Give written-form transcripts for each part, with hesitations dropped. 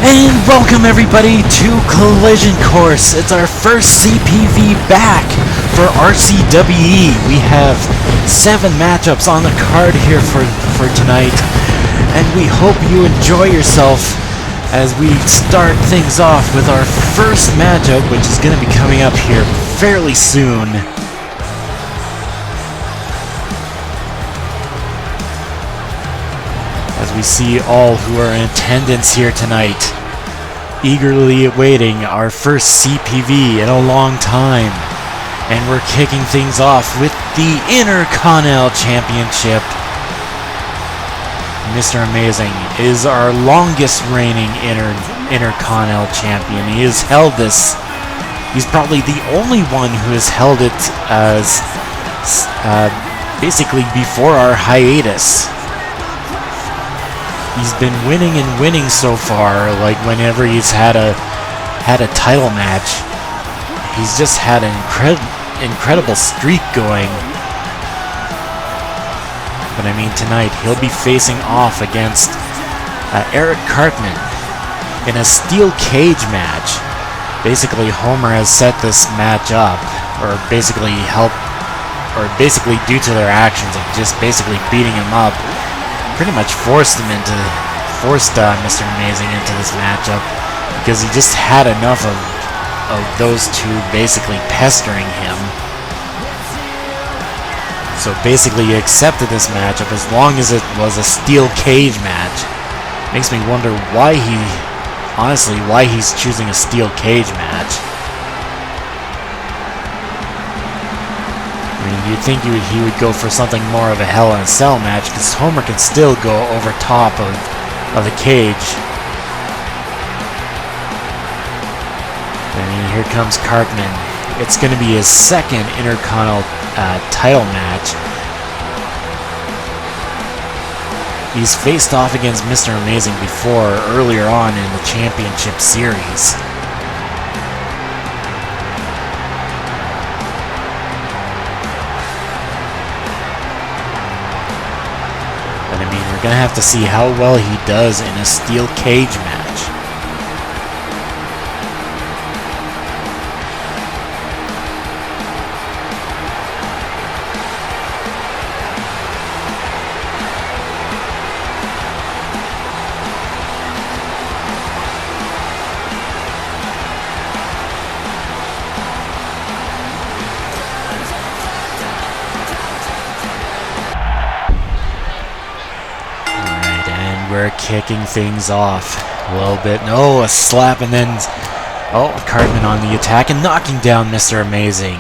And welcome everybody to Collision Course. It's our first CPV back for RCWE. We have 7 matchups on the card here for tonight, and we hope you enjoy yourself as we start things off with our first matchup, which is going to be coming up here fairly soon. As we see all who are in attendance here tonight, eagerly awaiting our first CPV in a long time. And we're kicking things off with the Intercontinental Championship. Mr. Amazing is our longest reigning Intercontinental Champion. He has held this. He's probably the only one who has held it as basically before our hiatus. He's been winning and winning so far. Like whenever he's had a title match, he's just had an incredible streak going. But I mean, tonight he'll be facing off against Eric Cartman in a steel cage match. Basically, Homer has set this match up, or basically due to their actions of just basically beating him up, pretty much forced Mr. Amazing into this matchup because he just had enough of those two basically pestering him. So basically he accepted this matchup as long as it was a steel cage match. Makes me wonder why he's choosing a steel cage match. I mean, you'd think he would go for something more of a Hell in a Cell match, because Homer can still go over top of the cage. I mean, here comes Cartman. It's going to be his second Intercontinental title match. He's faced off against Mr. Amazing before, earlier on in the championship series. We're going to have to see how well he does in a steel cage match. We're kicking things off a little bit. No, a slap, and then Cartman on the attack and knocking down Mr. Amazing.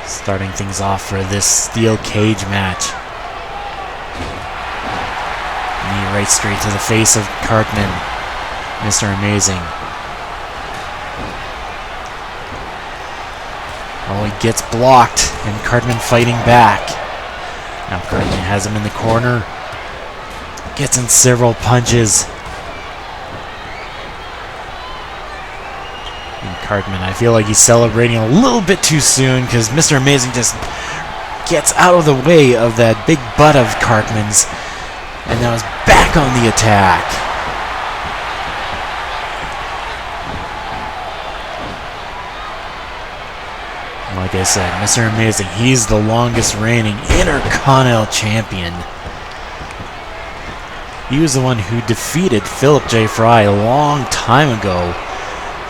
Starting things off for this steel cage match. Knee right straight to the face of Cartman. Mr. Amazing. Oh, he gets blocked, and Cartman fighting back. Now Cartman has him in the corner. Gets in several punches. And Cartman, I feel like he's celebrating a little bit too soon, because Mr. Amazing just gets out of the way of that big butt of Cartman's, and now is back on the attack. Like I said, Mr. Amazing, he's the longest reigning Intercontinental Champion. He was the one who defeated Philip J. Fry a long time ago,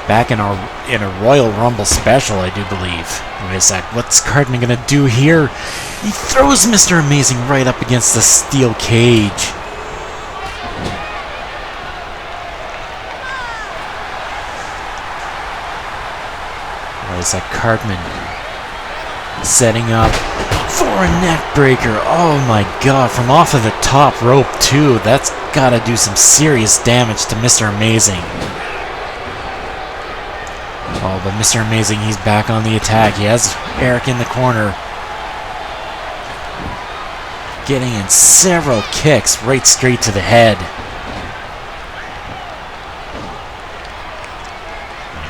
back in a Royal Rumble special, I do believe. Wait a sec, what's Cartman gonna do here? He throws Mr. Amazing right up against the steel cage. Wait a sec, Cartman setting up for a neck breaker. Oh my god, from off of the top rope too. That's gotta do some serious damage to Mr. Amazing. Oh, but Mr. Amazing, he's back on the attack. He has Eric in the corner. Getting in several kicks right straight to the head.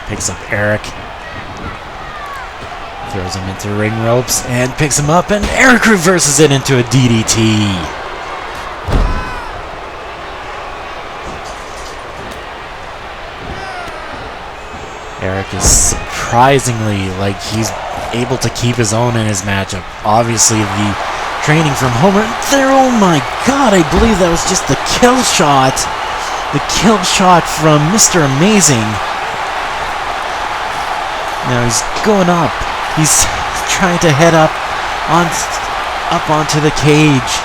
Picks up Eric. Throws him into ring ropes and picks him up, and Eric reverses it into a DDT. Eric is surprisingly, like, he's able to keep his own in his matchup. Obviously, the training from Homer there, oh my god, I believe that was just the kill shot. The kill shot from Mr. Amazing. Now he's going up. He's trying to head up onto the cage.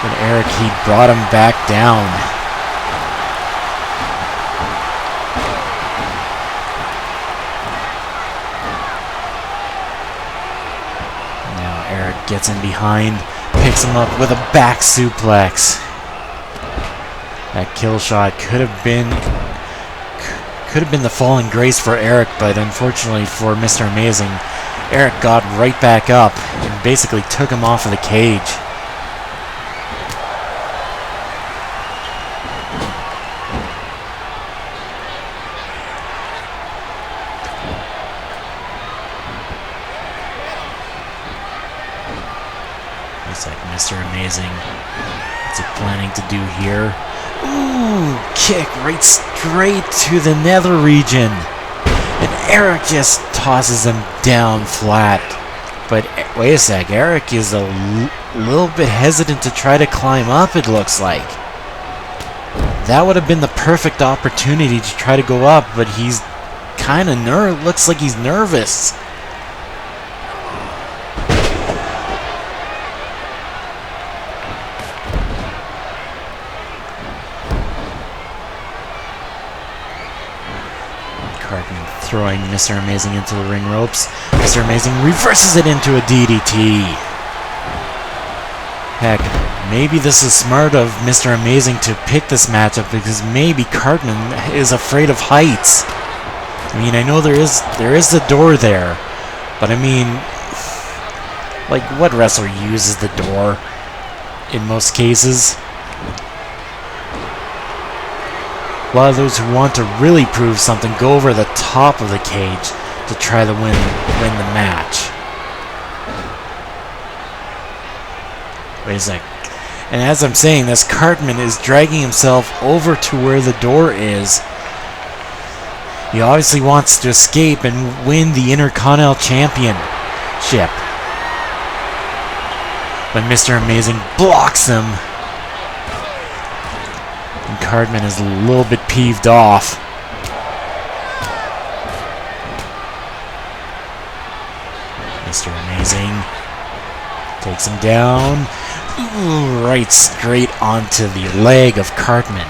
But Eric, he brought him back down. Now Eric gets in behind, picks him up with a back suplex. That kill shot could have been the falling grace for Eric, but unfortunately for Mr. Amazing, Eric got right back up and basically took him off of the cage. Looks like Mr. Amazing, what's he planning to do here? Ooh, kick right straight to the nether region. And Eric just tosses him down flat. But wait a sec, Eric is a little bit hesitant to try to climb up, it looks like. That would have been the perfect opportunity to try to go up, but he's kind of looks like he's nervous. Cartman throwing Mr. Amazing into the ring ropes. Mr. Amazing reverses it into a DDT. Heck, maybe this is smart of Mr. Amazing to pick this matchup because maybe Cartman is afraid of heights. I mean, I know there is the door there, but I mean, like, what wrestler uses the door in most cases? A lot of those who want to really prove something go over the top of the cage to try to win the match. Wait a sec. And as I'm saying this, Cartman is dragging himself over to where the door is. He obviously wants to escape and win the Intercontinental Championship. But Mr. Amazing blocks him. And Cartman is a little bit peeved off. Mr. Amazing takes him down. Ooh, right straight onto the leg of Cartman.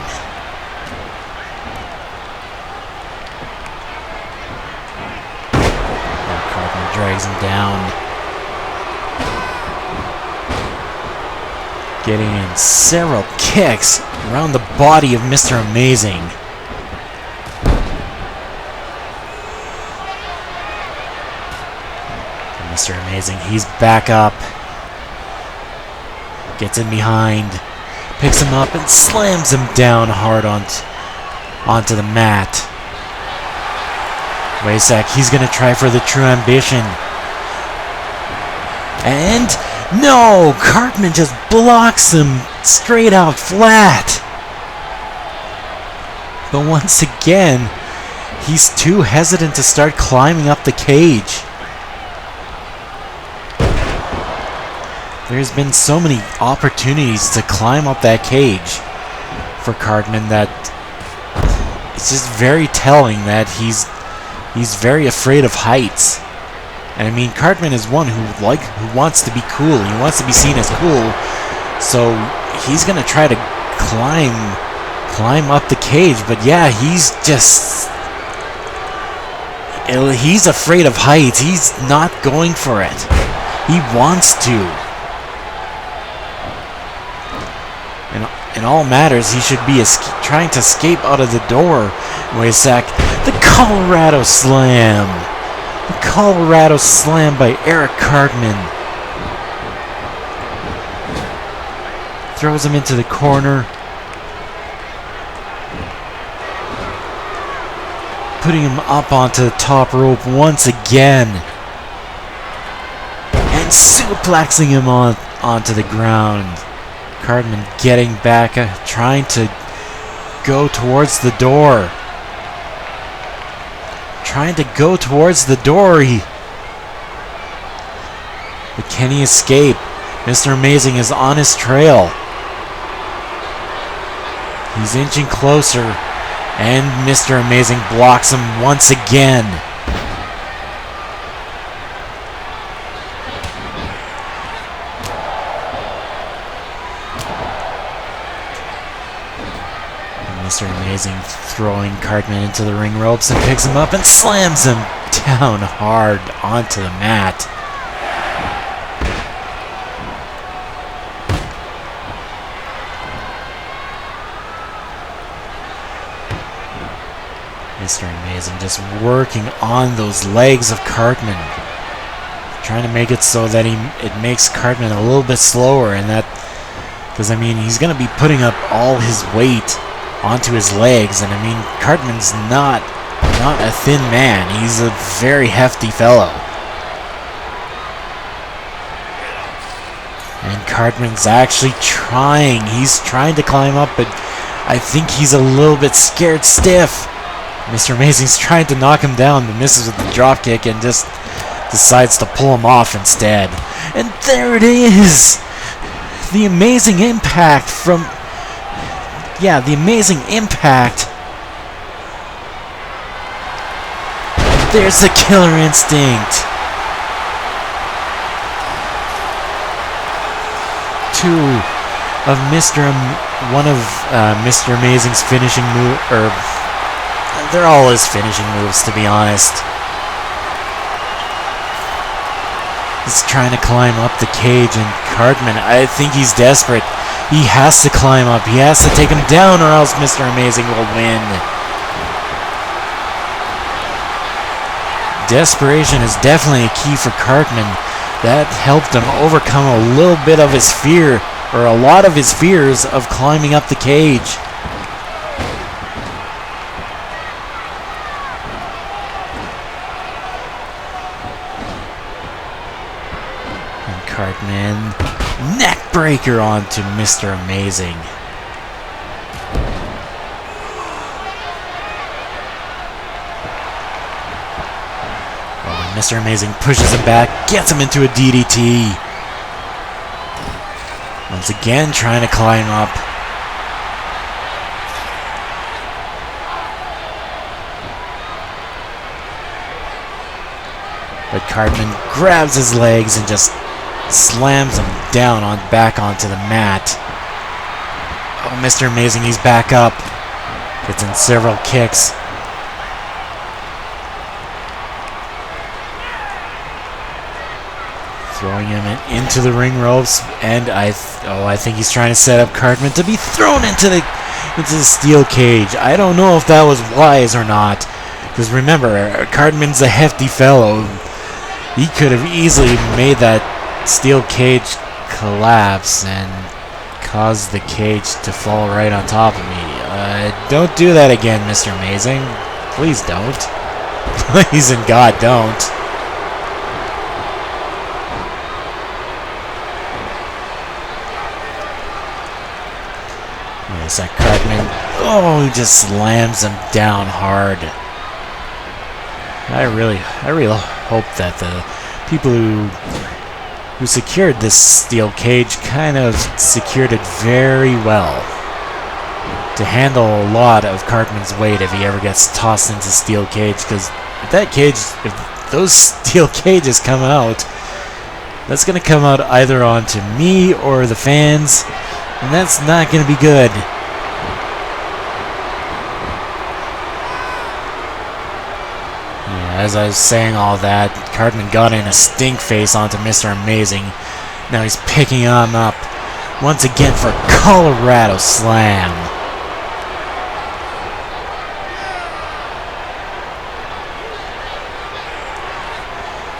Now Cartman drags him down. Getting in several kicks around the body of Mr. Amazing. And Mr. Amazing, he's back up. Gets in behind, picks him up and slams him down hard onto the mat. Wait a sec, he's gonna try for the true ambition. And no! Cartman just blocks him straight out flat. But once again, he's too hesitant to start climbing up the cage. There's been so many opportunities to climb up that cage for Cartman that it's just very telling that he's very afraid of heights. And I mean, Cartman is one who wants to be cool. He wants to be seen as cool. So he's gonna try to climb up the cage. But yeah, he's afraid of heights. He's not going for it. He wants to. In all matters, he should be trying to escape out of the door. Wait a sec. The Colorado Slam. The Colorado Slam by Eric Cartman. Throws him into the corner. Putting him up onto the top rope once again. And suplexing him onto the ground. Cartman getting back, trying to go towards the door. Trying to go towards the door. But can he escape? Mr. Amazing is on his trail. He's inching closer, and Mr. Amazing blocks him once again. Mr. Amazing throwing Cartman into the ring ropes and picks him up and slams him down hard onto the mat. Mr. Amazing just working on those legs of Cartman, trying to make it so that it makes Cartman a little bit slower, and that, because I mean he's going to be putting up all his weight onto his legs, and I mean Cartman's not a thin man. He's a very hefty fellow. And Cartman's actually trying. He's trying to climb up, but I think he's a little bit scared stiff. Mr. Amazing's trying to knock him down, but misses with the dropkick and just decides to pull him off instead. And there it is! The amazing impact from... Yeah, the amazing impact. There's the killer instinct. One of Mr. Amazing's finishing move, or they're all his finishing moves, to be honest. He's trying to climb up the cage, and Cartman, I think he's desperate. He has to climb up. He has to take him down, or else Mr. Amazing will win. Desperation is definitely a key for Cartman. That helped him overcome a little bit of his fear, or a lot of his fears of climbing up the cage. And Cartman, neck breaker onto Mr. Amazing. Mr. Amazing pushes him back, gets him into a DDT. Once again, trying to climb up. But Cartman grabs his legs and just slams him down back onto the mat. Oh, Mr. Amazing, he's back up. Gets in several kicks. Throwing him into the ring ropes, and I think he's trying to set up Cartman to be thrown into the steel cage. I don't know if that was wise or not, because remember, Cartman's a hefty fellow. He could have easily made that steel cage collapse and caused the cage to fall right on top of me. Don't do that again, Mr. Amazing. Please don't. Please and God, don't. There's that Cartman. Oh, he just slams him down hard. I really hope that the people who secured this steel cage kind of secured it very well to handle a lot of Cartman's weight if he ever gets tossed into steel cage. Because if those steel cages come out, that's gonna come out either onto me or the fans, and that's not gonna be good. As I was saying all that, Cartman got in a stink face onto Mr. Amazing. Now he's picking him up once again for Colorado Slam.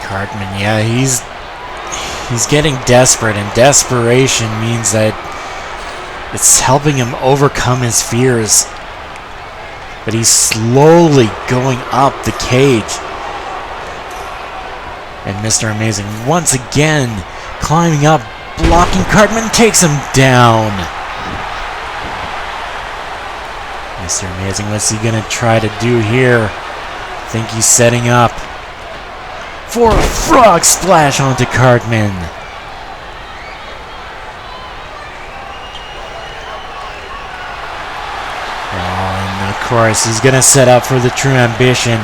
Cartman, yeah, he's getting desperate, and desperation means that it's helping him overcome his fears. But he's slowly going up the cage. And Mr. Amazing once again climbing up blocking Cartman, takes him down. Mr. Amazing, what's he gonna try to do here? I think he's setting up for a frog splash onto Cartman. And of course, he's gonna set up for the True Ambition.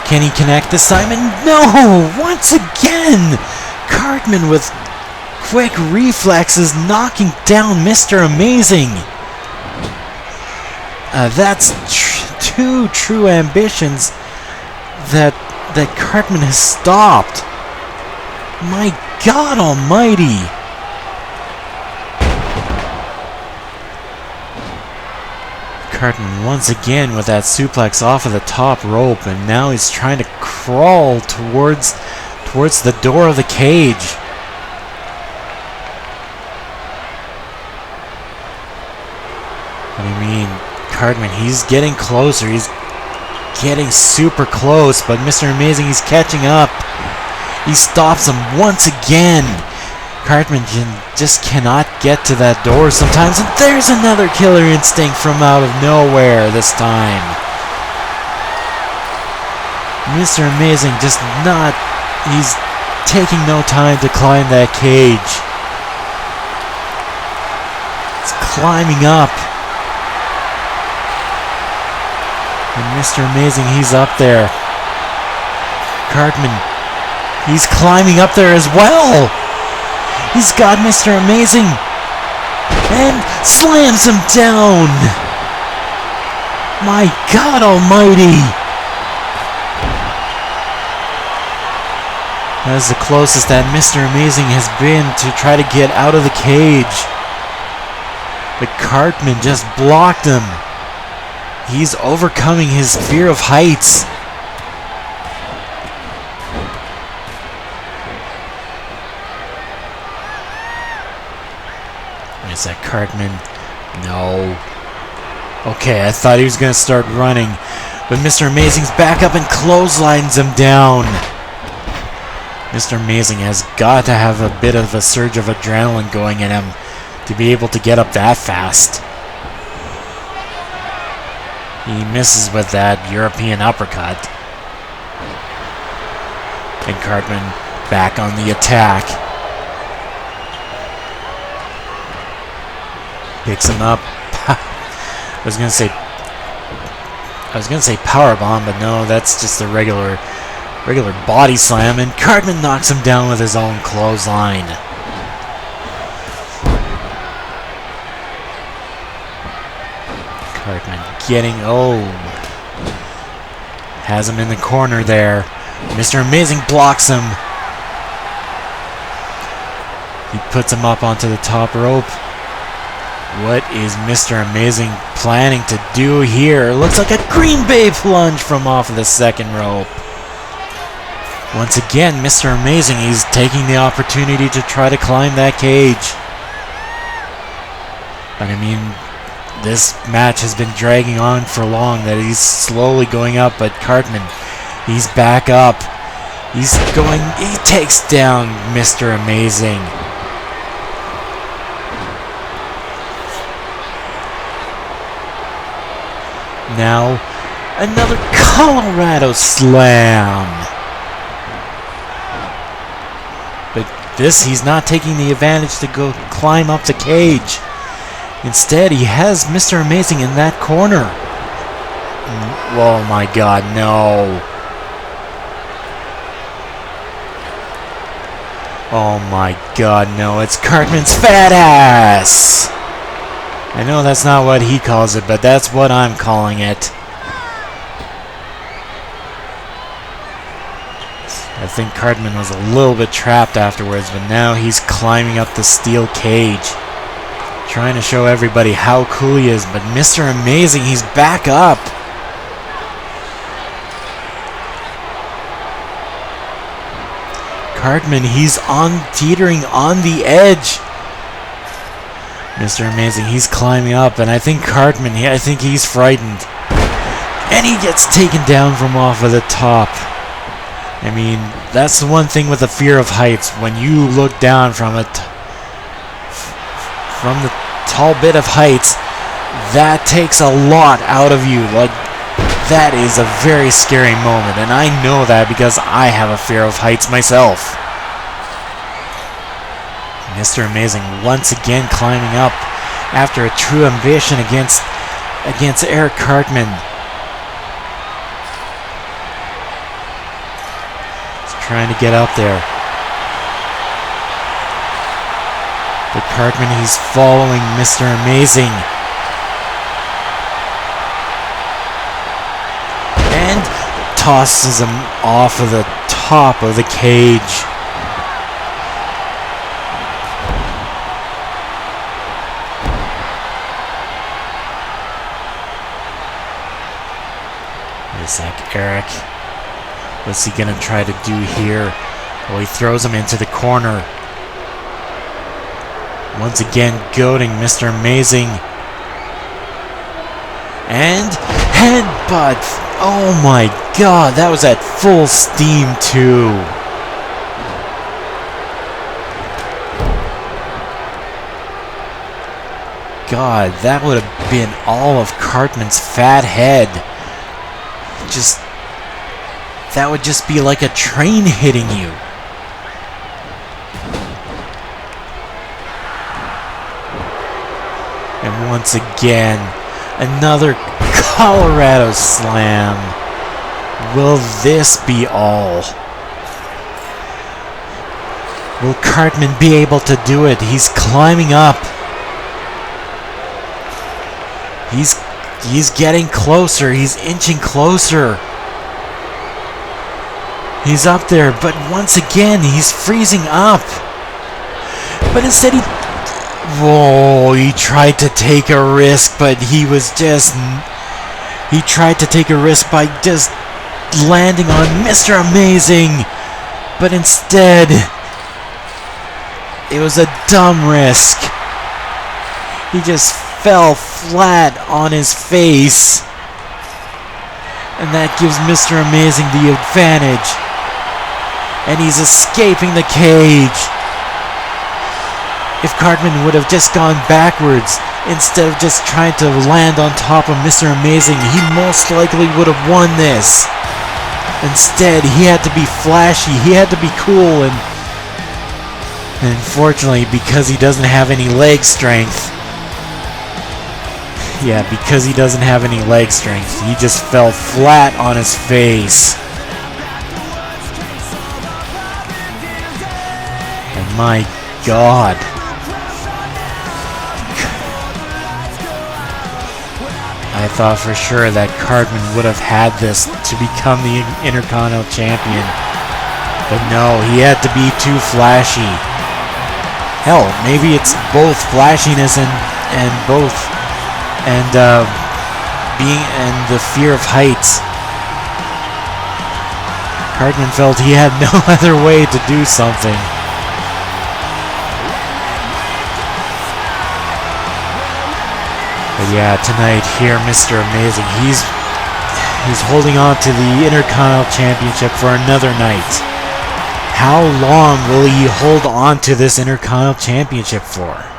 Can he connect this time? And no! Once again! Cartman with quick reflexes knocking down Mr. Amazing. That's two True Ambitions that Cartman has stopped. My God Almighty! Cartman once again with that suplex off of the top rope, and now he's trying to crawl towards the door of the cage. I mean, Cartman, he's getting closer. He's getting super close, but Mr. Amazing, he's catching up. He stops him once again. Cartman just cannot get to that door sometimes, and there's another Killer Instinct from out of nowhere this time. Mr. Amazing just not... He's taking no time to climb that cage. He's climbing up. And Mr. Amazing, he's up there. Cartman, he's climbing up there as well. He's got Mr. Amazing. And slams him down. My God Almighty. That is the closest that Mr. Amazing has been to try to get out of the cage. But Cartman just blocked him. He's overcoming his fear of heights. Is that Cartman? No. Okay, I thought he was going to start running. But Mr. Amazing's back up and clotheslines him down. Mr. Amazing has got to have a bit of a surge of adrenaline going in him to be able to get up that fast. He misses with that European uppercut. And Cartman back on the attack. Picks him up. I was gonna say power bomb, but no, that's just a regular body slam, and Cartman knocks him down with his own clothesline. Cartman getting, has him in the corner there. Mr. Amazing blocks him. He puts him up onto the top rope. What is Mr. Amazing planning to do here? Looks like a Green Bay plunge from off of the second rope. Once again, Mr. Amazing, he's taking the opportunity to try to climb that cage. But I mean, this match has been dragging on for long, that he's slowly going up, but Cartman, he's back up. He takes down Mr. Amazing. Now, another Colorado Slam. But this, he's not taking the advantage to go climb up the cage. Instead, he has Mr. Amazing in that corner. Oh my God, no. Oh my God, no. It's Cartman's fat ass. I know that's not what he calls it, but that's what I'm calling it. I think Cartman was a little bit trapped afterwards, but now he's climbing up the steel cage, trying to show everybody how cool he is. But Mr. Amazing, he's back up. Cartman, he's teetering on the edge. Mr. Amazing, he's climbing up, and I think Cartman, I think he's frightened. And he gets taken down from off of the top. I mean, that's the one thing with the fear of heights. When you look down from from the tall bit of heights, that takes a lot out of you. Like, that is a very scary moment, and I know that because I have a fear of heights myself. Mr. Amazing once again climbing up after a true ambition against Eric Cartman. He's trying to get up there. But Cartman, he's following Mr. Amazing. And tosses him off of the top of the cage. Zach Eric. What's he gonna try to do here? Well, he throws him into the corner. Once again, goading Mr. Amazing. And headbutt. Oh my god, that was at full steam too. God, that would have been all of Cartman's fat head. Just, that would just be like a train hitting you. And once again, another Colorado Slam. Will this be all? Will Cartman be able to do it? He's climbing up. He's getting closer. He's inching closer. He's up there, but once again, he's freezing up. But instead he tried to take a risk, but he tried to take a risk by just landing on Mr. Amazing. But instead, it was a dumb risk. He just fell flat on his face, and that gives Mr. Amazing the advantage, and he's escaping the cage. If Cartman would have just gone backwards instead of just trying to land on top of Mr. Amazing, he most likely would have won this. Instead, he had to be flashy, he had to be cool, and unfortunately, because he doesn't have any leg strength, because he doesn't have any leg strength, he just fell flat on his face. And my God. I thought for sure that Cartman would have had this to become the Intercontinental Champion. But no, he had to be too flashy. Hell, maybe it's both flashiness and the fear of heights. Cartman felt he had no other way to do something. But yeah, tonight here, Mr. Amazing, he's holding on to the Intercontinental Championship for another night. How long will he hold on to this Intercontinental Championship for?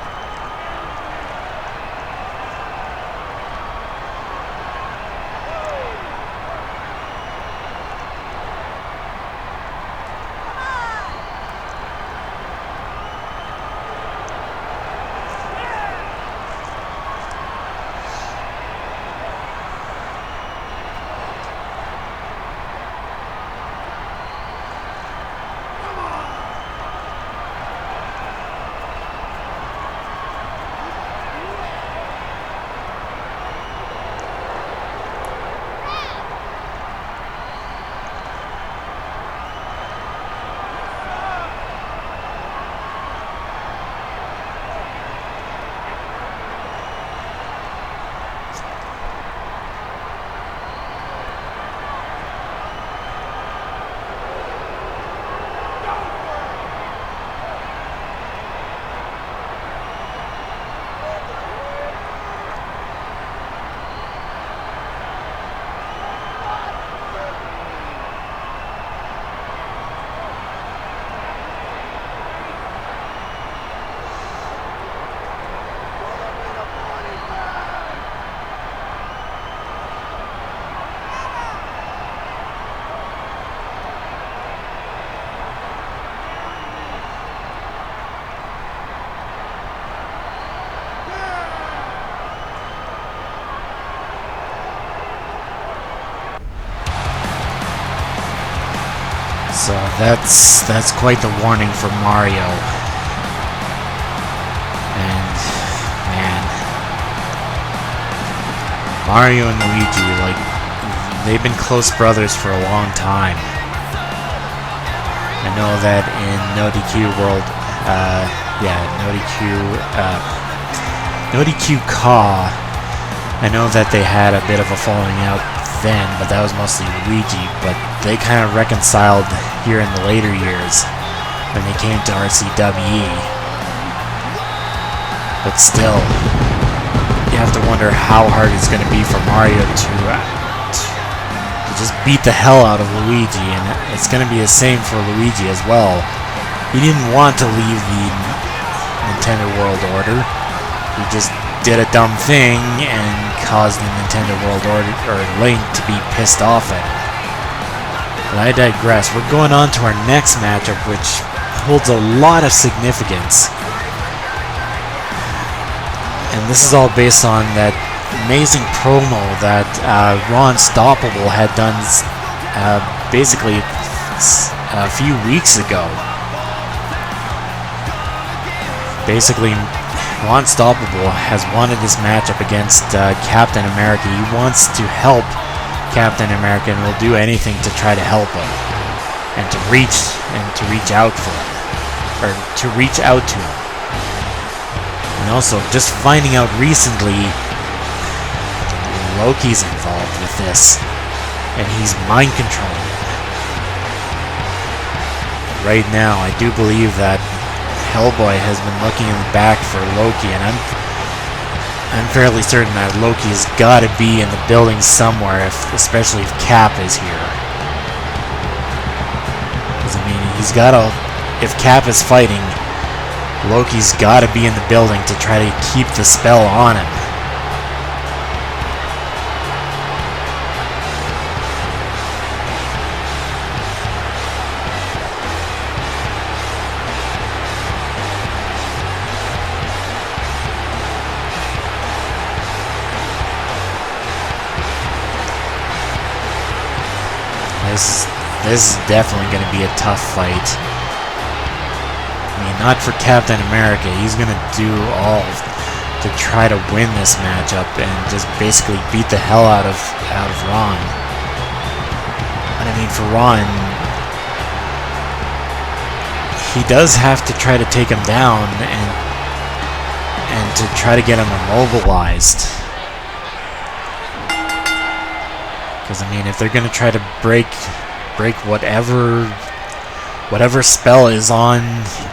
So that's quite the warning for Mario. And man, Mario and Luigi, like, they've been close brothers for a long time. I know that in NoDQ World, NoDQ Ka, I know that they had a bit of a falling out then, but that was mostly Luigi, but they kind of reconciled here in the later years when they came to RCWE. But still, you have to wonder how hard it's going to be for Mario to just beat the hell out of Luigi, and it's going to be the same for Luigi as well. He didn't want to leave the Nintendo World Order. He just did a dumb thing and caused the Nintendo World Order, or Link, to be pissed off at him. But I digress. We're going on to our next matchup, which holds a lot of significance. And this is all based on that amazing promo that Ron Stoppable had done basically a few weeks ago. Basically, Ron Stoppable has wanted this matchup against Captain America. He wants to help Captain America and will do anything to try to help him and to reach out for him, or to reach out to him. And also, just finding out recently, Loki's involved with this, and he's mind controlling. Right now, I do believe that Hellboy has been looking in the back for Loki, and I'm fairly certain that Loki's got to be in the building somewhere, especially if Cap is here. Because I mean, he's got to. If Cap is fighting, Loki's got to be in the building to try to keep the spell on him. This is definitely going to be a tough fight. I mean, not for Captain America. He's going to do all to try to win this matchup and just basically beat the hell out of Ron. And I mean, for Ron, he does have to try to take him down and to try to get him immobilized. Because I mean, if they're going to try to break whatever spell is on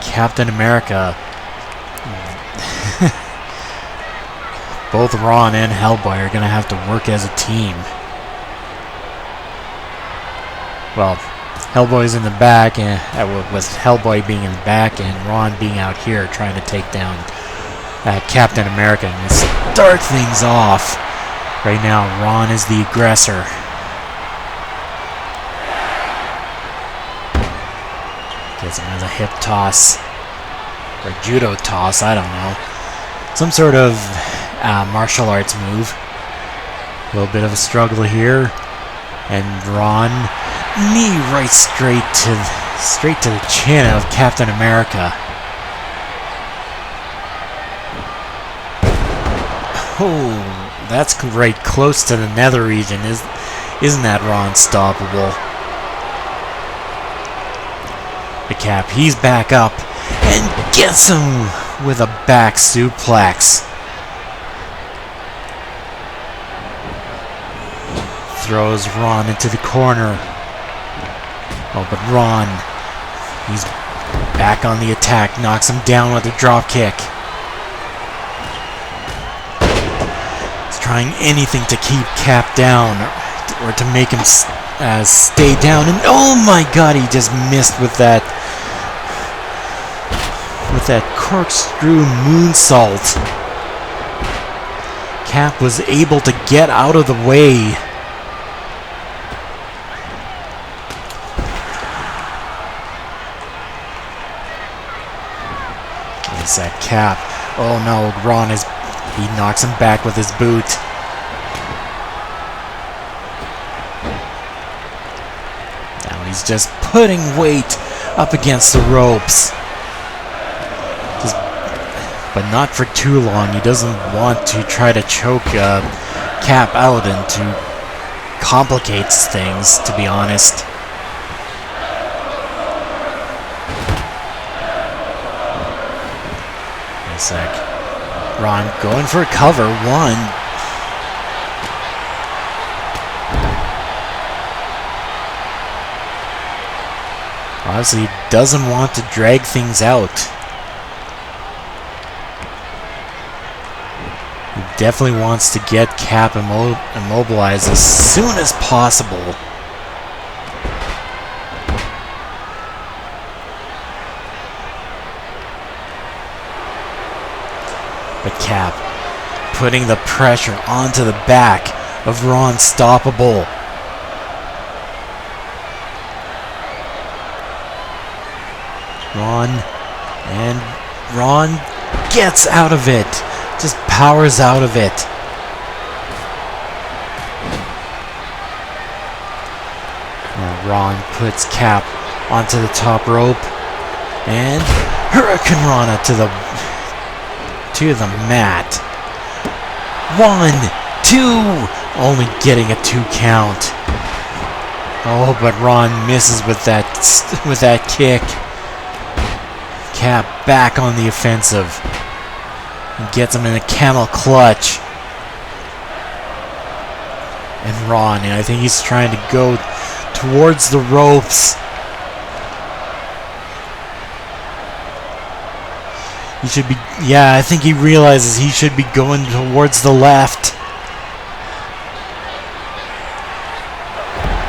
Captain America, both Ron and Hellboy are going to have to work as a team. Well, Hellboy's in the back, and with Hellboy being in the back and Ron being out here trying to take down Captain America and start things off. Right now, Ron is the aggressor. Gets another hip toss, or judo toss, I don't know. Some sort of martial arts move. A little bit of a struggle here. And Ron, knee right straight to the chin of Captain America. Oh, that's right close to the nether region. Isn't that Ron Stoppable? The Cap, he's back up and gets him with a back suplex. Throws Ron into the corner. Oh, but Ron, he's back on the attack, knocks him down with a drop kick. He's trying anything to keep Cap down or to make him stay down, and oh my god, he just missed with that corkscrew moonsault. Cap was able to get out of the way. There's that Cap. Oh no, he knocks him back with his boot. Now he's just putting weight up against the ropes. But not for too long. He doesn't want to try to choke Cap out and to complicates things, to be honest. Wait a sec. Ron going for a cover. One. Obviously doesn't want to drag things out. He definitely wants to get Cap immobilized as soon as possible. But Cap putting the pressure onto the back of Ron Stoppable. Ron gets out of it. Just powers out of it. Now Ron puts Cap onto the top rope and Hurricane Rana to the mat. 1, 2, only getting a 2 count. Oh, but Ron misses with that kick. Cap back on the offensive. Gets him in a camel clutch. And Ron, I think he's trying to go towards the ropes. He should be, yeah, I think he realizes he should be going towards the left.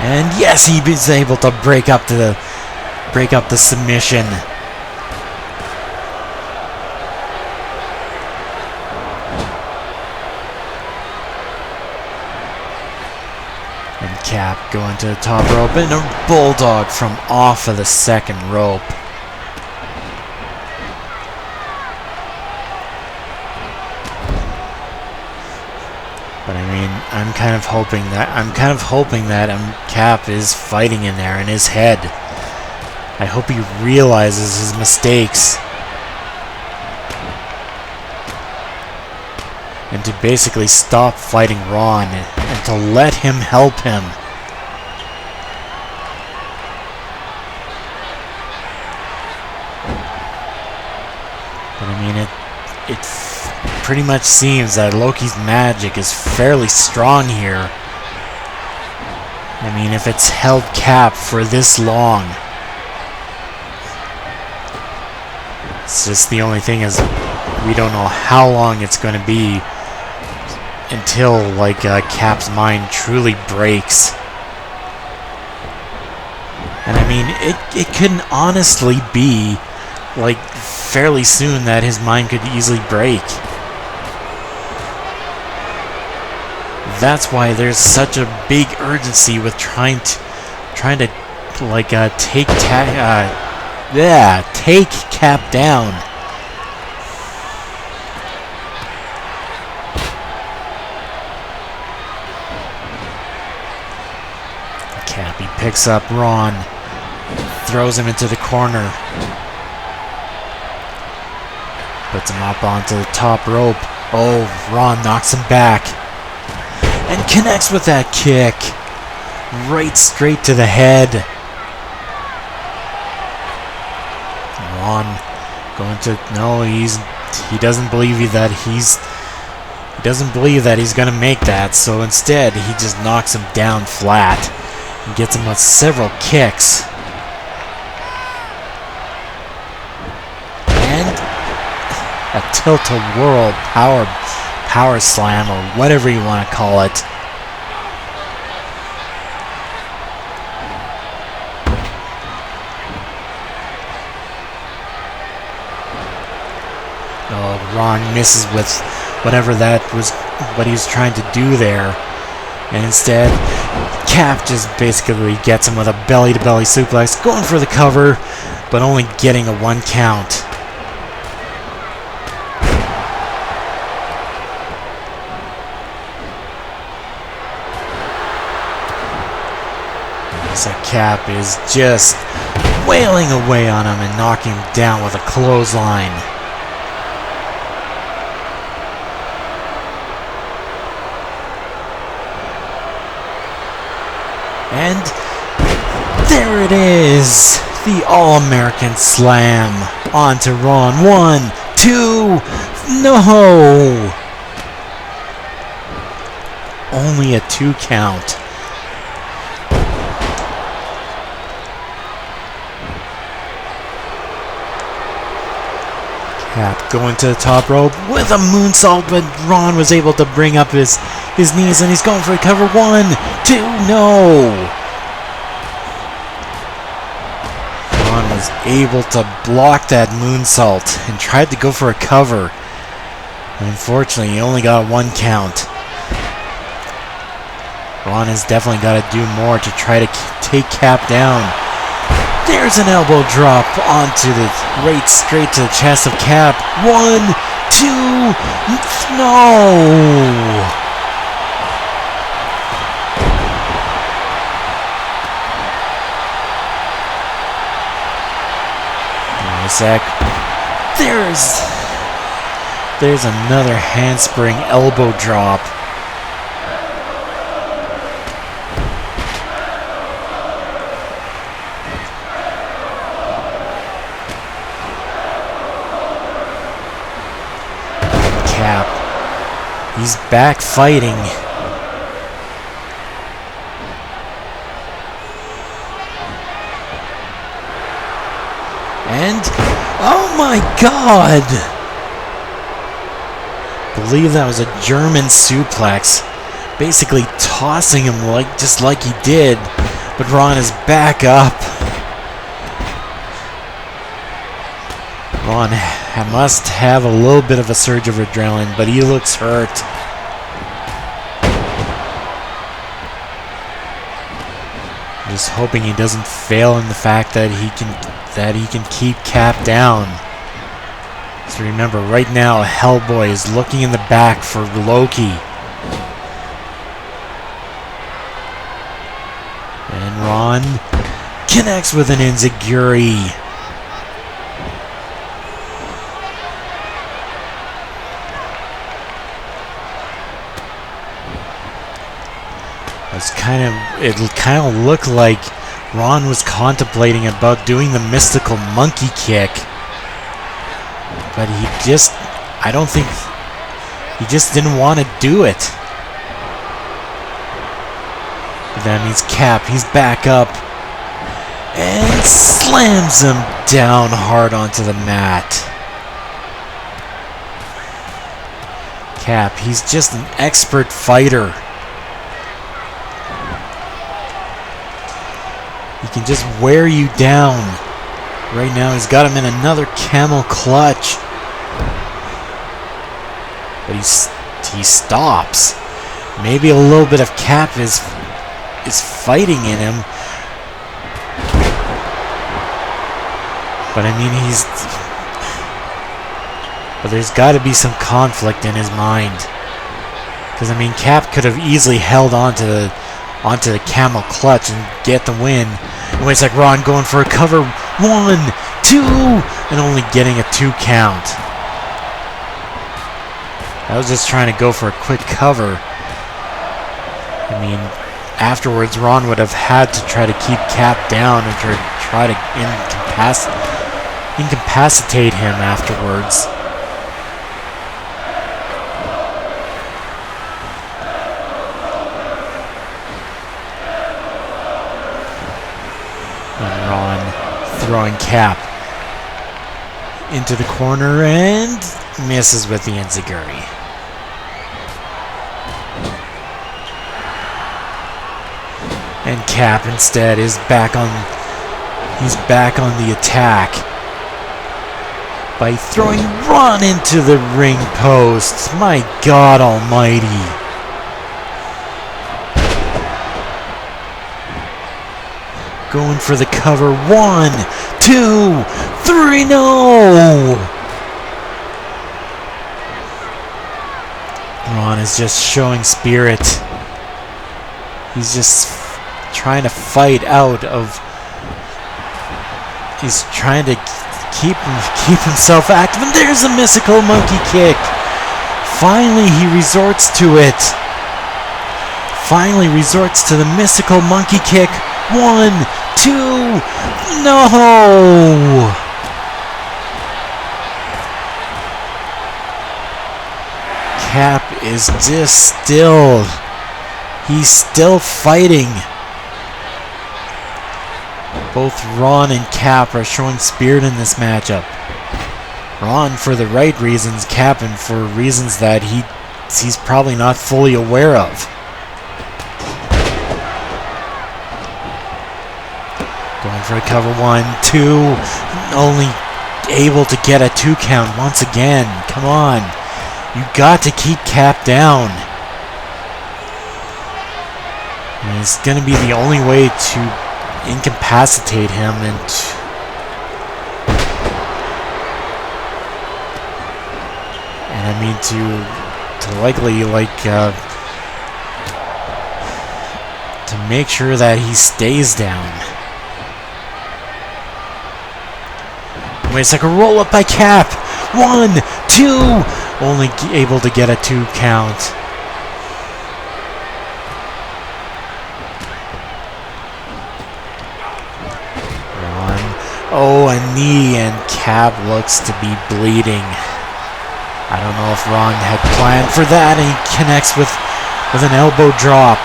And yes, he is able to break up the submission. And Cap going to the top rope and a bulldog from off of the second rope. But I mean, I'm kind of hoping that Cap is fighting in there in his head. I hope he realizes his mistakes. And to basically stop fighting Ron and to let him help him. But I mean, it pretty much seems that Loki's magic is fairly strong here. I mean, if it's held Cap for this long. It's just the only thing is we don't know how long it's going to be until Cap's mind truly breaks. And I mean, it can honestly be fairly soon that his mind could easily break. That's why there's such a big urgency with trying to take Cap down. Cap, he picks up Ron, throws him into the corner, puts him up onto the top rope. Oh, Ron knocks him back and connects with that kick right straight to the head. Ron going to he doesn't believe that he's gonna make that, so instead he just knocks him down flat and gets him with several kicks. And a tilt-a-whirl power slam, or whatever you want to call it. Oh, Ron misses with whatever what he was trying to do there. And instead, Cap just basically gets him with a belly-to-belly suplex, going for the cover, but only getting a 1 count. So Cap is just wailing away on him and knocking him down with a clothesline. And there it is! The All-American Slam onto Ron. 1, 2, no! Only a 2 count. Cap going to the top rope with a moonsault, but Ron was able to bring up his knees, and he's going for a cover. 1, 2, no! Ron was able to block that moonsault and tried to go for a cover. Unfortunately, he only got a 1 count. Ron has definitely got to do more to try to take Cap down. There's an elbow drop onto the right straight to the chest of Cap. 1, 2, no! Wait a sec. There's another handspring elbow drop. Cap. He's back fighting. And oh my God! I believe that was a German suplex, basically tossing him just like he did. But Ron is back up. Ron must have a little bit of a surge of adrenaline, but he looks hurt. Just hoping he doesn't fail in the fact that he can keep Cap down. So remember, right now Hellboy is looking in the back for Loki. And Ron connects with an enziguri. It kind of looked like Ron was contemplating about doing the mystical monkey kick, but I don't think he just didn't want to do it. But that means Cap, he's back up and slams him down hard onto the mat. Cap, he's just an expert fighter. He can just wear you down. Right now he's got him in another camel clutch. But he stops. Maybe a little bit of Cap is fighting in him. But I mean but there's got to be some conflict in his mind. Because I mean Cap could have easily held onto the camel clutch and get the win. And it's like Ron going for a cover. 1, 2, and only getting a 2 count. I was just trying to go for a quick cover. I mean, afterwards Ron would have had to try to keep Cap down and try to incapacitate him afterwards. And Ron throwing Cap into the corner and misses with the enziguri. And Cap instead is back on the attack by throwing Ron into the ring post. My God almighty. Going for the cover. 1, 2, 3, no! Ron is just showing spirit. He's just trying to fight out of. He's trying to keep himself active, and there's a mystical monkey kick. Finally, he resorts to it. Finally resorts to the mystical monkey kick. 1, 2, no! Cap is just still. He's still fighting. Both Ron and Cap are showing spirit in this matchup. Ron for the right reasons, Cap and for reasons that he's probably not fully aware of. Going for a cover 1, 2, only able to get a 2 count once again. Come on, you got to keep Cap down. And it's going to be the only way to incapacitate him and I mean to likely to make sure that he stays down. Wait a second, roll up by Cap. 1, 2, only able to get a 2 count. Oh, a knee, and Cap looks to be bleeding. I don't know if Ron had planned for that, and he connects with an elbow drop.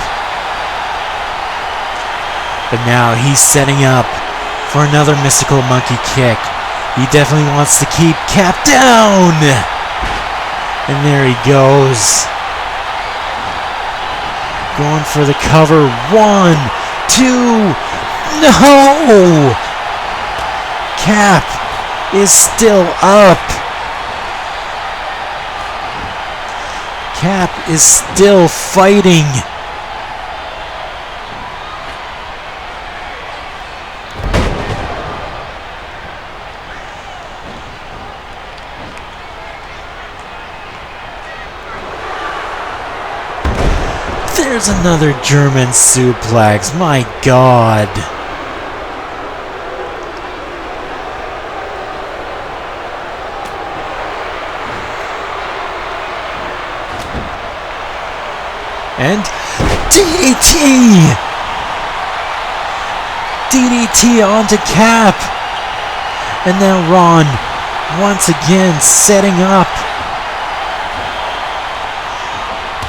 But now he's setting up for another mystical monkey kick. He definitely wants to keep Cap down. And there he goes. Going for the cover. 1, 2, no! Cap is still up. Cap is still fighting. There's another German suplex. My God. And DDT! DDT onto Cap! And now Ron, once again, setting up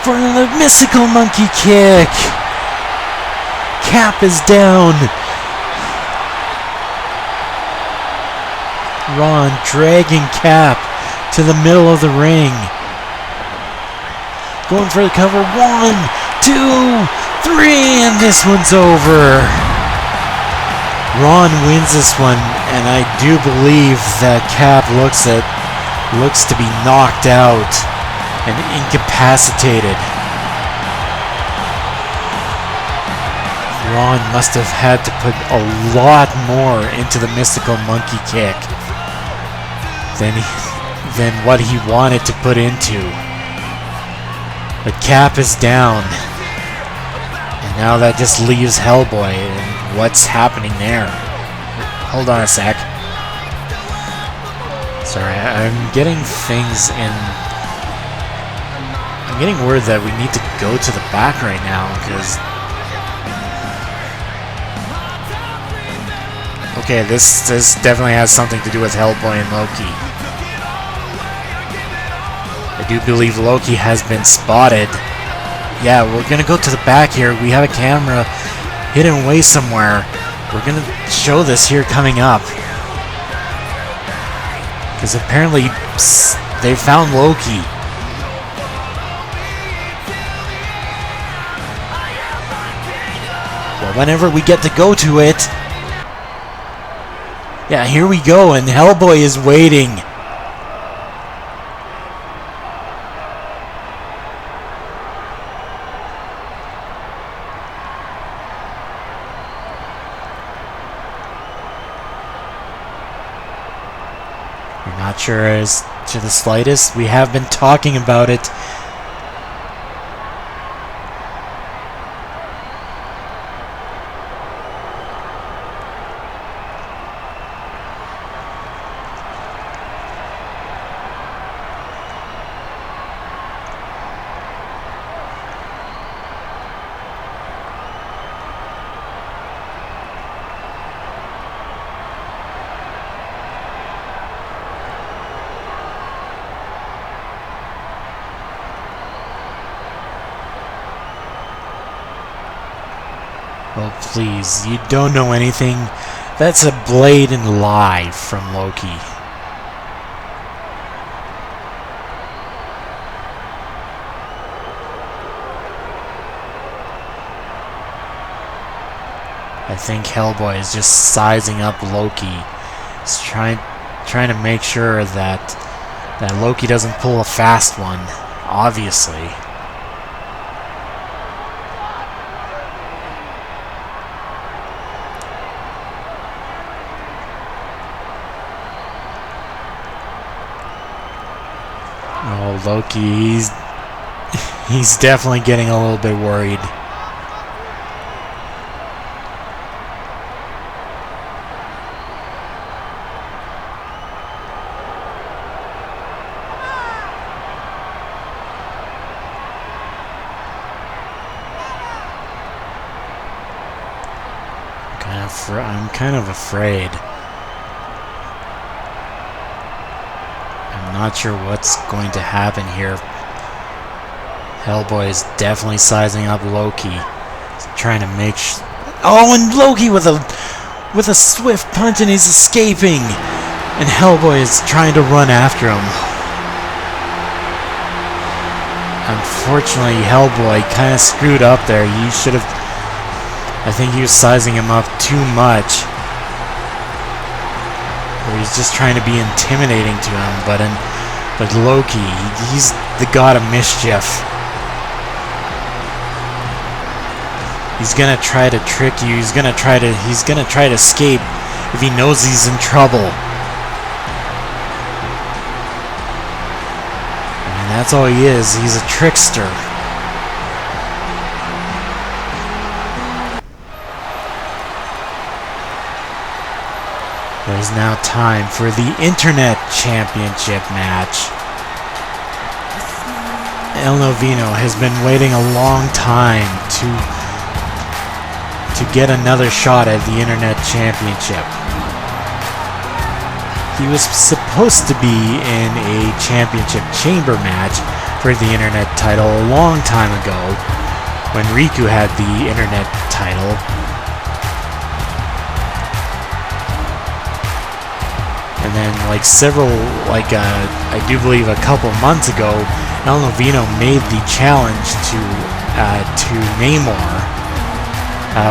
for another mystical monkey kick! Cap is down! Ron dragging Cap to the middle of the ring. Going for the cover. 1, 2, 3, and this one's over. Ron wins this one, and I do believe that Cap looks to be knocked out and incapacitated. Ron must have had to put a lot more into the mystical monkey kick than what he wanted to put into. But Cap is down. And now that just leaves Hellboy. And what's happening there? Hold on a sec. Sorry, I'm getting things in. I'm getting word that we need to go to the back right now because. Okay, this definitely has something to do with Hellboy and Loki. I do believe Loki has been spotted. Yeah, we're gonna go to the back here. We have a camera hidden away somewhere. We're gonna show this here coming up. Because apparently they found Loki. Well, whenever we get to go to it. Yeah, here we go, and Hellboy is waiting. Not sure as to the slightest. We have been talking about it. Oh, please, you don't know anything? That's a blatant lie from Loki. I think Hellboy is just sizing up Loki. He's trying to make sure that Loki doesn't pull a fast one, obviously. Oh, Loki, he's definitely getting a little bit worried. I'm kind of afraid. I'm not sure what's going to happen here. Hellboy is definitely sizing up Loki. He's trying to make oh, and Loki with a swift punch, and he's escaping. And Hellboy is trying to run after him. Unfortunately, Hellboy kind of screwed up there. He should have... I think he was sizing him up too much. Or he's just trying to be intimidating to him, but Loki, he's the god of mischief. He's gonna try to trick you. He's gonna try to escape if he knows he's in trouble. And that's all he is. He's a trickster. It is now time for the Internet Championship match. El Novino has been waiting a long time to get another shot at the Internet Championship. He was supposed to be in a championship chamber match for the Internet title a long time ago when Riku had the Internet title. And then, I do believe a couple months ago, El Novino made the challenge to Namor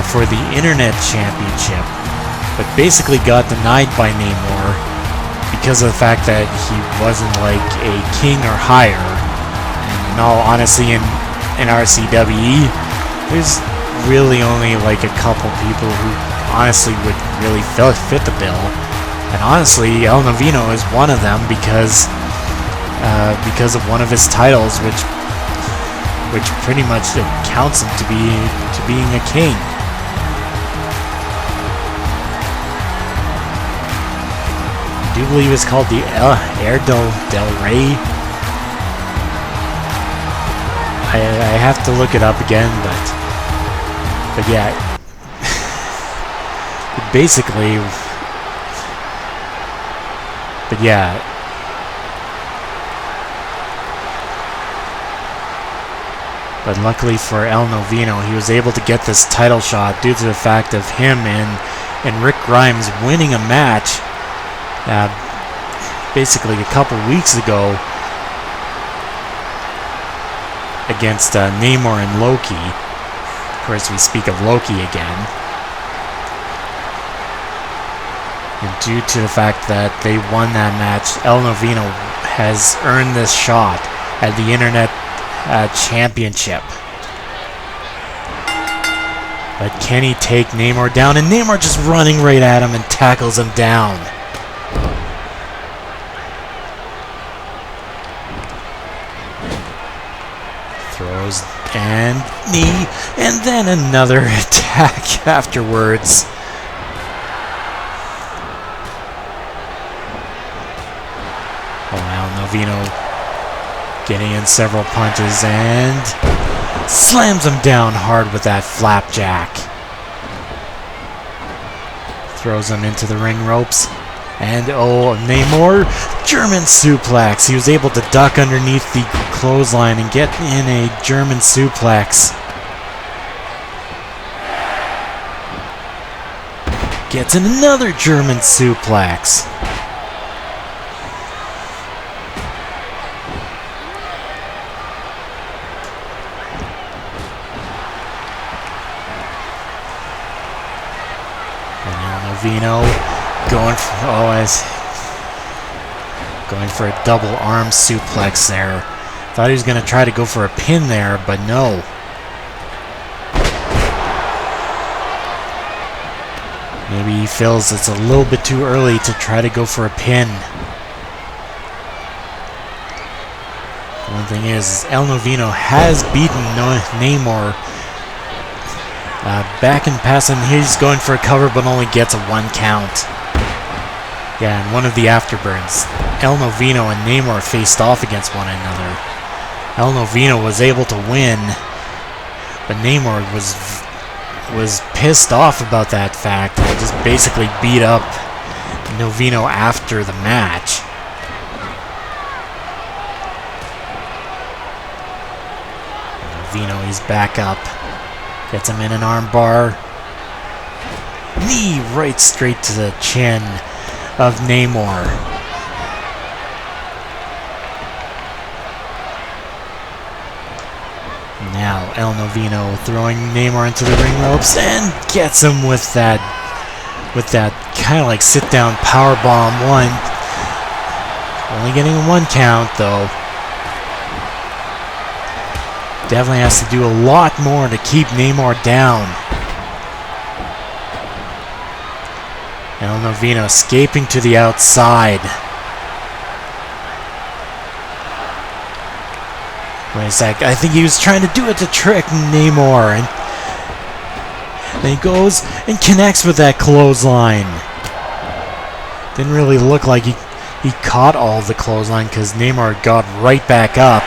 for the Internet Championship, but basically got denied by Namor because of the fact that he wasn't like a king or higher. And in all honesty, in RCWE, there's really only like a couple people who honestly would really fit the bill. And honestly, El Novino is one of them because of one of his titles, which pretty much counts him to being a king. I do believe it's called the Air del Rey. I have to look it up again, but yeah, basically. But yeah, but luckily for El Novino, he was able to get this title shot due to the fact of him and Rick Grimes winning a match basically a couple weeks ago against Namor and Loki. Of course, we speak of Loki again. And due to the fact that they won that match, El Novino has earned this shot at the Internet Championship. But can he take Namor down? And Namor just running right at him and tackles him down. Throws and knee, and then another attack afterwards. Novino getting in several punches and slams him down hard with that flapjack. Throws him into the ring ropes. And oh, Namor, German suplex. He was able to duck underneath the clothesline and get in a German suplex. gets in another German suplex. Vino going for a double arm suplex there. Thought he was going to try to go for a pin there, but no. Maybe he feels it's a little bit too early to try to go for a pin. One thing is, El Novino has beaten Namor back in the past, and he's going for a cover but only gets a 1 count. Yeah, in one of the afterburns, El Novino and Namor faced off against one another. El Novino was able to win, but Namor was pissed off about that fact and just basically beat up Novino after the match. Novino, he's back up. Gets him in an arm bar. Knee right straight to the chin of Namor. Now El Novino throwing Namor into the ring ropes and gets him with that kind of like sit down power bomb one. Only getting a 1 count though. Definitely has to do a lot more to keep Namor down. El Novino escaping to the outside. Wait a sec, I think he was trying to do it to trick Namor. And then he goes and connects with that clothesline. Didn't really look like he caught all the clothesline because Namor got right back up.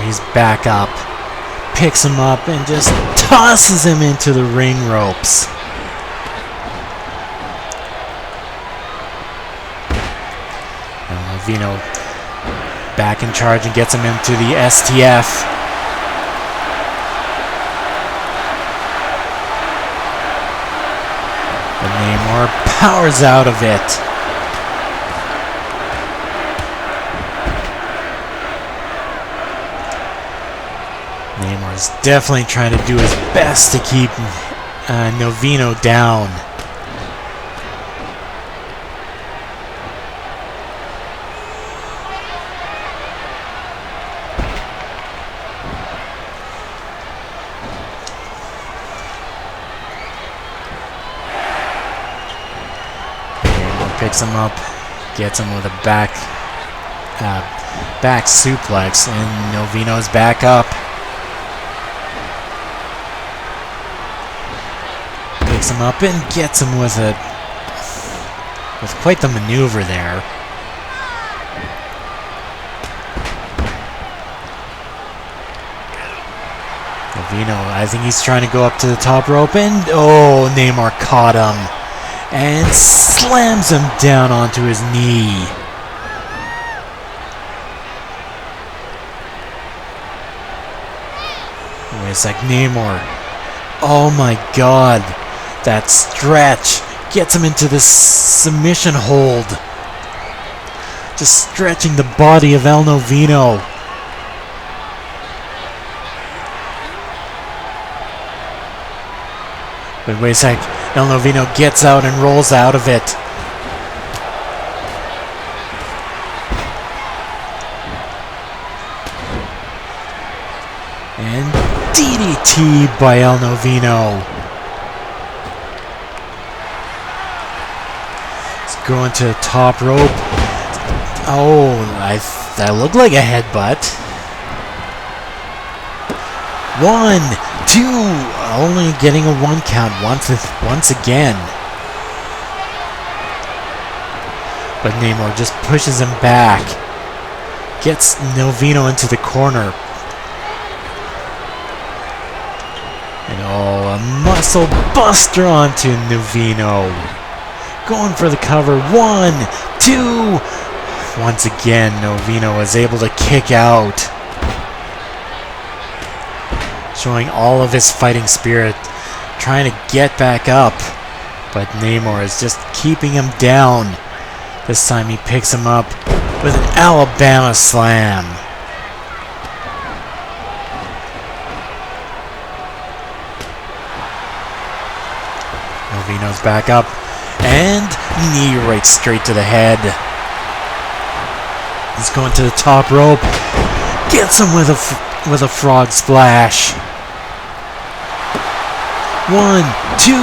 He's back up, picks him up, and just tosses him into the ring ropes. And Novino back in charge and gets him into the STF. And Namor powers out of it. Namor's definitely trying to do his best to keep Novino down. Namor picks him up, gets him with a back suplex, and Novino's back up. Picks him up and gets him with quite the maneuver there. Novino, I think he's trying to go up to the top rope, and oh, Namor caught him and slams him down onto his knee. Wait a sec, Namor. Oh my god. That stretch gets him into this submission hold. Just stretching the body of El Novino. But wait a sec. El Novino gets out and rolls out of it. And DDT by El Novino. Going to the top rope. Oh, that looked like a headbutt. 1, 2, only getting a 1 count once again. But Namor just pushes him back. Gets Novino into the corner. And oh, a muscle buster onto Novino. Going for the cover. 1, 2, once again, Novino was able to kick out, showing all of his fighting spirit, trying to get back up, but Namor is just keeping him down. This time he picks him up with an Alabama slam. Novino's back up, and knee right straight to the head. He's going to the top rope, gets him with a frog splash. 1, 2.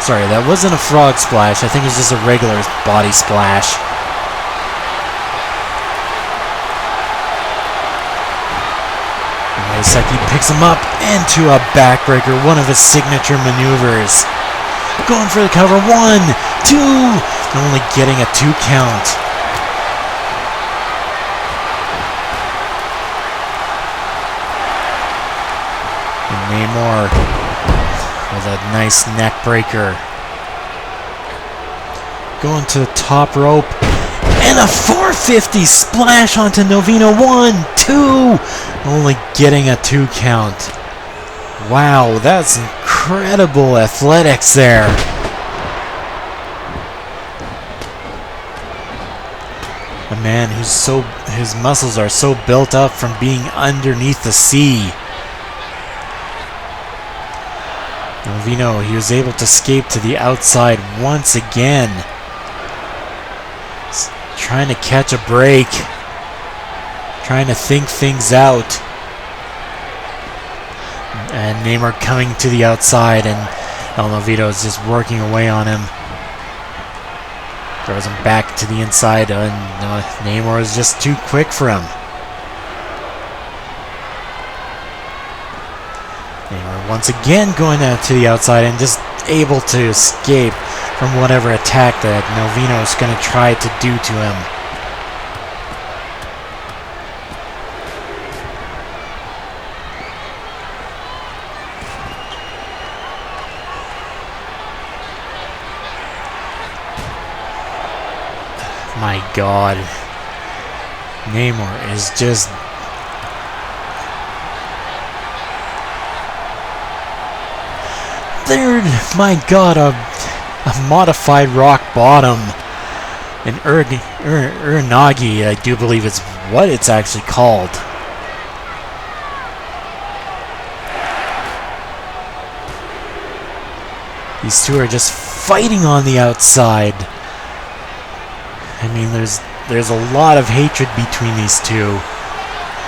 Sorry, that wasn't a frog splash. I think it was just a regular body splash. Wait a sec, he picks him up into a backbreaker, one of his signature maneuvers. Going for the cover. 1, 2. Only getting a 2 count. And Namor with a nice neck breaker. Going to the top rope. And a 450 splash onto Novino. 1, 2. Only getting a 2 count. Wow, that's incredible athletics there. A man his muscles are so built up from being underneath the sea. Novino, he was able to escape to the outside once again. Trying to catch a break. Trying to think things out. And Namor coming to the outside, and El Novito is just working away on him. Throws him back to the inside, and Namor is just too quick for him. Namor once again going out to the outside and just able to escape from whatever attack that Novino is going to try to do to him. My God, Namor is just there. My God, a modified rock bottom, an Uranagi, I do believe it's what it's actually called. These two are just fighting on the outside. I mean, there's a lot of hatred between these two.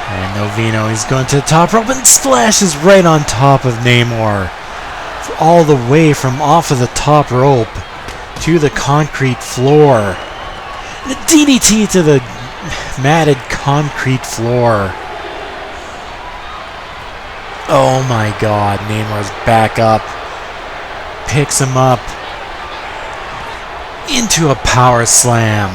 And Novino, he's going to the top rope and splashes right on top of Namor. All the way from off of the top rope to the concrete floor. The DDT to the matted concrete floor. Oh my God, Namor's back up. Picks him up. Into a power slam.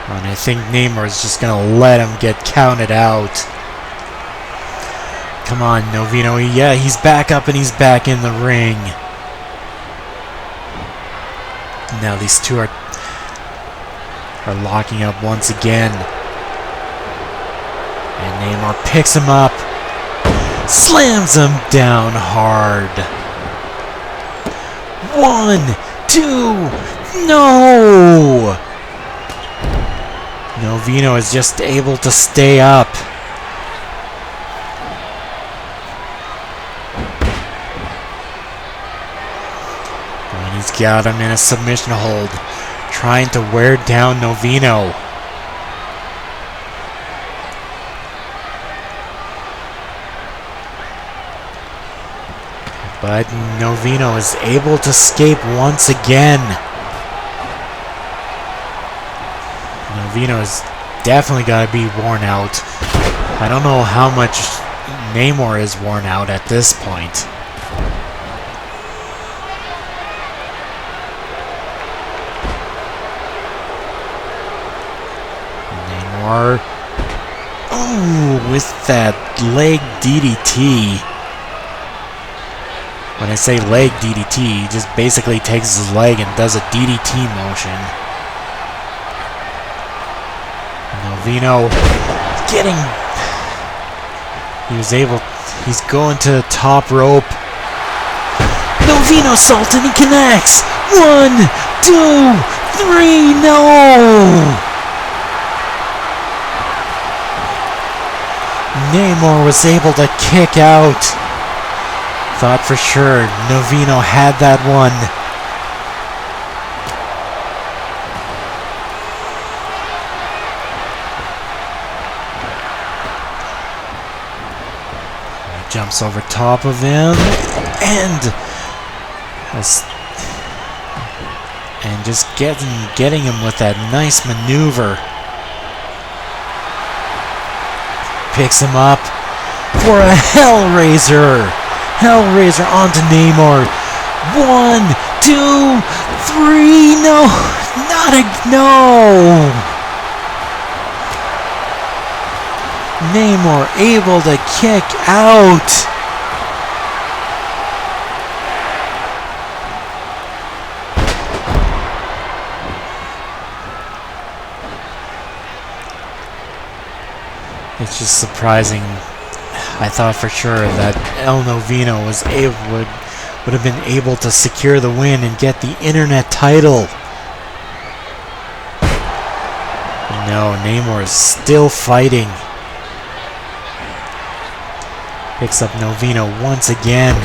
And I think Namor is just going to let him get counted out. Come on, Novino. Yeah, he's back up and he's back in the ring. Now these two are locking up once again. And Namor picks him up. Slams him down hard. 1, 2, no! Novino is just able to stay up. And he's got him in a submission hold, trying to wear down Novino. But Novino is able to escape once again. Novino's definitely got to be worn out. I don't know how much Namor is worn out at this point. Namor, oh, with that leg DDT. When I say leg DDT, he just basically takes his leg and does a DDT motion. Novino getting... He's going to the top rope. Novino salt and he connects! 1, 2, 3, no! Namor was able to kick out. Thought for sure Novino had that one. He jumps over top of him and just getting him with that nice maneuver. Picks him up for a Hellraiser. Hellraiser onto Namor. 1, 2, 3. No, no. Namor able to kick out. It's just surprising. I thought for sure that El Novino would have been able to secure the win and get the internet title. But no, Namor is still fighting. Picks up Novino once again.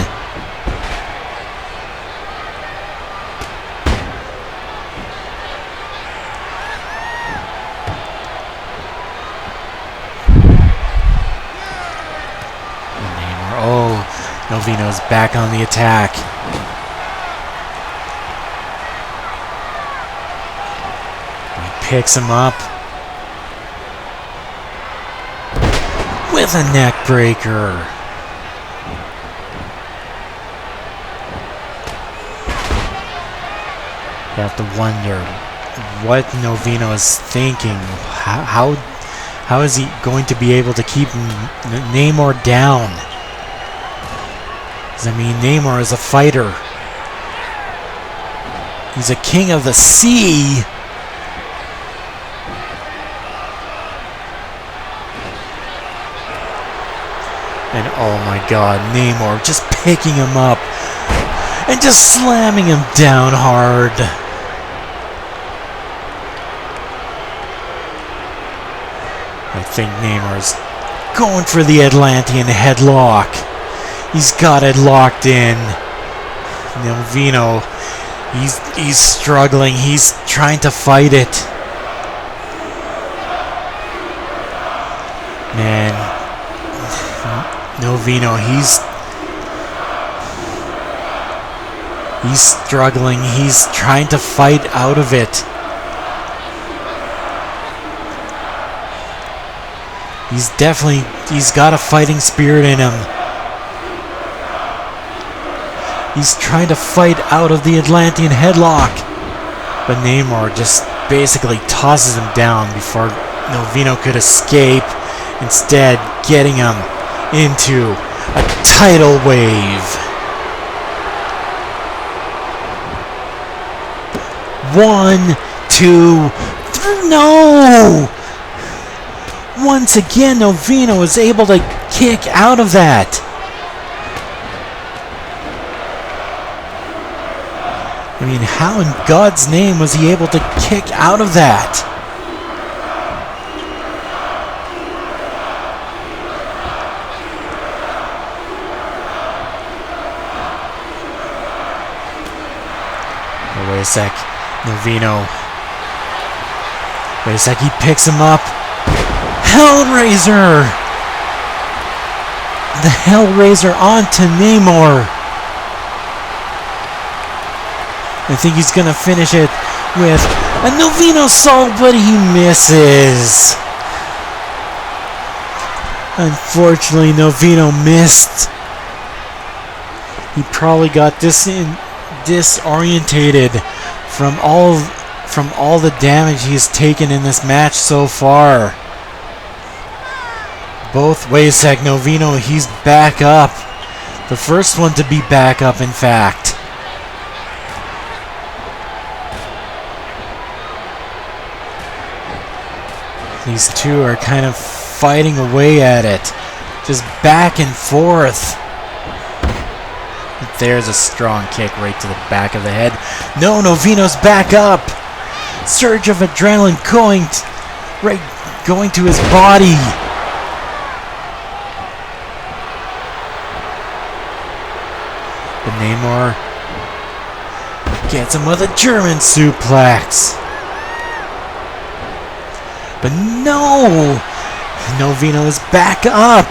Novino's back on the attack. He picks him up with a neck breaker. You have to wonder what Novino is thinking. How is he going to be able to keep Namor down? I mean, Namor is a fighter. He's a king of the sea. And oh my god, Namor just picking him up and just slamming him down hard. I think Namor's going for the Atlantean headlock. He's got it locked in. Novino, he's struggling. He's trying to fight it. Man, Novino, he's struggling. He's trying to fight out of it. He's got a fighting spirit in him. He's trying to fight out of the Atlantean headlock. But Namor just basically tosses him down before Novino could escape, instead getting him into a tidal wave. 1, 2, 3. No! Once again, Novino was able to kick out of that. I mean, how in God's name was he able to kick out of that? Oh, wait a sec. Novino. Wait a sec, he picks him up. Hellraiser! The Hellraiser onto Namor. I think he's going to finish it with a Novino salt, but he misses. Unfortunately, Novino missed. He probably got disorientated from all the damage he's taken in this match so far. Both ways, Novino, he's back up. The first one to be back up, in fact. These two are kind of fighting away at it. Just back and forth. There's a strong kick right to the back of the head. No, Novino's back up. Surge of adrenaline going to his body. But Namor gets him with a German suplex. But no! Novino is back up.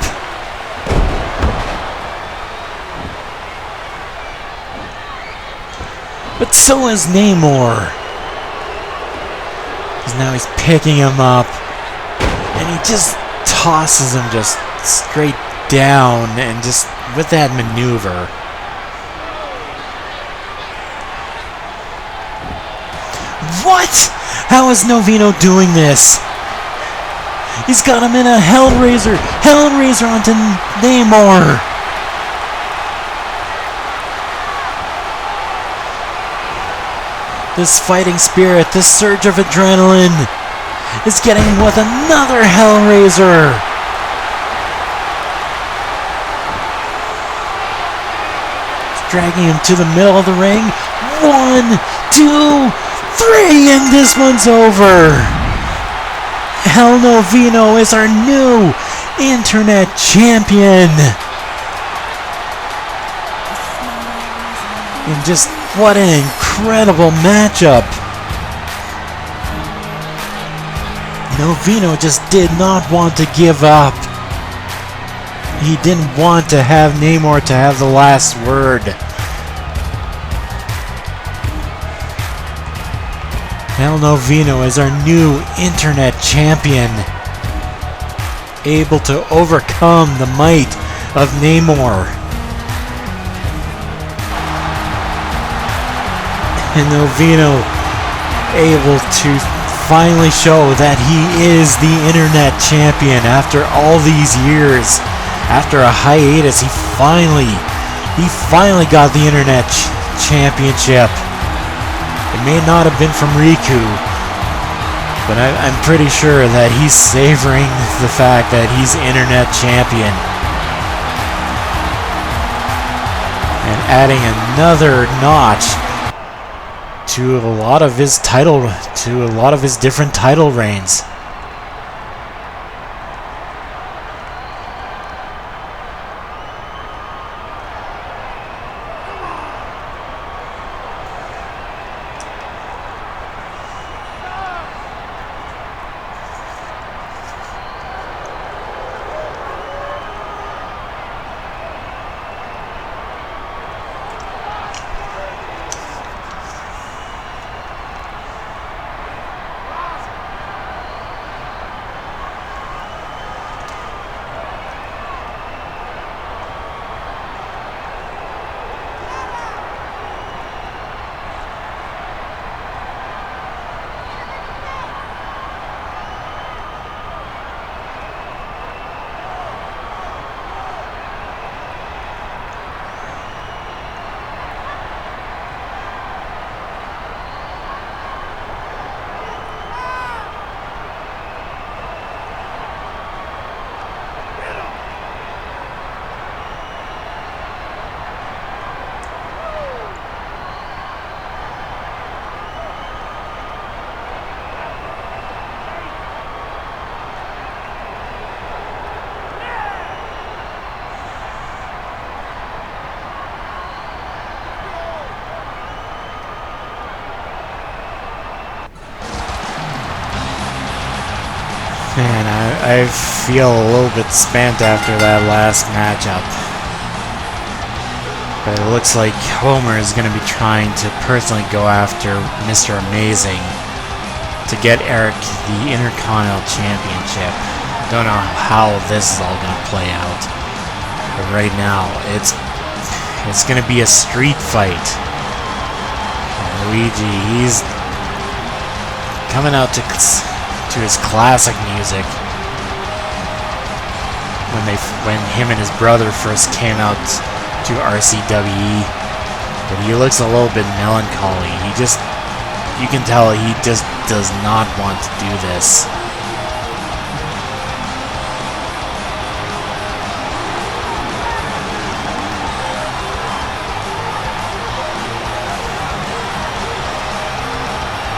But so is Namor. Because now he's picking him up. And he just tosses him just straight down. And just with that maneuver. What? How is Novino doing this? He's got him in a Hellraiser. Hellraiser onto Namor. This fighting spirit, this surge of adrenaline is getting him with another Hellraiser. It's dragging him to the middle of the ring. 1, 2, 3, and this one's over. El Novino is our new internet champion. And just what an incredible matchup. Novino just did not want to give up. He didn't want to have Namor to have the last word. El Novino is our new internet champion, able to overcome the might of Namor. And Novino able to finally show that he is the internet champion after all these years. After a hiatus, he finally got the internet championship. It may not have been from Riku, but I'm pretty sure that he's savoring the fact that he's internet champion. And adding another notch to a lot of his different title reigns. Man, I feel a little bit spent after that last matchup. But it looks like Homer is going to be trying to personally go after Mr. Amazing to get Eric the Intercontinental Championship. Don't know how this is all going to play out. But right now, it's going to be a street fight. And Luigi, he's coming out to his classic music when him and his brother first came out to RCWE, but he looks a little bit melancholy. You can tell he just does not want to do this.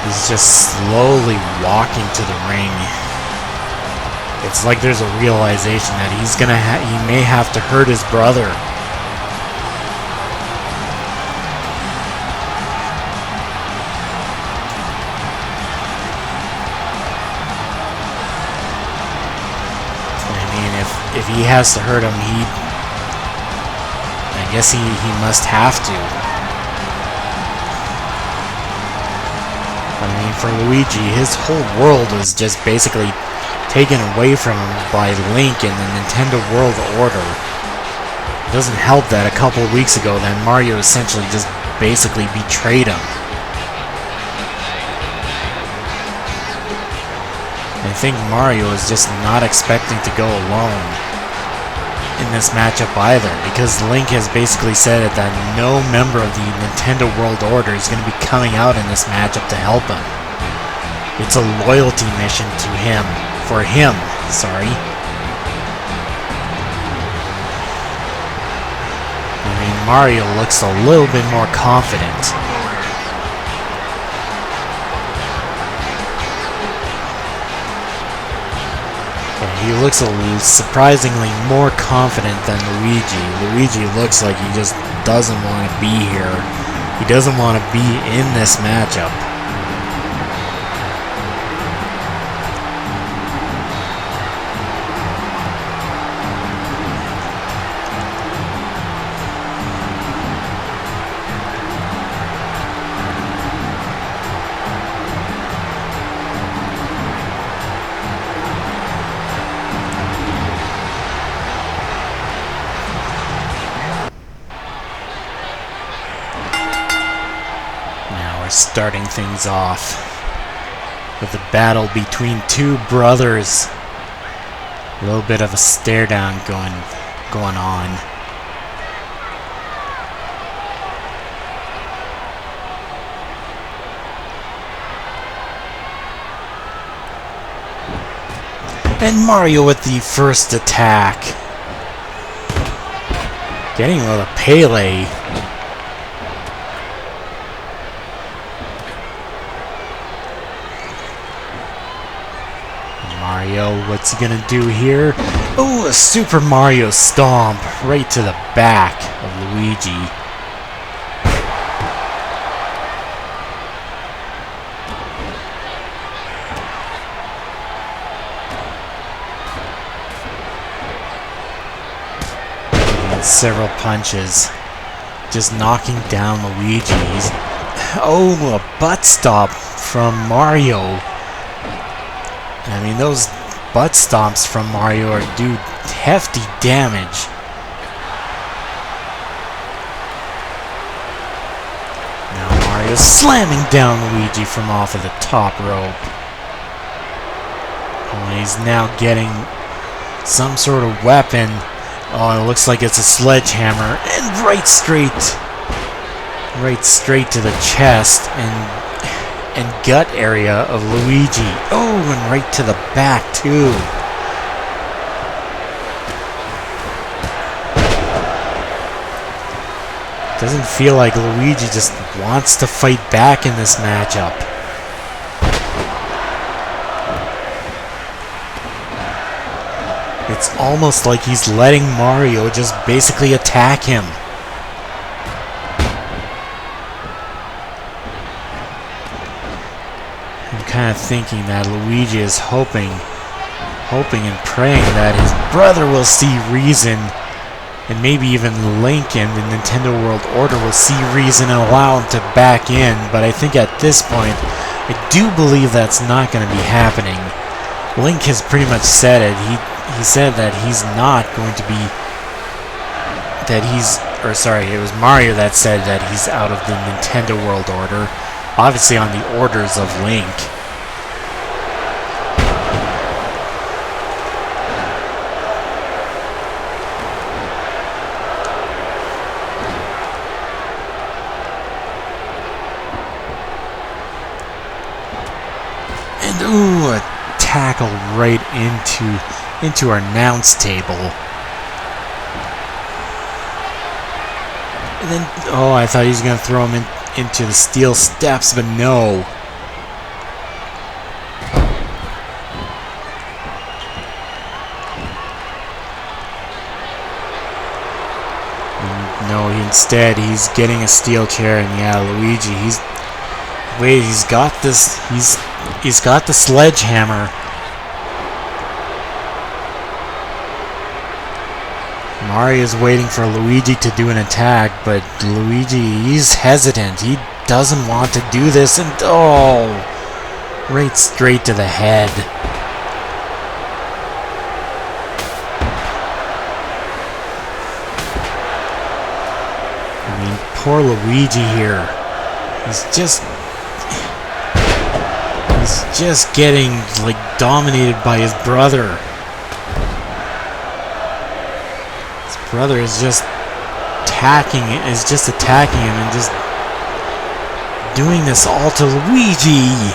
He's just slowly walking to the ring. It's like there's a realization that he may have to hurt his brother. I mean, if he has to hurt him, I guess he must have to. I mean, for Luigi, his whole world was just basically taken away from him by Link and the Nintendo World Order. It doesn't help that a couple weeks ago that Mario essentially just basically betrayed him. I think Mario is just not expecting to go alone in this matchup either, because Link has basically said that no member of the Nintendo World Order is going to be coming out in this matchup to help him. It's a loyalty mission to him. For him, sorry. I mean, Mario looks a little bit more confident. He looks surprisingly more confident than Luigi. Luigi looks like he just doesn't want to be here. He doesn't want to be in this matchup. Starting things off with a battle between two brothers. A little bit of a stare down going on. And Mario with the first attack. Getting with a Pele. Mario, what's he gonna do here? Oh, a Super Mario Stomp right to the back of Luigi. And several punches, just knocking down Luigi. Oh, a butt stomp from Mario. I mean, those butt stomps from Mario do hefty damage. Now Mario's slamming down Luigi from off of the top rope. Oh, and he's now getting some sort of weapon. Oh, it looks like it's a sledgehammer. And right straight to the chest and gut area of Luigi. Oh, and right to the back too. Doesn't feel like Luigi just wants to fight back in this matchup. It's almost like he's letting Mario just basically attack him. Kind of thinking that Luigi is hoping and praying that his brother will see reason, and maybe even Link and the Nintendo World Order will see reason and allow him to back in, but I think at this point, I do believe that's not going to be happening. Link has pretty much said it. He said that he's not going to be, it was Mario that said that he's out of the Nintendo World Order, obviously on the orders of Link. right into our announce table. And then, oh, I thought he was going to throw him into the steel steps, but no. No, instead he's getting a steel chair, and yeah, Luigi, he's got this, he's got the sledgehammer. Mario's waiting for Luigi to do an attack, but Luigi, he's hesitant. He doesn't want to do this, and oh, right straight to the head. I mean, poor Luigi here. He's just getting like dominated by his brother. His brother is just attacking him and just doing this all to Luigi.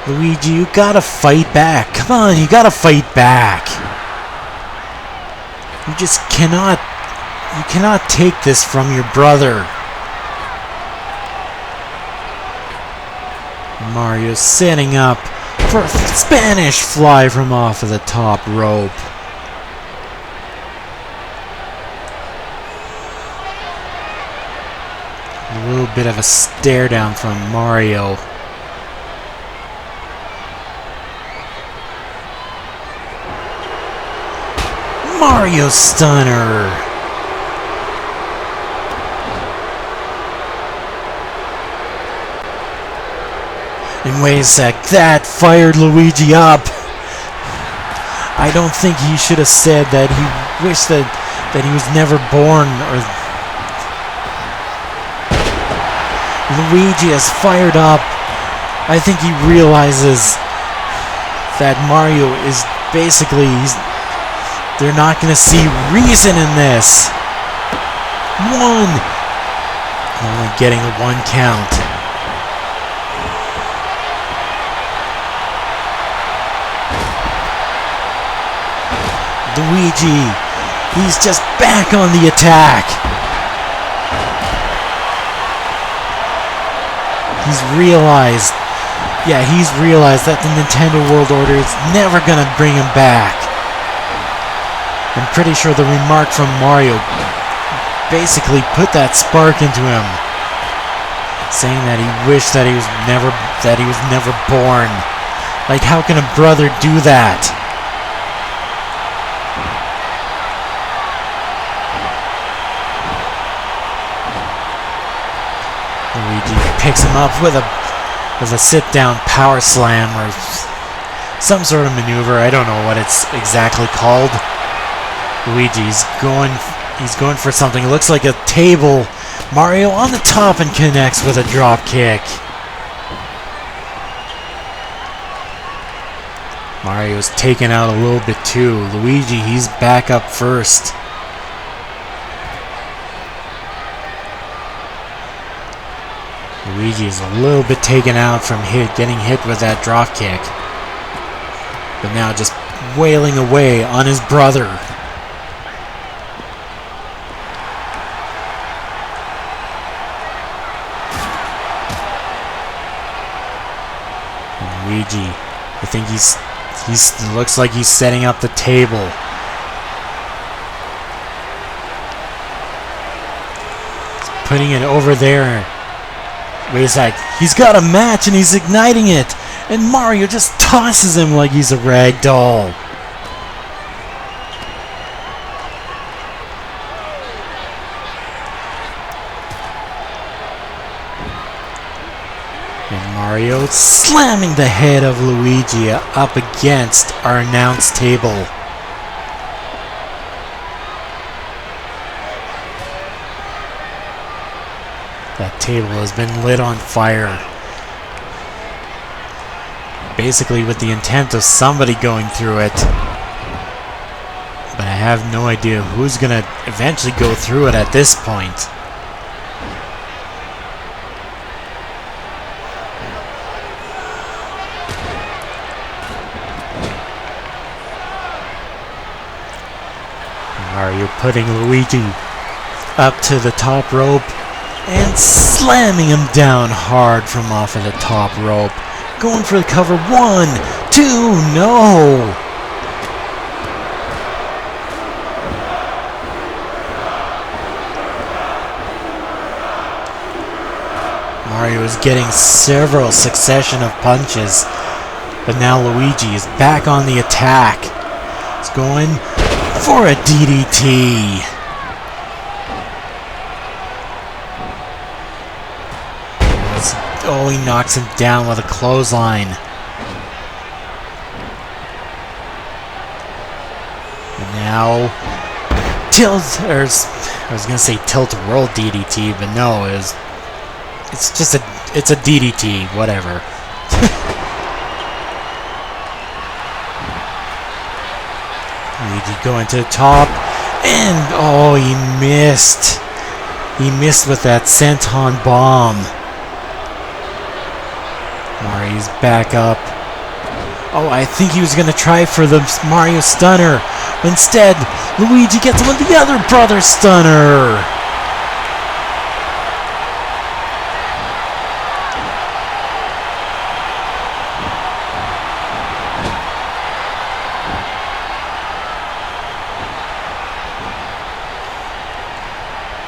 Luigi, you gotta fight back. Come on, you gotta fight back. You just cannot take this from your brother. Mario's setting up for a Spanish fly from off of the top rope. A little bit of a stare down from Mario. Mario Stunner! And wait a sec, that fired Luigi up! I don't think he should have said that he wished that he was never born, or... Luigi is fired up. I think he realizes that Mario is basically... They're not going to see reason in this. One. Only getting a 1 count. Luigi, he's just back on the attack. He's realized that the Nintendo World Order is never going to bring him back. I'm pretty sure the remark from Mario basically put that spark into him, saying that he wished that he was never born. Like, how can a brother do that? Luigi picks him up with a sit-down power slam or some sort of maneuver. I don't know what it's exactly called. Luigi's he's going for something. It looks like a table. Mario on the top and connects with a drop kick. Mario's taken out a little bit too. Luigi, he's back up first. Luigi's a little bit taken out from getting hit with that drop kick. But now just wailing away on his brother. Luigi, I think he's looks like he's setting up the table. He's putting it over there. Wait a sec, he's got a match and he's igniting it, and Mario just tosses him like he's a rag doll. And Mario slamming the head of Luigi up against our announce table. That table has been lit on fire. Basically with the intent of somebody going through it. But it have no idea who's gonna eventually go through it at this point. Mario putting Luigi up to the top rope and slamming him down hard from off of the top rope. Going for the cover. 1, 2, no! Mario is getting several succession of punches, but now Luigi is back on the attack. He's going for a DDT. Oh, he knocks him down with a clothesline. And now, I was gonna say tilt-a-whirl DDT, but no, it's a DDT, whatever. Luigi going to the top, and oh, he missed. He missed with that senton bomb. Mario's back up. Oh, I think he was going to try for the Mario Stunner. But instead, Luigi gets him with the other brother Stunner.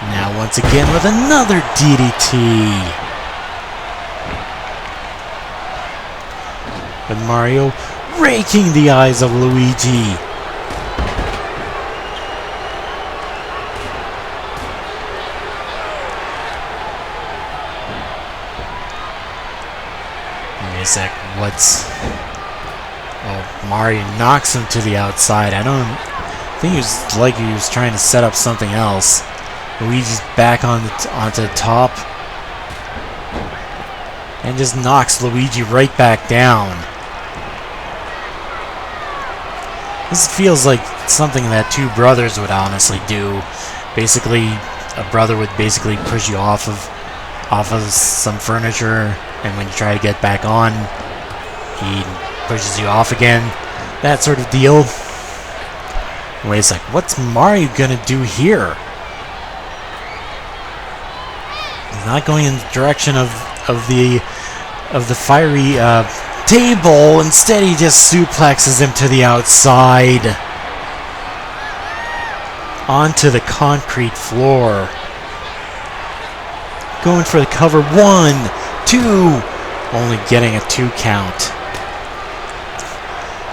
Now once again with another DDT. But Mario raking the eyes of Luigi. Wait a sec, oh, Mario knocks him to the outside. I think he was trying to set up something else. Luigi's back onto the top. And just knocks Luigi right back down. This feels like something that two brothers would honestly do. Basically, a brother would basically push you off of some furniture, and when you try to get back on, he pushes you off again. That sort of deal. Wait a sec, what's Mario gonna do here? He's not going in the direction of the fiery table. Instead, he just suplexes him to the outside onto the concrete floor. Going for the cover. 1, 2, only getting a 2 count.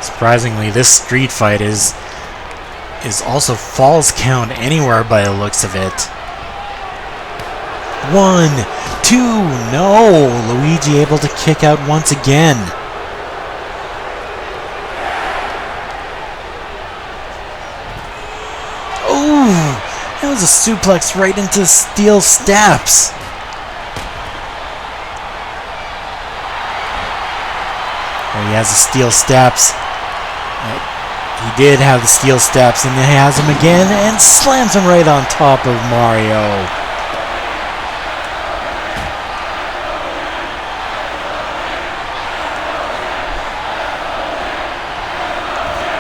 Surprisingly, this street fight is also falls count anywhere by the looks of it. 1, 2, no! Luigi able to kick out once again. Oh! That was a suplex right into steel steps. Oh, he has the steel steps. He did have the steel steps, and he has him again, and slams him right on top of Mario.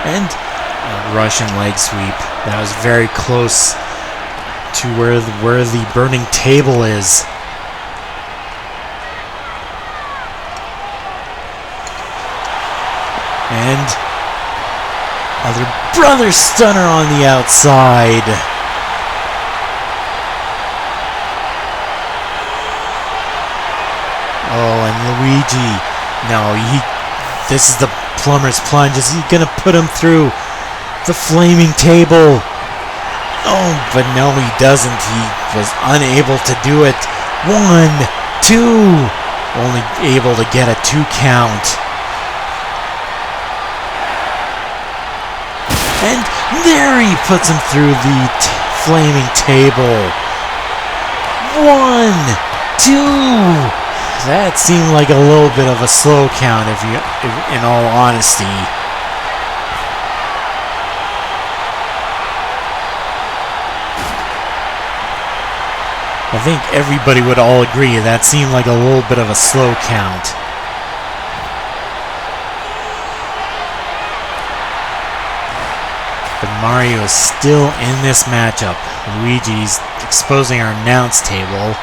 And a Russian leg sweep. That was very close to where the burning table is. And other brother stunner on the outside. Oh, and Luigi. No, this is the plumber's plunge. Is he gonna put him through the flaming table? Oh, but no, he doesn't. He was unable to do it. 1, 2, only able to get a 2 count. And there he puts him through the flaming table. 1, 2. That seemed like a little bit of a slow count, if in all honesty. I think everybody would all agree that seemed like a little bit of a slow count. But Mario is still in this matchup. Luigi's exposing our announce table.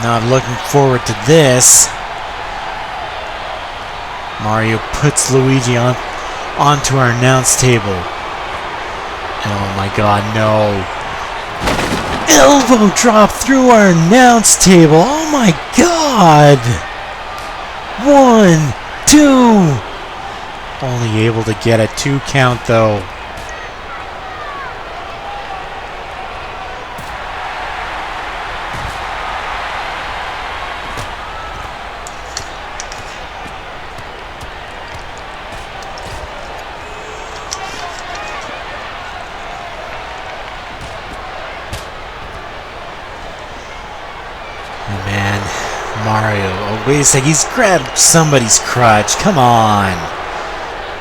Not looking forward to this. Mario puts Luigi onto our announce table. Oh my god, no. Elbow drop through our announce table. Oh my god. 1, 2. Only able to get a 2 count though. Man, Mario, oh wait a sec, he's grabbed somebody's crutch, come on.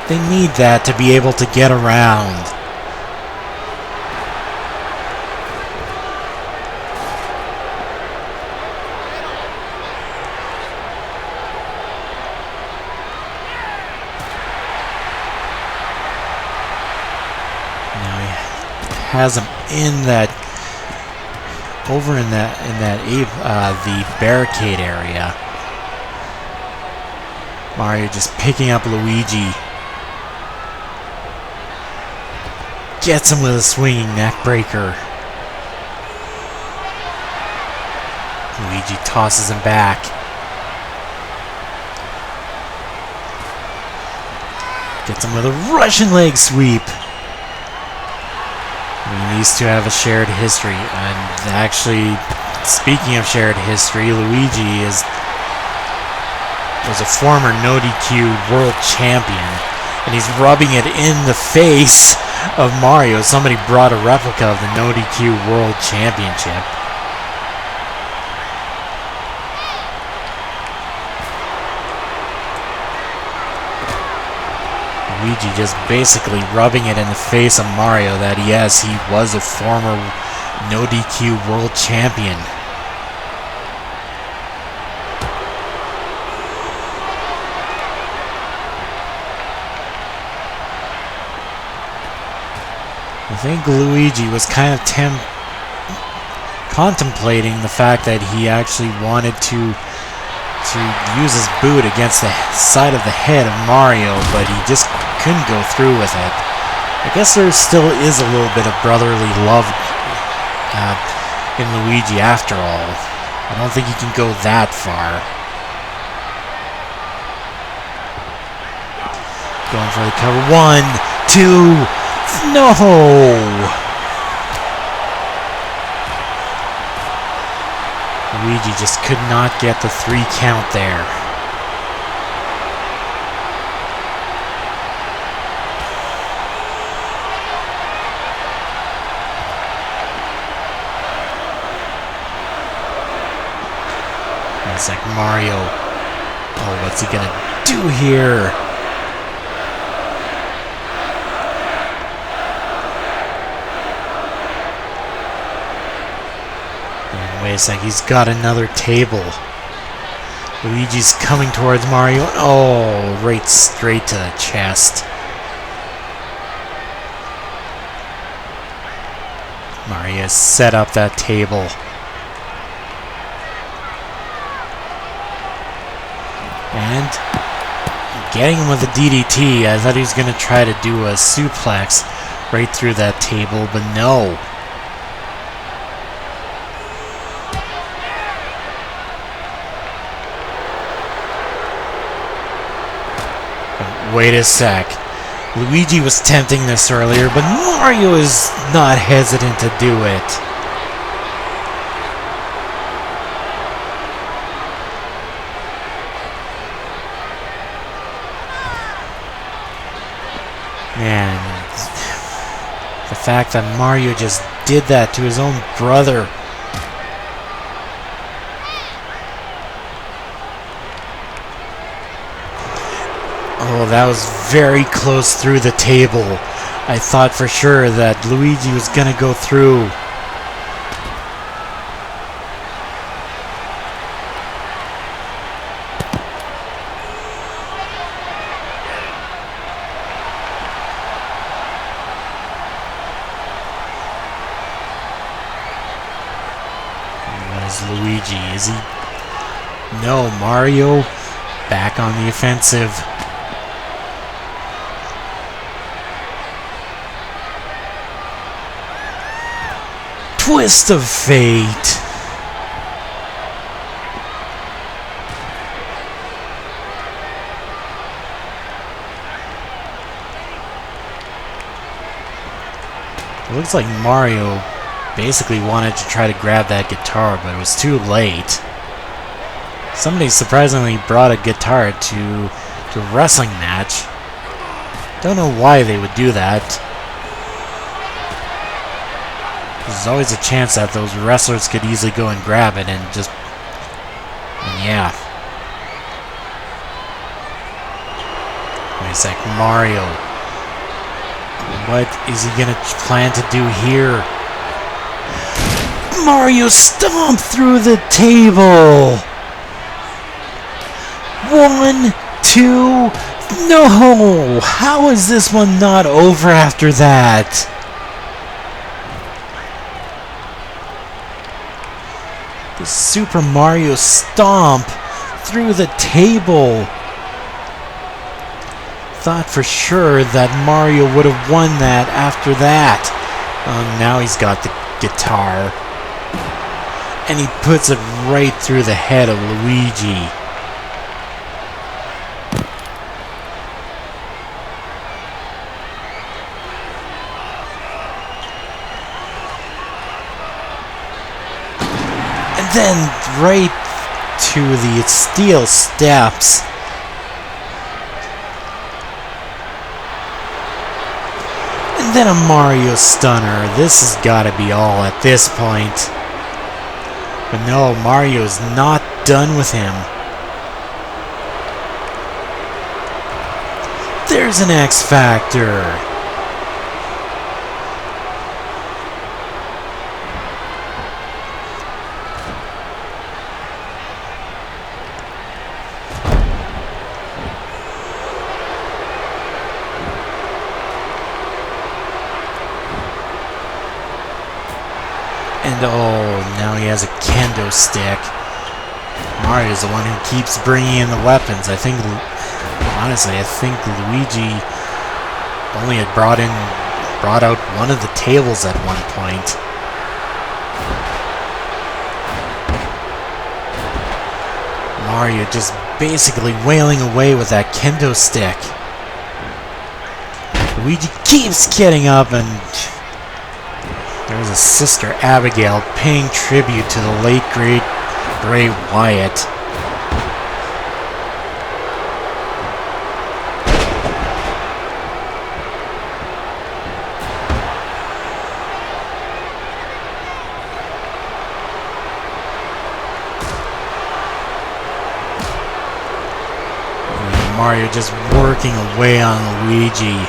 They need that to be able to get around. Now he has him in that over in the barricade area. Mario just picking up Luigi. Gets him with a swinging neck breaker. Luigi tosses him back. Gets him with a Russian leg sweep. These two have a shared history, and actually, speaking of shared history, Luigi was a former No DQ world champion, and he's rubbing it in the face of Mario. Somebody brought a replica of the No DQ world championship. Luigi just basically rubbing it in the face of Mario that yes, he was a former No DQ world champion. I think Luigi was kind of contemplating the fact that he actually wanted to use his boot against the side of the head of Mario, but he just couldn't go through with it. I guess there still is a little bit of brotherly love in Luigi after all. I don't think he can go that far. Going for the cover. 1, 2, no! Luigi just could not get the 3 count there. It's like Mario. Oh, what's he gonna do here? Wait a sec, he's got another table. Luigi's coming towards Mario. Oh, right straight to the chest. Mario set up that table. And getting him with a DDT. I thought he was going to try to do a suplex right through that table, but no. Wait a sec. Luigi was tempting this earlier, but Mario is not hesitant to do it. Man, the fact that Mario just did that to his own brother. Oh, that was very close through the table. I thought for sure that Luigi was gonna go through. Luigi, is he? No, Mario back on the offensive. Twist of fate. It looks like Mario basically wanted to try to grab that guitar, but it was too late. Somebody surprisingly brought a guitar to a wrestling match. Don't know why they would do that. There's always a chance that those wrestlers could easily go and grab it and just... and yeah. Wait a sec, Mario. What is he gonna plan to do here? Mario stomped through the table! 1, 2... No! How is this one not over after that? The Super Mario stomp through the table. Thought for sure that Mario would have won that after that. Now he's got the guitar. And he puts it right through the head of Luigi. And then right to the steel steps. And then a Mario stunner. This has got to be all at this point. But no, Mario's not done with him. There's an X Factor. And oh, now he has a kendo stick. Mario's the one who keeps bringing in the weapons. Honestly, I think Luigi only had brought out one of the tables at one point. Mario just basically wailing away with that kendo stick. Luigi keeps getting up, and there's a Sister Abigail paying tribute to the late great Bray Wyatt. Mario just working away on Luigi.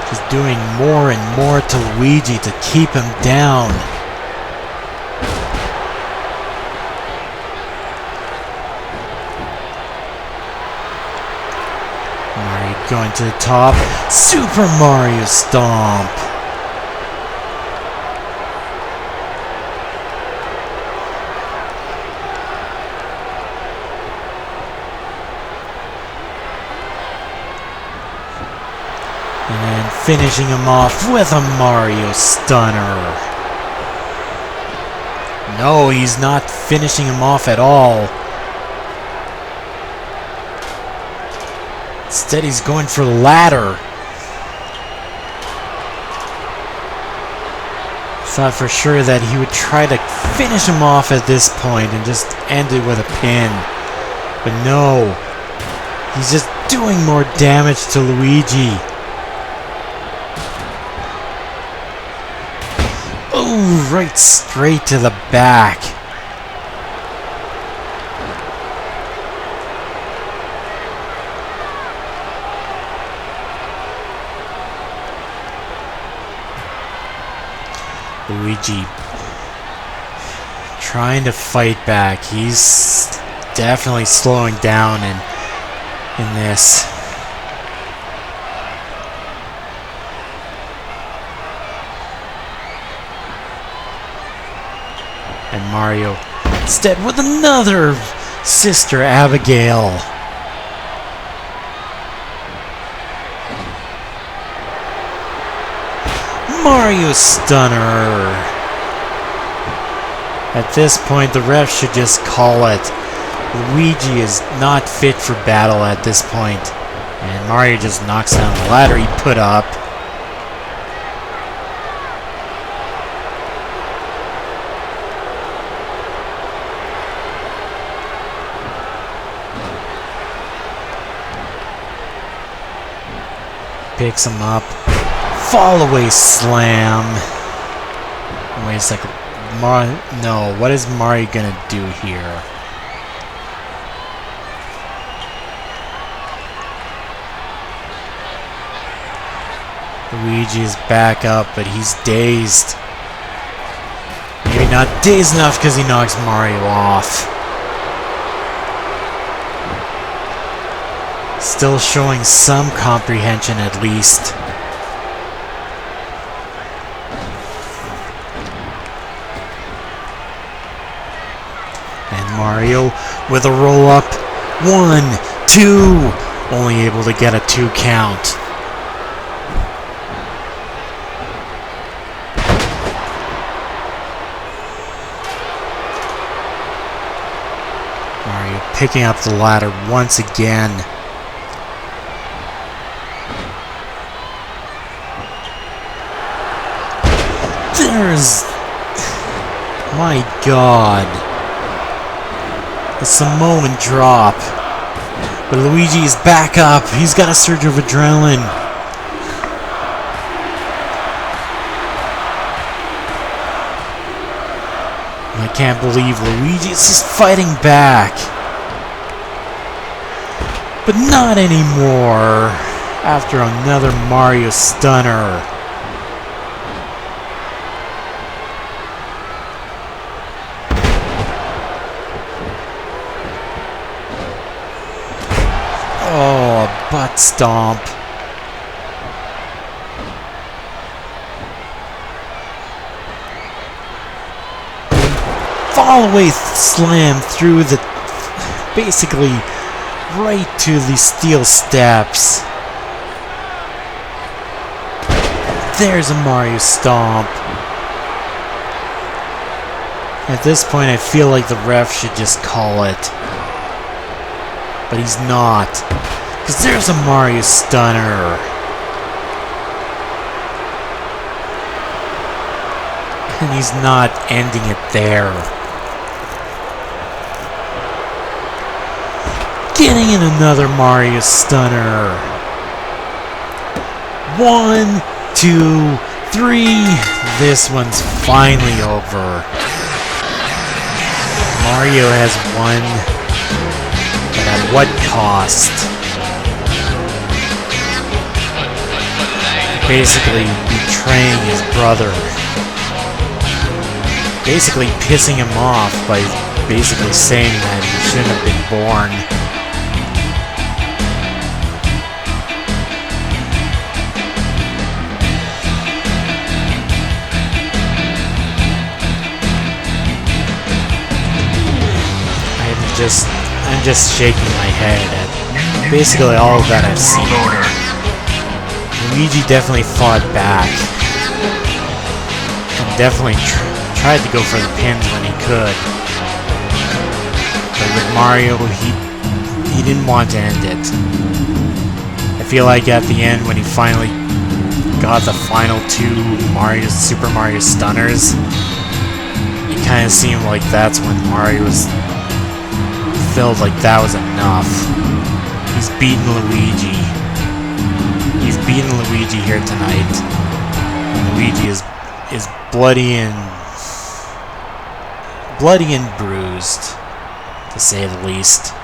Just doing more and more to Luigi to keep him down. Mario going to the top. Super Mario Stomp. And then finishing him off with a Mario Stunner. No, he's not finishing him off at all. Instead, he's going for the ladder. Thought for sure that he would try to finish him off at this point and just end it with a pin. But no. He's just doing more damage to Luigi. Oh, right straight to the back. Luigi trying to fight back. He's definitely slowing down in this. And Mario instead with another Sister Abigail. Mario Stunner. At this point, the ref should just call it. Luigi is not fit for battle at this point. And Mario just knocks down the ladder he put up. Picks him up. Fall away slam. Wait a second. No, what is Mario gonna do here? Luigi is back up, but he's dazed. Maybe not dazed enough because he knocks Mario off. Still showing some comprehension at least. And Mario with a roll up. 1, 2. Only able to get a 2 count. Mario picking up the ladder once again. There's... My God. The Samoan drop. But Luigi is back up. He's got a surge of adrenaline. I can't believe Luigi is just fighting back. But not anymore. After another Mario Stunner. Oh, a butt stomp. Fall away slam through the... basically right to the steel steps. There's a Mario stomp. At this point I feel like the ref should just call it. But he's not. Because there's a Mario Stunner. And he's not ending it there. Getting in another Mario Stunner. 1, 2, 3. This one's finally over. Mario has won. But at what cost? Basically betraying his brother. Basically pissing him off by basically saying that he shouldn't have been born. I'm just shaking my head at basically all that I've seen. Luigi definitely fought back. And definitely tried to go for the pins when he could. But with Mario, he didn't want to end it. I feel like at the end when he finally got the final 2 Super Mario Stunners, it kind of seemed like that's when Mario was... felt like that was enough. He's beaten Luigi. He's beaten Luigi here tonight. And Luigi is bloody and bruised, to say the least.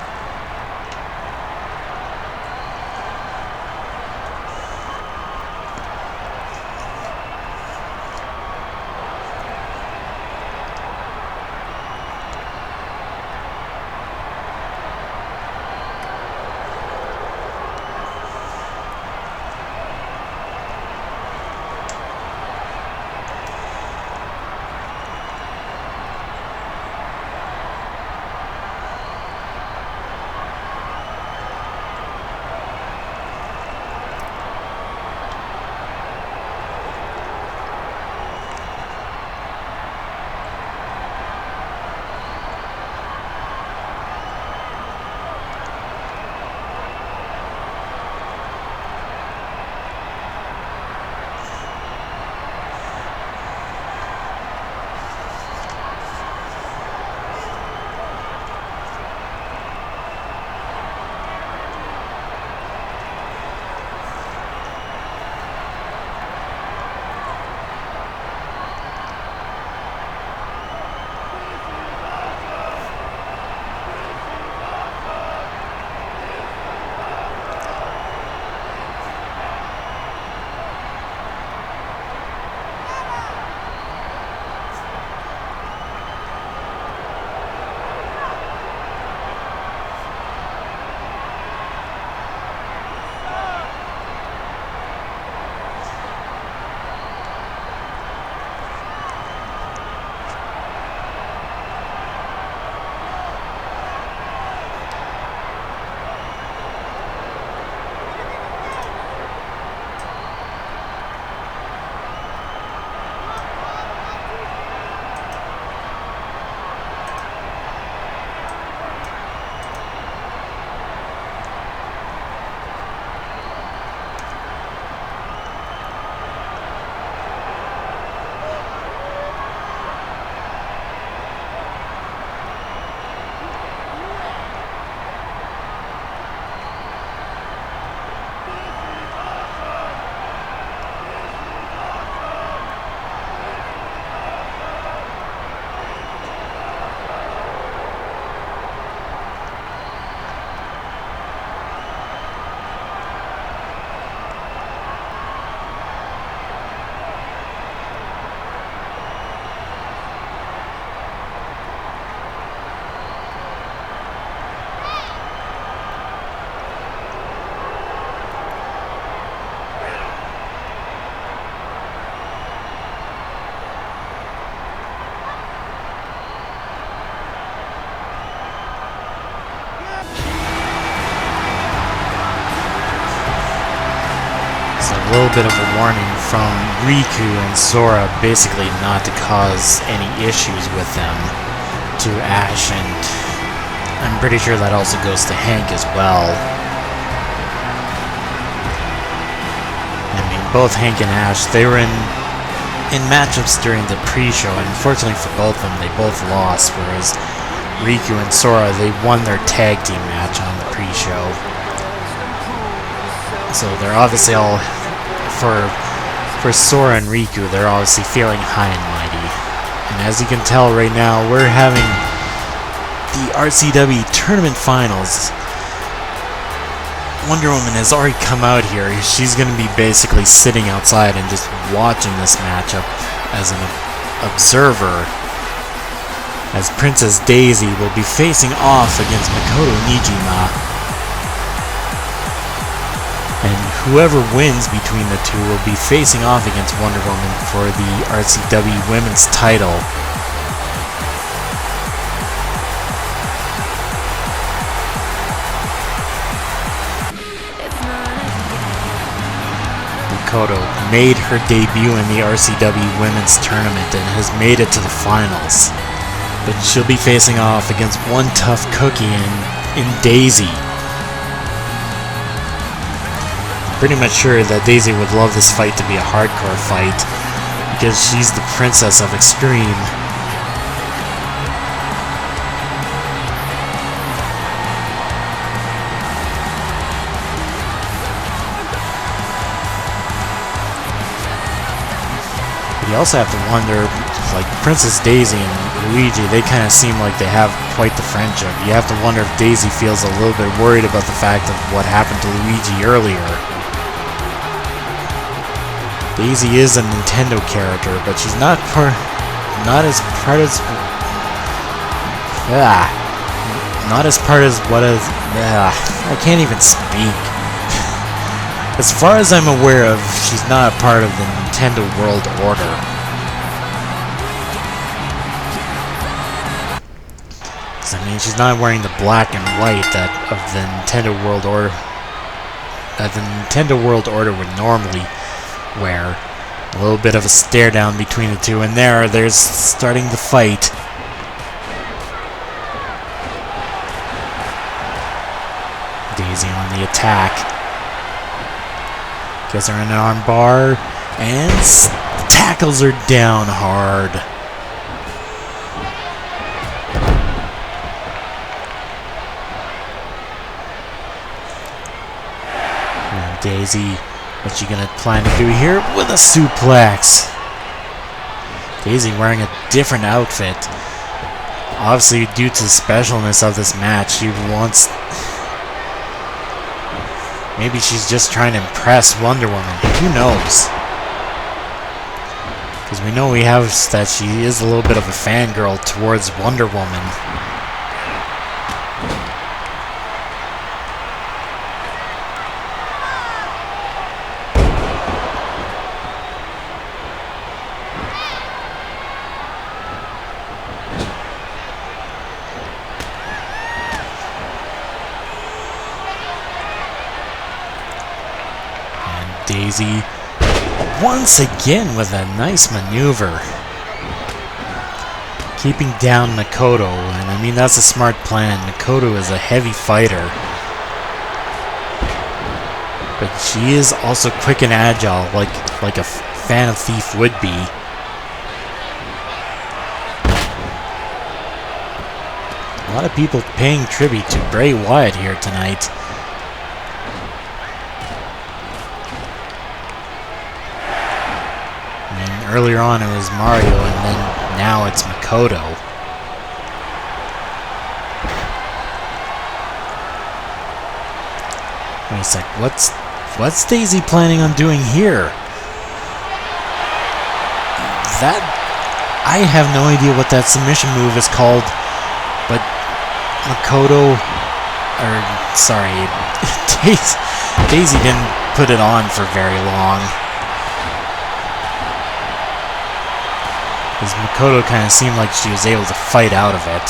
So a little bit of a warning from Riku and Sora, basically not to cause any issues with them, to Ash, and I'm pretty sure that also goes to Hank as well. I mean, both Hank and Ash, they were in matchups during the pre-show, and unfortunately for both of them, they both lost, whereas Riku and Sora, they won their tag team match on the pre-show. So they're obviously all, for Sora and Riku, they're obviously feeling high and mighty. And as you can tell right now, we're having the RCW Tournament Finals. Wonder Woman has already come out here. She's going to be basically sitting outside and just watching this matchup as an observer, as Princess Daisy will be facing off against Makoto Nijima. And whoever wins between the two will be facing off against Wonder Woman for the RCW Women's title. Makoto made her debut in the RCW Women's Tournament and has made it to the finals. But she'll be facing off against one tough cookie in Daisy. Pretty much sure that Daisy would love this fight to be a hardcore fight, because she's the princess of Extreme. You also have to wonder, like Princess Daisy and Luigi, they kind of seem like they have quite the friendship. You have to wonder if Daisy feels a little bit worried about the fact of what happened to Luigi earlier. Daisy is a Nintendo character, but she's not as part as I can't even speak. As far as I'm aware of, she's not a part of the Nintendo World Order. I mean, she's not wearing the black and white of the Nintendo World Order that the Nintendo World Order would normally wear. A little bit of a stare down between the two, and there's starting the fight. Daisy on the attack. Gets her in an arm bar, and tackles her down hard. And Daisy, what's she gonna plan to do here with a suplex? Daisy wearing a different outfit. Obviously, due to the specialness of this match, she wants... Maybe she's just trying to impress Wonder Woman. Who knows? Because we know that she is a little bit of a fangirl towards Wonder Woman. Daisy once again with a nice maneuver, keeping down Makoto, and I mean that's a smart plan. Makoto is a heavy fighter, but she is also quick and agile, like a Fan of Thief would be. A lot of people paying tribute to Bray Wyatt here tonight. Earlier on it was Mario, and then now it's Makoto. Wait a sec, what's Daisy planning on doing here? That... I have no idea what that submission move is called, but Makoto... Daisy didn't put it on for very long. Because Makoto kind of seemed like she was able to fight out of it.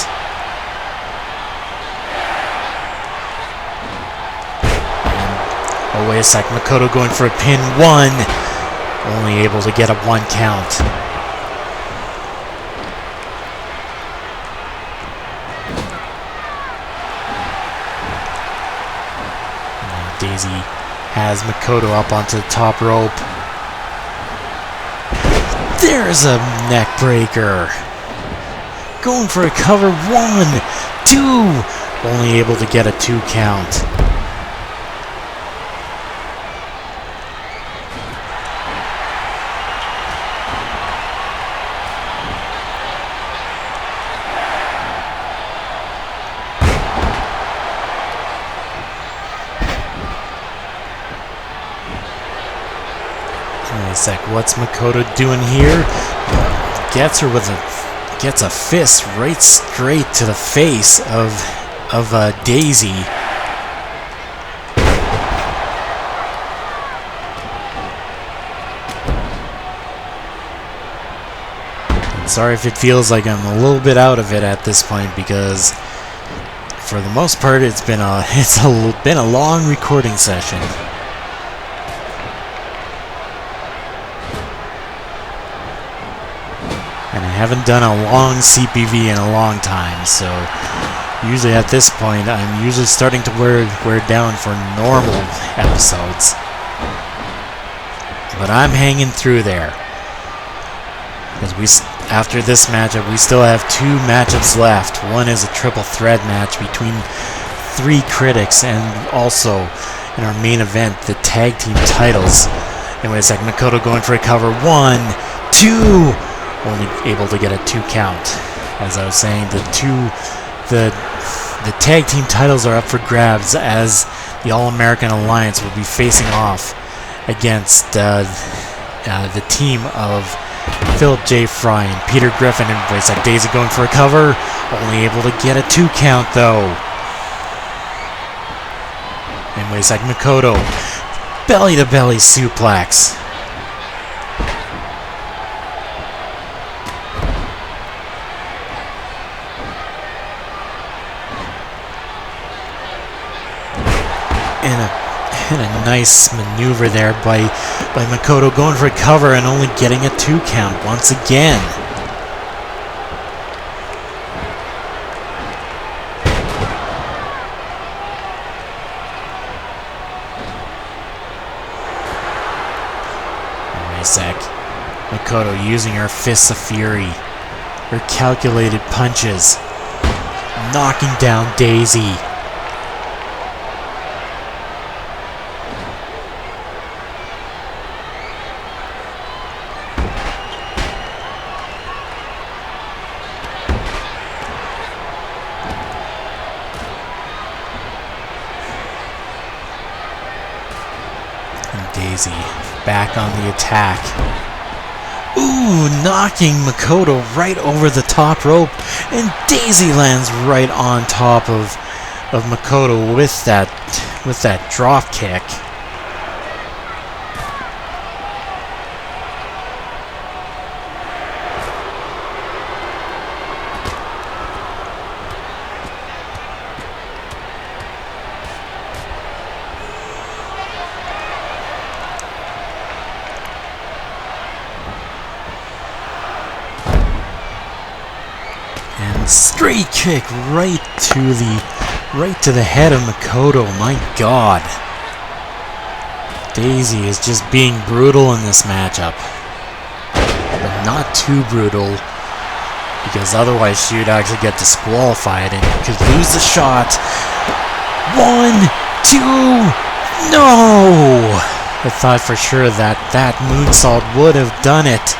And Oh, wait a sec. Makoto going for a pin. 1. Only able to get a 1 count. Now Daisy has Makoto up onto the top rope. There's a neck breaker. Going for a cover. 1, 2. Only able to get a 2 count. Wait a sec, what's Makoto doing here? Gets her with gets a fist right straight to the face of Daisy. Sorry if it feels like I'm a little bit out of it at this point, because for the most part it's been a long recording session. And I haven't done a long CPV in a long time, so usually at this point I'm usually starting to wear down for normal episodes. But I'm hanging through there. Because after this matchup, we still have 2 matchups left. One is a triple threat match between 3 critics, and also in our main event, the tag team titles. And wait a second, Makoto going for a cover. 1, 2. Only able to get a 2 count. As I was saying, the tag team titles are up for grabs, as the All-American Alliance will be facing off against the team of Philip J. Fry and Peter Griffin. And wait a sec, Daisy going for a cover. Only able to get a 2 count though. And wait a sec, Makoto belly to belly suplex. And a nice maneuver there by Makoto, going for a cover and only getting a 2 count once again. Wait a sec. Makoto using her fists of fury, her calculated punches, knocking down Daisy. Daisy back on the attack. Ooh, knocking Makoto right over the top rope, and Daisy lands right on top of Makoto with that drop kick. Straight kick right to the head of Makoto. My God. Daisy is just being brutal in this matchup. But not too brutal, because otherwise she would actually get disqualified and could lose the shot. 1, 2, no! I thought for sure that moonsault would have done it.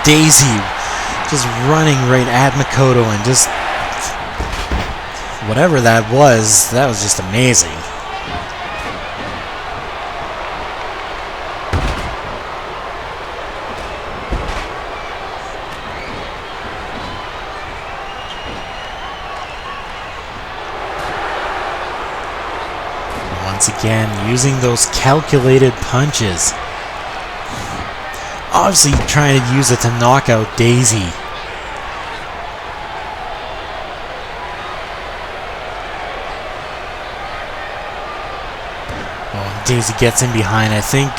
Daisy just running right at Makoto, and just whatever that was just amazing. Once again, using those calculated punches. Obviously trying to use it to knock out Daisy. Daisy gets in behind. I think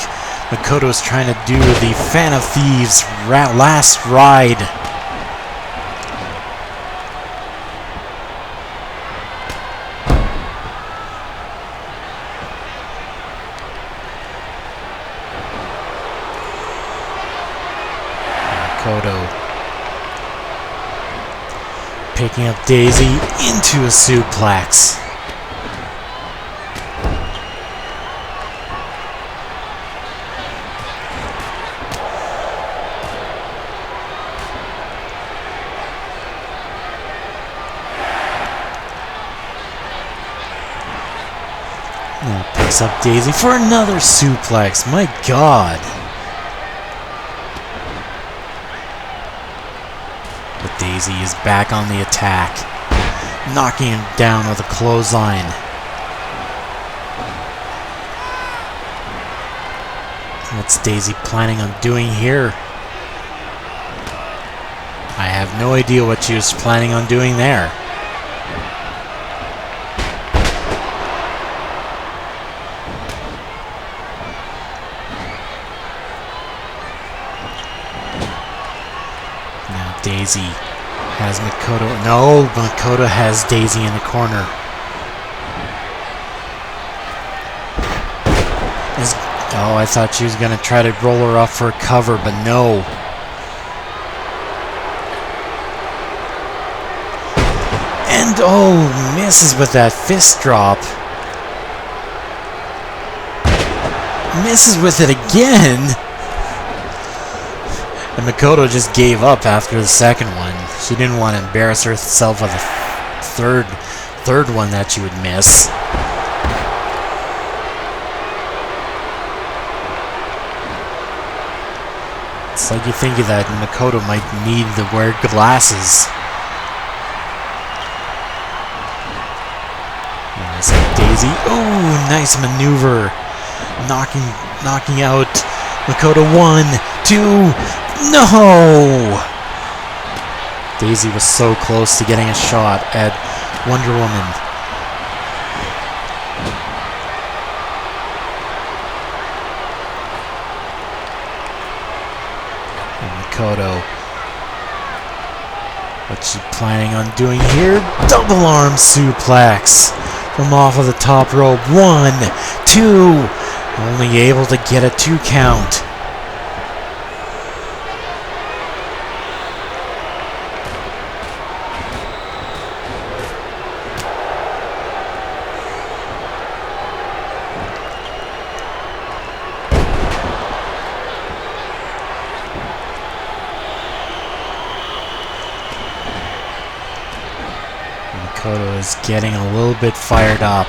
Makoto's trying to do the Fan of Thieves last ride. Makoto picking up Daisy into a suplex. Now picks up Daisy for another suplex. My God. But Daisy is back on the attack, knocking him down with a clothesline. What's Daisy planning on doing here? I have no idea what she was planning on doing there. Now Daisy has Makoto. No, Makoto has Daisy in the corner. Oh, I thought she was going to try to roll her off for a cover, but no. And oh, misses with that fist drop. Misses with it again. And Makoto just gave up after the second one. She didn't want to embarrass herself with a third one that she would miss. It's like you think that Makoto might need to wear glasses. Nice Daisy. Oh, nice maneuver. Knocking out Makoto. 1, 2. No! Daisy was so close to getting a shot at Wonder Woman. And Makoto. What's she planning on doing here? Double arm suplex from off of the top rope. 1, 2. Only able to get a 2 count. Makoto is getting a little bit fired up.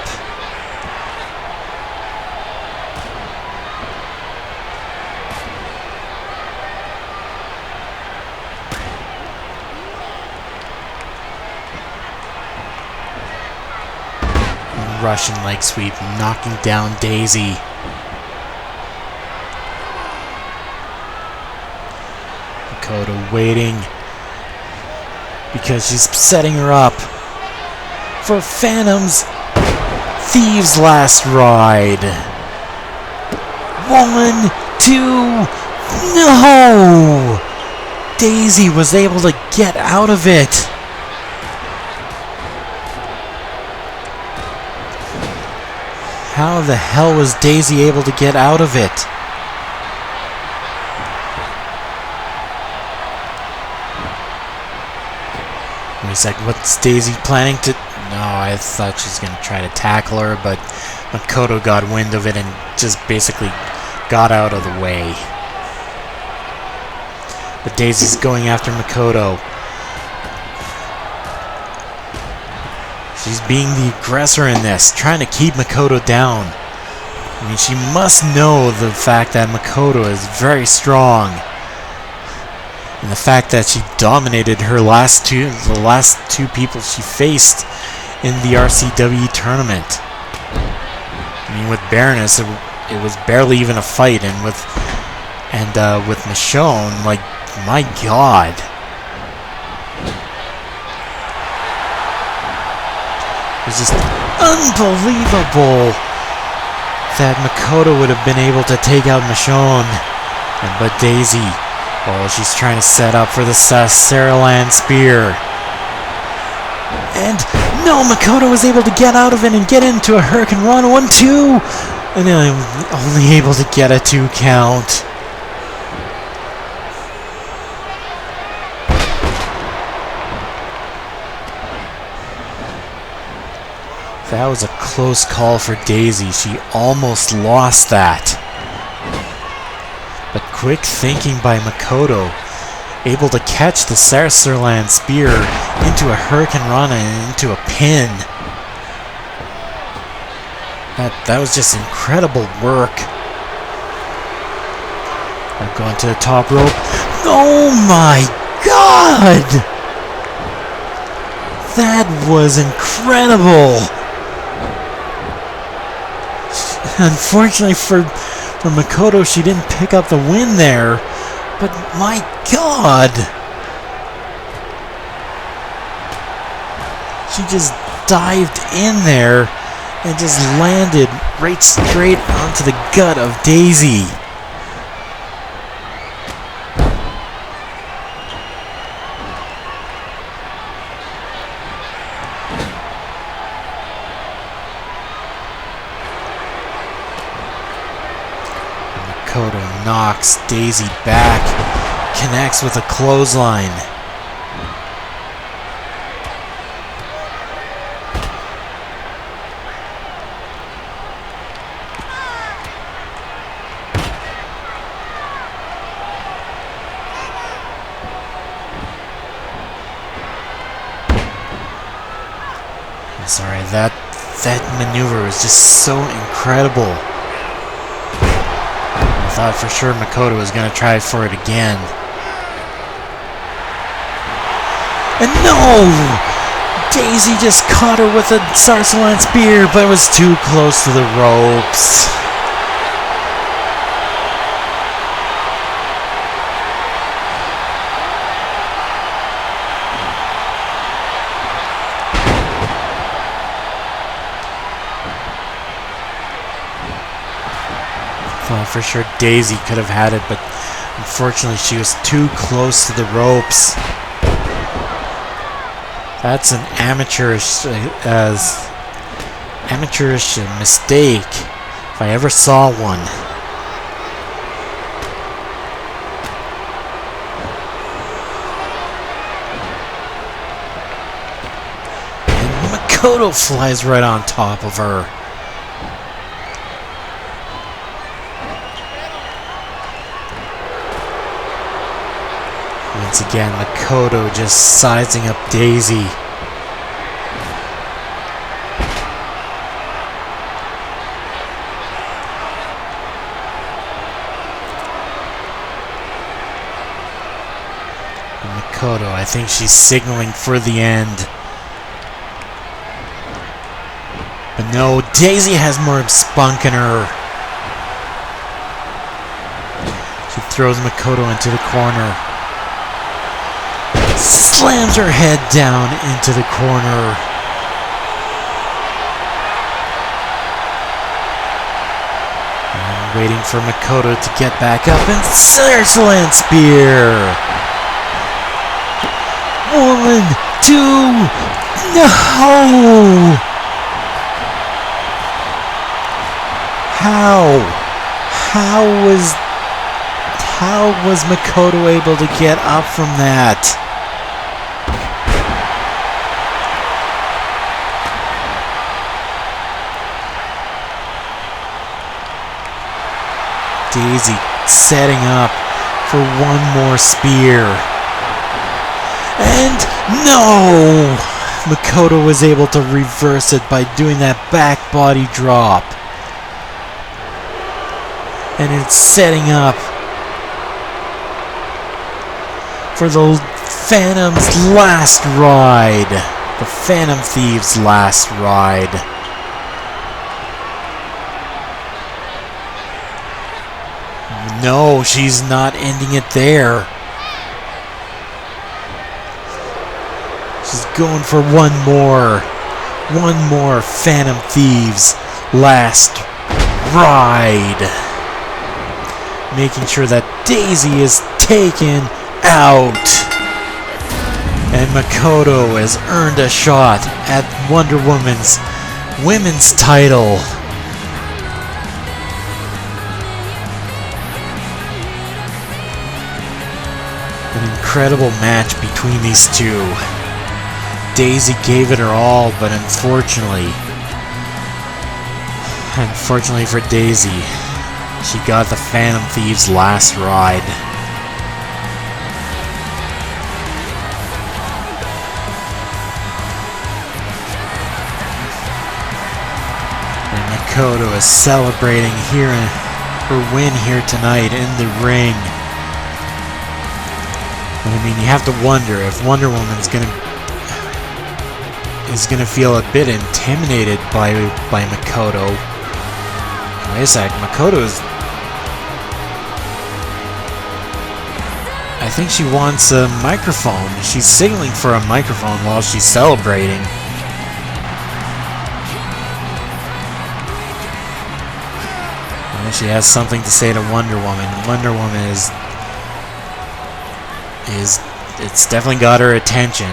Russian leg sweep, knocking down Daisy. Makoto waiting because she's setting her up for Phantom's Thieves last ride. 1, 2. No! Daisy was able to get out of it. How the hell was Daisy able to get out of it? And he's like, what's Daisy planning to... No, I thought she was going to try to tackle her, but Makoto got wind of it and just basically got out of the way. But Daisy's going after Makoto. She's being the aggressor in this, trying to keep Makoto down. I mean, she must know the fact that Makoto is very strong. And the fact that she dominated the last two people she faced in the RCW tournament. I mean, with Baroness, it was barely even a fight, and with Michonne, like, my God. It's just unbelievable that Makoto would have been able to take out Michonne. But Daisy, oh, she's trying to set up for the Saraland Spear. And no, Makoto was able to get out of it and get into a Hurricane Run 1-2. And then only able to get a 2 count. That was a close call for Daisy. She almost lost that. But quick thinking by Makoto, able to catch the Saraland Spear into a Hurricane Rana and into a pin. That was just incredible work. I'm going to the top rope. Oh my god! That was incredible! Unfortunately for Makoto, she didn't pick up the win there, but my god! She just dived in there and just landed right straight onto the gut of Daisy. Makoto knocks Daisy back, connects with a clothesline. Sorry, that maneuver was just so incredible. I thought for sure Makoto was going to try for it again. And no! Daisy just caught her with a Saraland Spear, but it was too close to the ropes. Thought for sure Daisy could have had it, but unfortunately she was too close to the ropes. That's an amateurish mistake, if I ever saw one. And Makoto flies right on top of her. Once again, Makoto just sizing up Daisy. And Makoto, I think she's signaling for the end. But no, Daisy has more spunk in her. She throws Makoto into the corner. Slams her head down into the corner. And waiting for Makoto to get back up, and Saraland Spear! 1, 2, no! How was Makoto able to get up from that? Daisy setting up for one more spear. And no! Makoto was able to reverse it by doing that back body drop. And it's setting up for the Phantom's last ride. The Phantom Thieves' last ride. No, she's not ending it there. She's going for one more Phantom Thieves' last Ride. Making sure that Daisy is taken out. And Makoto has earned a shot at Wonder Woman's women's title. An incredible match between these two. Daisy gave it her all, but unfortunately for Daisy, she got the Phantom Thieves' last ride. And Makoto is celebrating here her win here tonight in the ring. I mean, you have to wonder if Wonder Woman's gonna feel a bit intimidated by Makoto. Wait a sec, Makoto's... I think she wants a microphone. She's signaling for a microphone while she's celebrating. And she has something to say to Wonder Woman. Wonder Woman is it's definitely got her attention.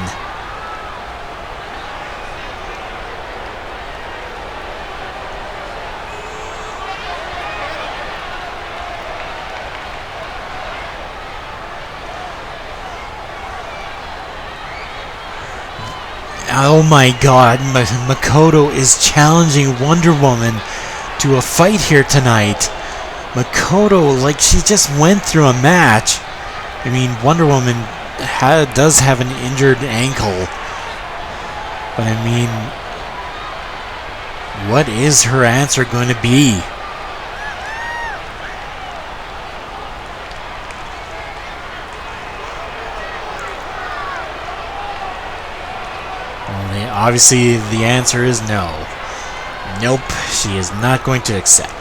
Oh my god, Makoto is challenging Wonder Woman to a fight here tonight. Makoto, like, she just went through a match. I mean, Wonder Woman does have an injured ankle. But I mean, what is her answer going to be? Well, obviously the answer is no. Nope, she is not going to accept.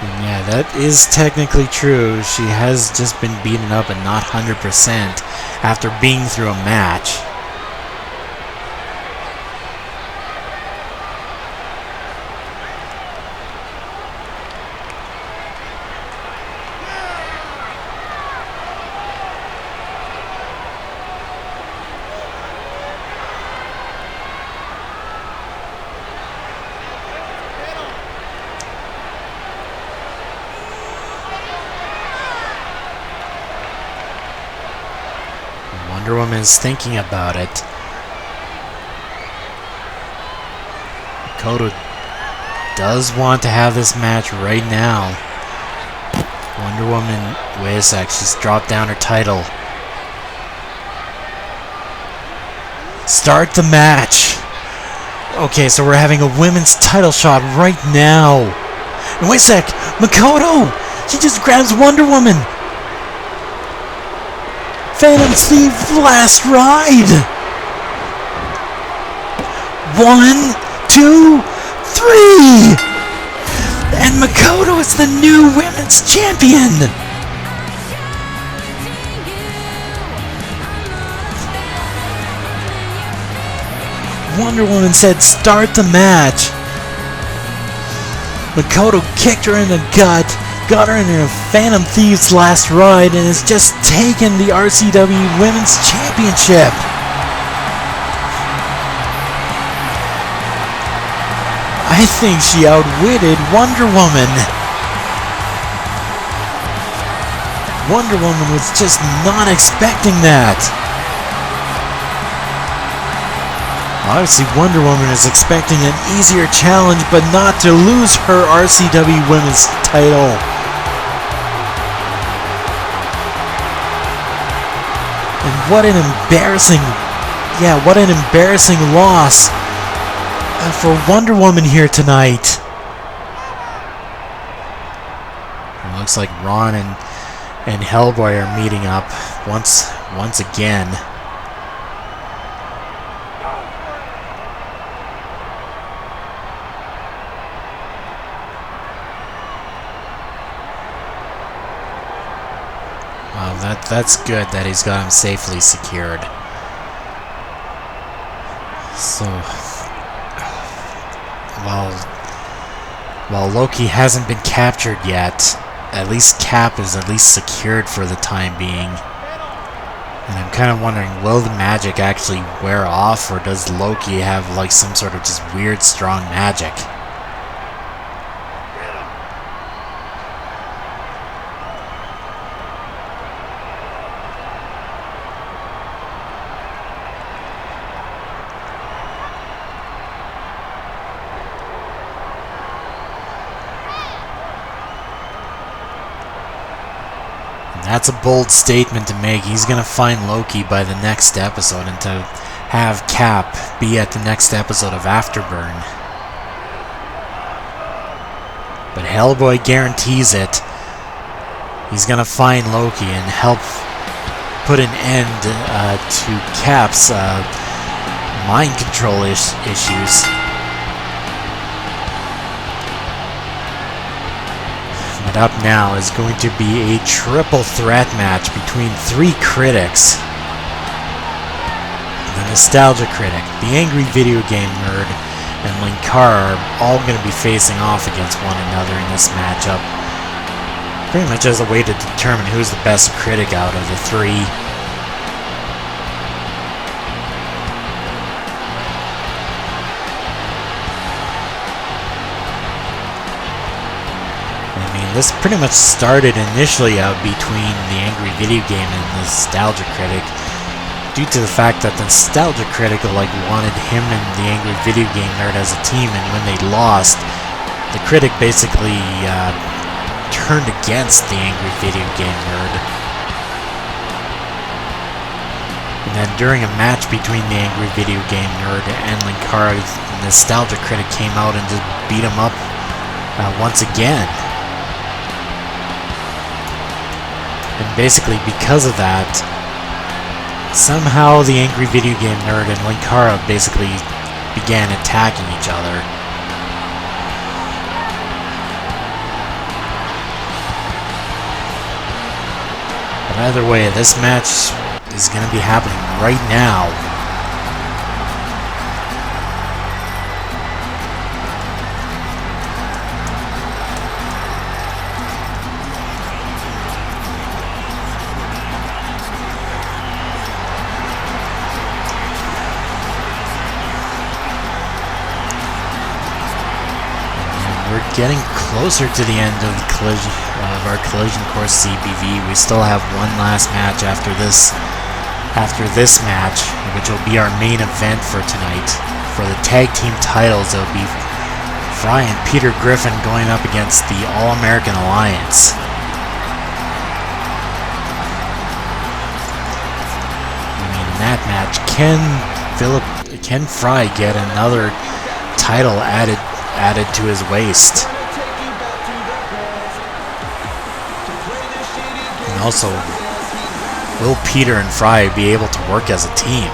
And yeah, that is technically true. She has just been beaten up and not 100% after being through a match. Wonder Woman is thinking about it. Makoto does want to have this match right now. Wonder Woman, wait a sec, she's dropped down her title. Start the match! Okay, so we're having a women's title shot right now. And wait a sec, Makoto! She just grabs Wonder Woman! Phantom Thieves' last ride! 1, 2, 3! And Makoto is the new women's champion! Wonder Woman said start the match. Makoto kicked her in the gut, got her in a Phantom Thieves' last ride, and has just taken the RCW Women's Championship. I think she outwitted Wonder Woman. Wonder Woman was just not expecting that. Obviously, Wonder Woman is expecting an easier challenge, but not to lose her RCW Women's title. And what an embarrassing loss for Wonder Woman here tonight. It looks like Ron and and Hellboy are meeting up once again. Well, that's good that he's got him safely secured. So, while Loki hasn't been captured yet, at least Cap is at least secured for the time being. And I'm kind of wondering, will the magic actually wear off, or does Loki have like some sort of just weird strong magic? That's a bold statement to make. He's going to find Loki by the next episode, and to have Cap be at the next episode of Afterburn. But Hellboy guarantees it. He's going to find Loki and help put an end to Cap's mind control issues. And up now is going to be a triple threat match between three critics. The Nostalgia Critic, the Angry Video Game Nerd, and Linkara are all going to be facing off against one another in this matchup. Pretty much as a way to determine who's the best critic out of the three. This pretty much started initially out between the Angry Video Game and the Nostalgia Critic, due to the fact that the Nostalgia Critic wanted him and the Angry Video Game Nerd as a team, and when they lost, the Critic basically turned against the Angry Video Game Nerd. And then during a match between the Angry Video Game Nerd and Linkara, the Nostalgia Critic came out and just beat him up once again. And basically, because of that, somehow the Angry Video Game Nerd and Linkara basically began attacking each other. But either way, this match is going to be happening right now. Getting closer to the end of our Collision Course CPV. We still have one last match after this match, which will be our main event for tonight. For the tag team titles, it'll be Fry and Peter Griffin going up against the All-American Alliance. I mean, in that match, can Fry get another title added to his waist? And also, will Peter and Fry be able to work as a team?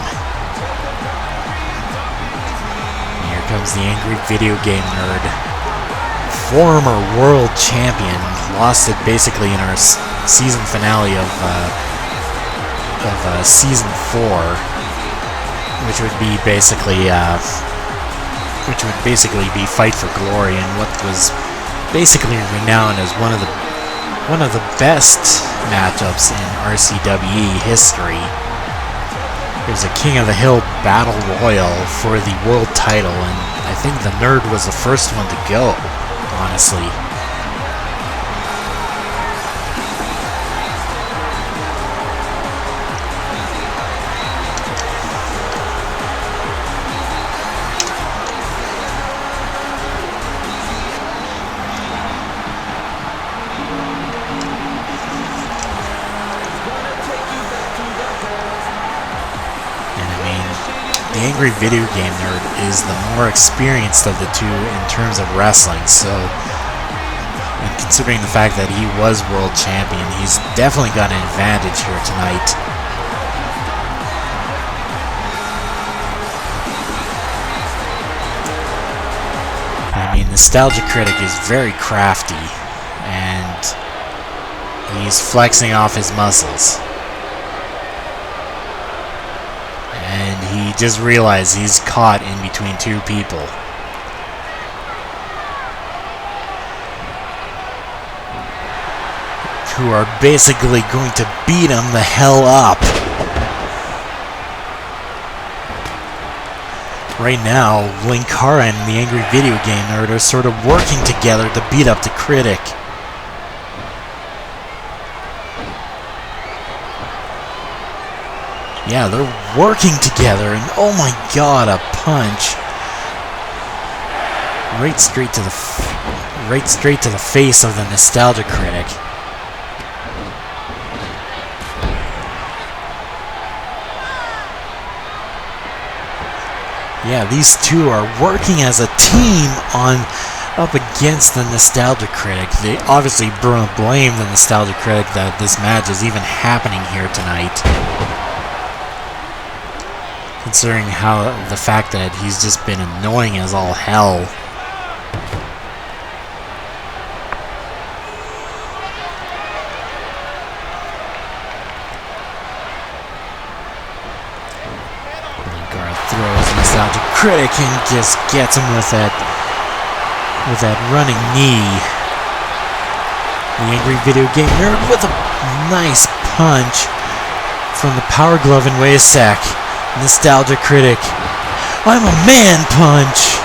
And here comes the Angry Video Game Nerd, former world champion, lost it basically in our season finale of season 4, which would basically be Fight for Glory, and what was basically renowned as one of the best matchups in RCWE history. It was a King of the Hill Battle Royal for the world title, and I think the Nerd was the first one to go, honestly. The Angry Video Game Nerd is the more experienced of the two in terms of wrestling, so And considering the fact that he was world champion, he's definitely got an advantage here tonight. I mean, Nostalgia Critic is very crafty, and he's flexing off his muscles. And he just realized he's caught in between two people. Who are basically going to beat him the hell up. Right now, Linkara and the Angry Video Game Nerd are sort of working together to beat up the Critic. Yeah, they're working together, and oh my god, a punch. Right straight to the face of the Nostalgia Critic. Yeah, these two are working as a team up against the Nostalgia Critic. They obviously blame the Nostalgia Critic that this match is even happening here tonight. Considering the fact that he's just been annoying as all hell. Throws Nostalgia Critic and just gets him with that running knee. The Angry Video Game Nerd with a nice punch from the Power Glove, and wait a sec. Nostalgia Critic. I'm a man punch!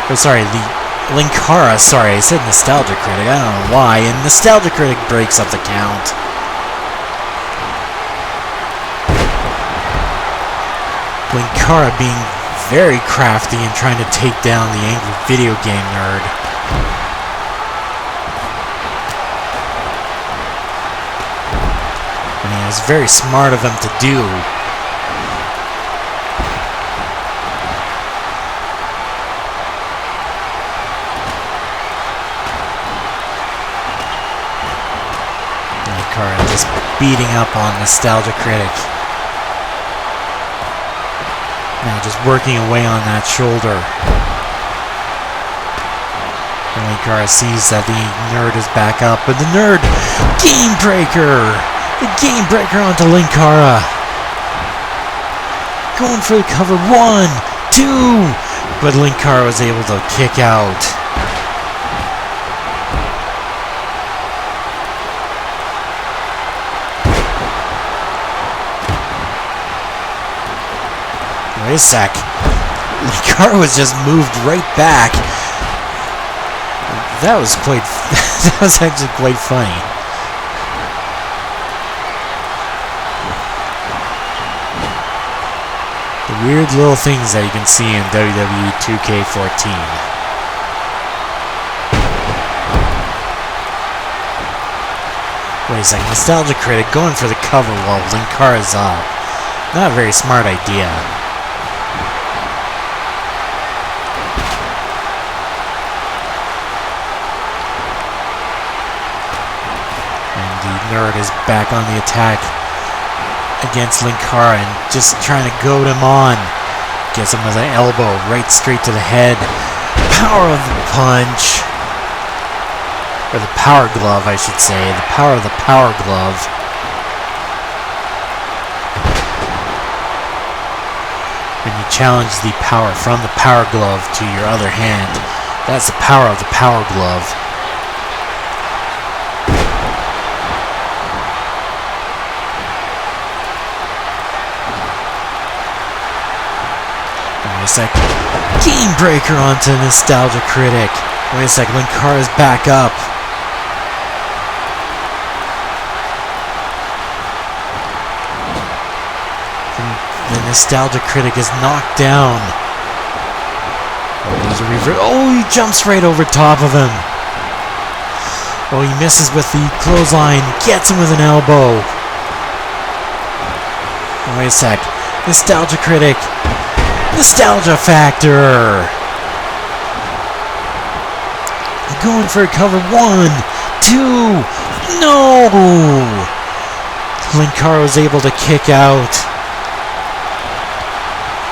Oh, sorry, the Linkara, sorry, I said Nostalgia Critic, I don't know why, and Nostalgia Critic breaks up the count. Linkara being very crafty and trying to take down the Angry Video Game Nerd. I mean, it was very smart of him to do. Linkara just beating up on Nostalgia Critic. Now just working away on that shoulder. And Linkara sees that the Nerd is back up, but the Nerd, Game Breaker! The Game Breaker onto Linkara. Going for the cover, 1, 2! But Linkara was able to kick out. Wait a sec. Linkara was just moved right back. That was that was actually quite funny. The weird little things that you can see in WWE 2K14. Wait a second. Nostalgia Critic going for the cover while Linkara's up. Not a very smart idea. Nerd is back on the attack against Linkara and just trying to goad him on. Gets him with an elbow right straight to the head. Power of the punch. Or the Power Glove, I should say. The power of the Power Glove. When you challenge the power from the Power Glove to your other hand, that's the power of the Power Glove. Wait a sec. Game Breaker onto Nostalgia Critic. Wait a sec. Linkara's back up. The Nostalgia Critic is knocked down. Oh, there's a reverse. Oh, he jumps right over top of him. Oh, he misses with the clothesline. Gets him with an elbow. Wait a sec. Nostalgia Critic. Nostalgia Factor! going for a cover. 1, 2, no! Linkara was able to kick out.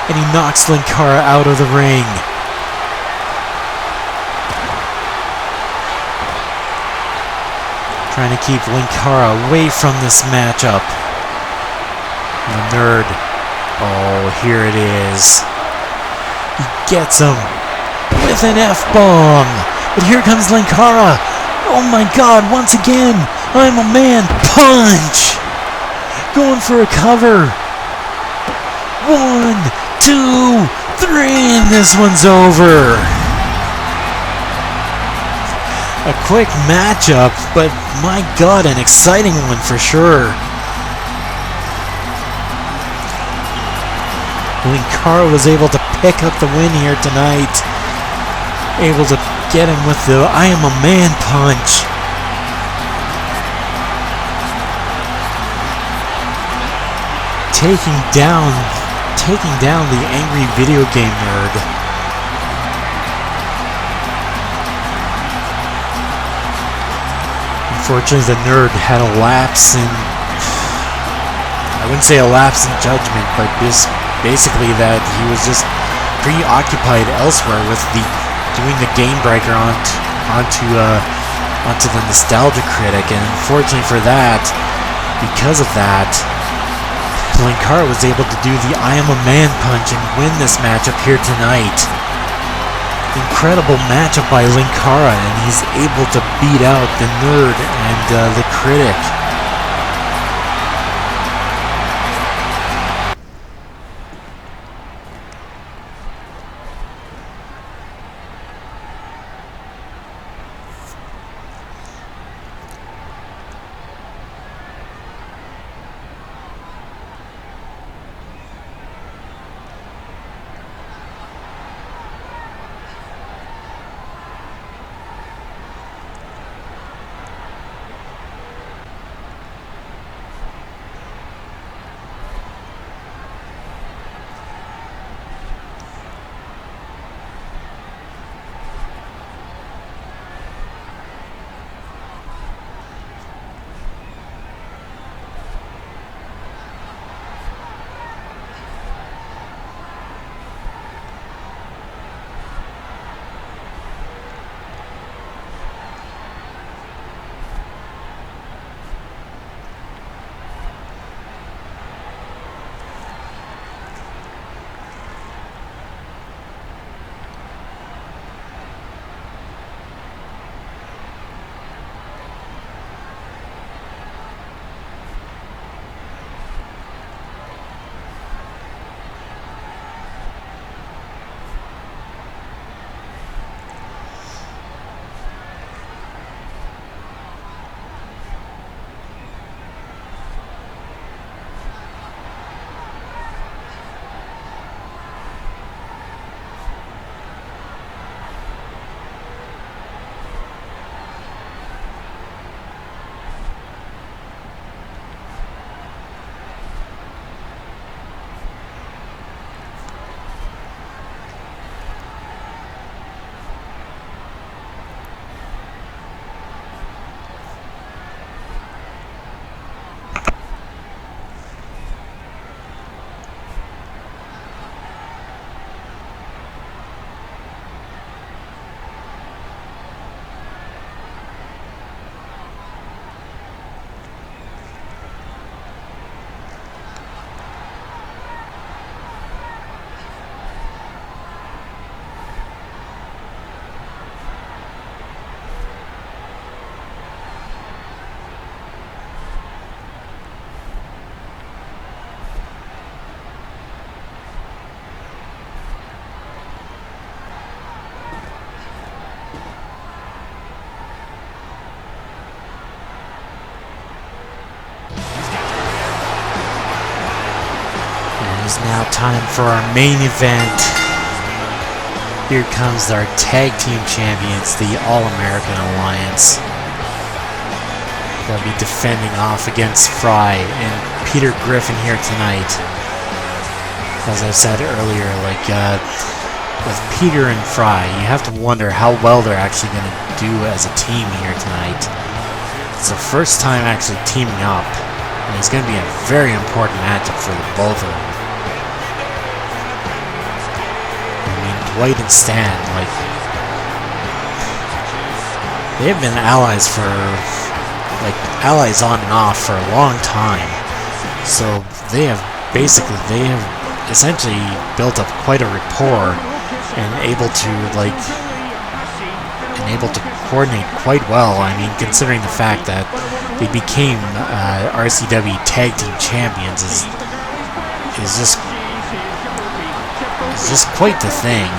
And he knocks Linkara out of the ring. Trying to keep Linkara away from this matchup. And the Nerd. Oh, here it is. He gets him with an F-bomb. But here comes Linkara. Oh my god, once again, I'm a man. Punch! Going for a cover. 1, 2, 3, and this one's over. A quick matchup, but my god, an exciting one for sure. Linkara was able to pick up the win here tonight. Able to get him with the I am a man punch. Taking down the angry video game nerd. Unfortunately, the Nerd had a lapse in, I wouldn't say a lapse in judgment, but just basically that he was just preoccupied elsewhere with doing the game breaker onto the Nostalgia Critic, and unfortunately for that, because of that, Linkara was able to do the I am a man punch and win this matchup here tonight. Incredible matchup by Linkara, and he's able to beat out the Nerd and the Critic. It is now time for our main event. Here comes our tag team champions, the All-American Alliance. They'll be defending off against Fry and Peter Griffin here tonight. As I said earlier, with Peter and Fry, you have to wonder how well they're actually going to do as a team here tonight. It's the first time actually teaming up, and it's going to be a very important matchup for the both of them. I mean, Dwight and Stan, like, they've been allies for, like, allies on and off for a long time. So they have essentially built up quite a rapport and able to coordinate quite well. I mean, considering the fact that they became RCW Tag Team Champions is just quite the thing.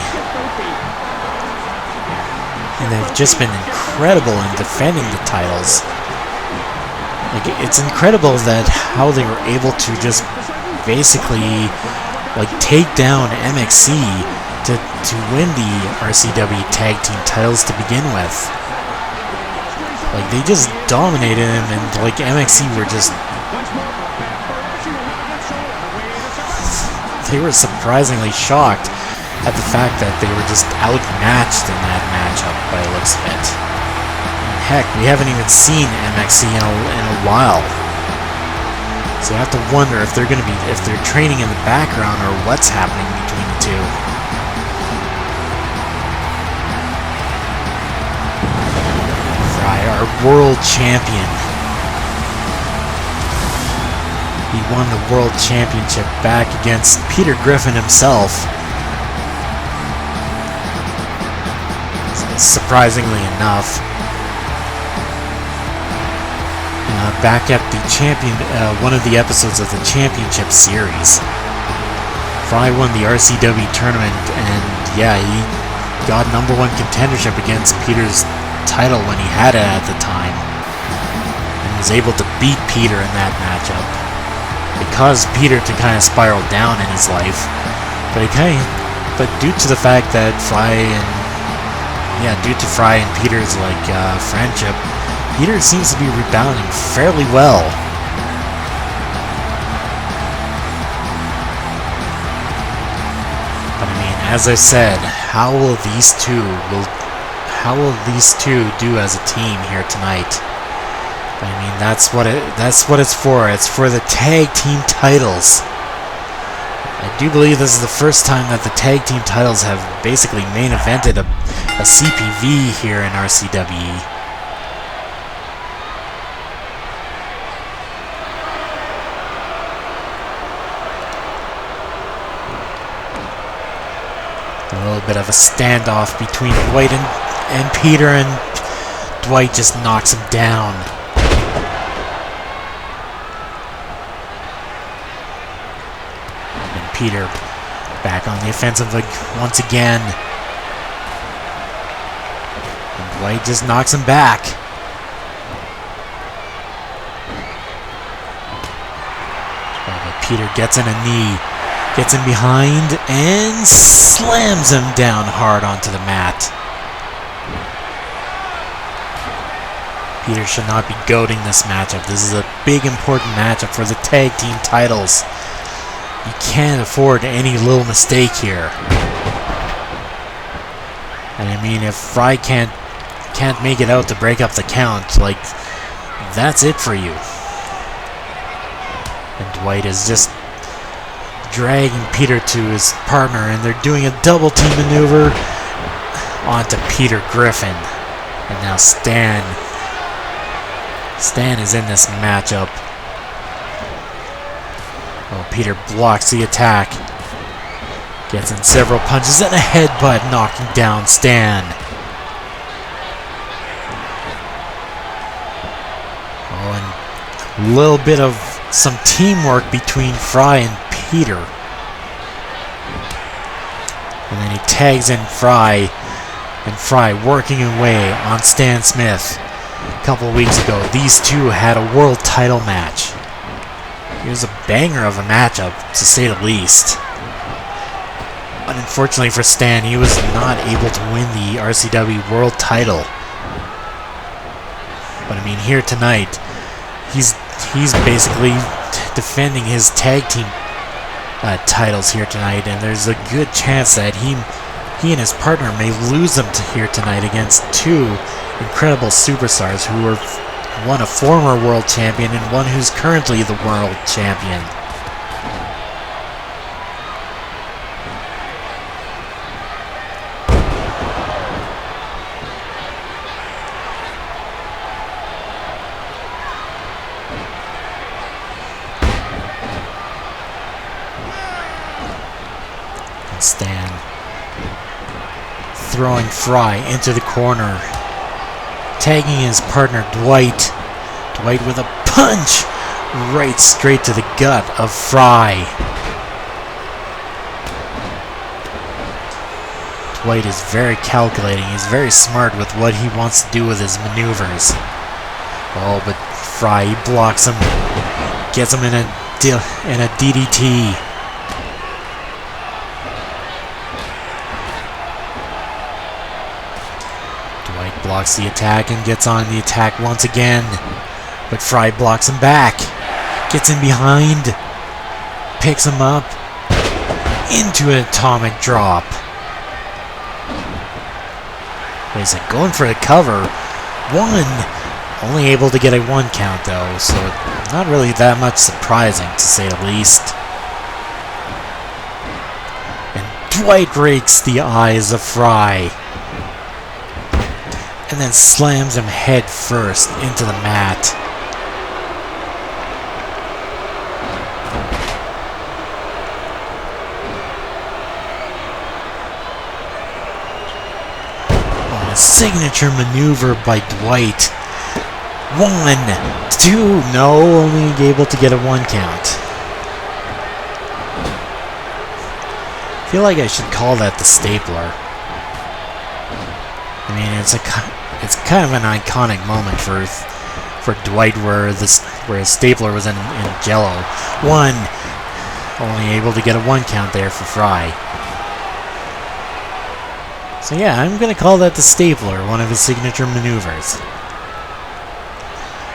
And they've just been incredible in defending the titles. Like, it's incredible that how they were able to just basically like take down MXC to win the RCW Tag Team titles to begin with. Like, they just dominated him, and like MXC were just, they were surprisingly shocked at the fact that they were just outmatched in that matchup by the looks of it. And heck, we haven't even seen MXC in a while. So I have to wonder if they're training in the background or what's happening between the two. Fry, our world champion. He won the world championship back against Peter Griffin himself. Surprisingly enough. Back at the one of the episodes of the championship series. Fry won the RCW tournament, and yeah, he got #1 contendership against Peter's title when he had it at the time, and was able to beat Peter in that matchup. It caused Peter to kind of spiral down in his life, but due to the fact that Fry and Peter's friendship, Peter seems to be rebounding fairly well. But I mean, as I said, how will these two do as a team here tonight? I mean, that's what it's for. It's for the tag team titles. I do believe this is the first time that the tag team titles have basically main evented a CPV here in RCWE. A little bit of a standoff between Dwight and Peter, and Dwight just knocks him down. And Peter back on the offensive once again. And Dwight just knocks him back. But Peter gets in a knee. Gets in behind and slams him down hard onto the mat. Peter should not be goating this matchup. This is a big important matchup for the tag team titles. You can't afford any little mistake here. And I mean, if Fry can't make it out to break up the count, like, that's it for you. And Dwight is just dragging Peter to his partner, and they're doing a double team maneuver onto Peter Griffin. And now Stan is in this matchup. Oh, Peter blocks the attack. Gets in several punches and a headbutt, knocking down Stan. Oh, and a little bit of some teamwork between Fry and Peter. And then he tags in Fry, and Fry working away on Stan Smith. A couple of weeks ago, these two had a world title match. It was a banger of a matchup, to say the least. But unfortunately for Stan, he was not able to win the RCW world title. But I mean, here tonight, he's basically defending his tag team titles here tonight, and there's a good chance that he he and his partner may lose them here tonight against two incredible superstars who are one a former world champion and one who's currently the world champion. And Stan throwing Fry into the corner, tagging his partner Dwight. Dwight with a punch right straight to the gut of Fry. Dwight is very calculating. He's very smart with what he wants to do with his maneuvers. Oh, but Fry blocks him, gets him in a DDT. Dwight blocks the attack and gets on the attack once again. But Fry blocks him back, gets in behind, picks him up into an atomic drop. Wait a second, going for the cover. One, only able to get a 1 count though, so not really that much surprising to say the least. And Dwight rakes the eyes of Fry, and then slams him head first into the mat. Signature maneuver by Dwight. 1, 2, no, only able to get a 1 count. I feel like I should call that the stapler. I mean, it's kind of an iconic moment for Dwight where his stapler was in Jello. 1, only able to get a 1 count there for Fry. So yeah, I'm going to call that the stapler, one of his signature maneuvers.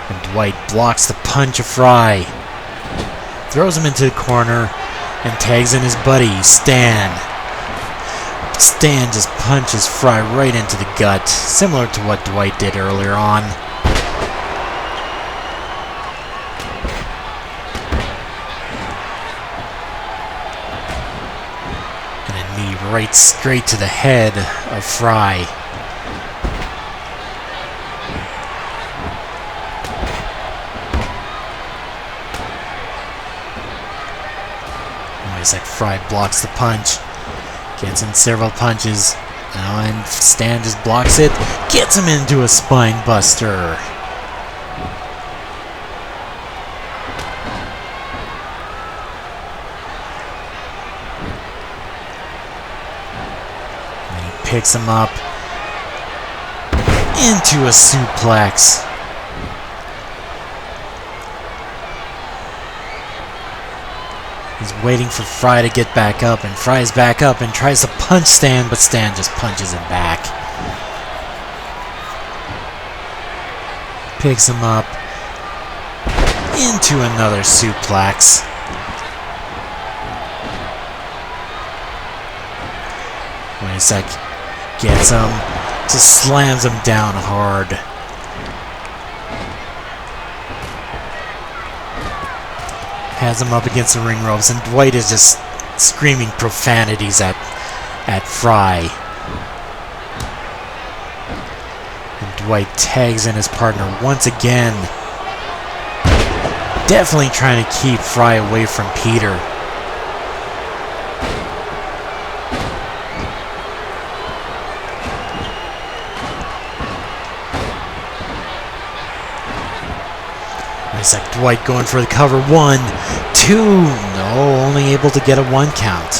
And Dwight blocks the punch of Fry, throws him into the corner, and tags in his buddy, Stan. Stan just punches Fry right into the gut, similar to what Dwight did earlier on. Right straight to the head of Fry. Like Fry blocks the punch, gets in several punches, and Stan just blocks it, gets him into a spine buster. Picks him up into a suplex. He's waiting for Fry to get back up, and Fry's back up and tries to punch Stan, but Stan just punches him back. Picks him up into another suplex. Wait a sec. Gets him, just slams him down hard. Has him up against the ring ropes, and Dwight is just screaming profanities at Fry. And Dwight tags in his partner once again. Definitely trying to keep Fry away from Peter. It's like Dwight going for the cover. 1, 2. No, only able to get a 1 count.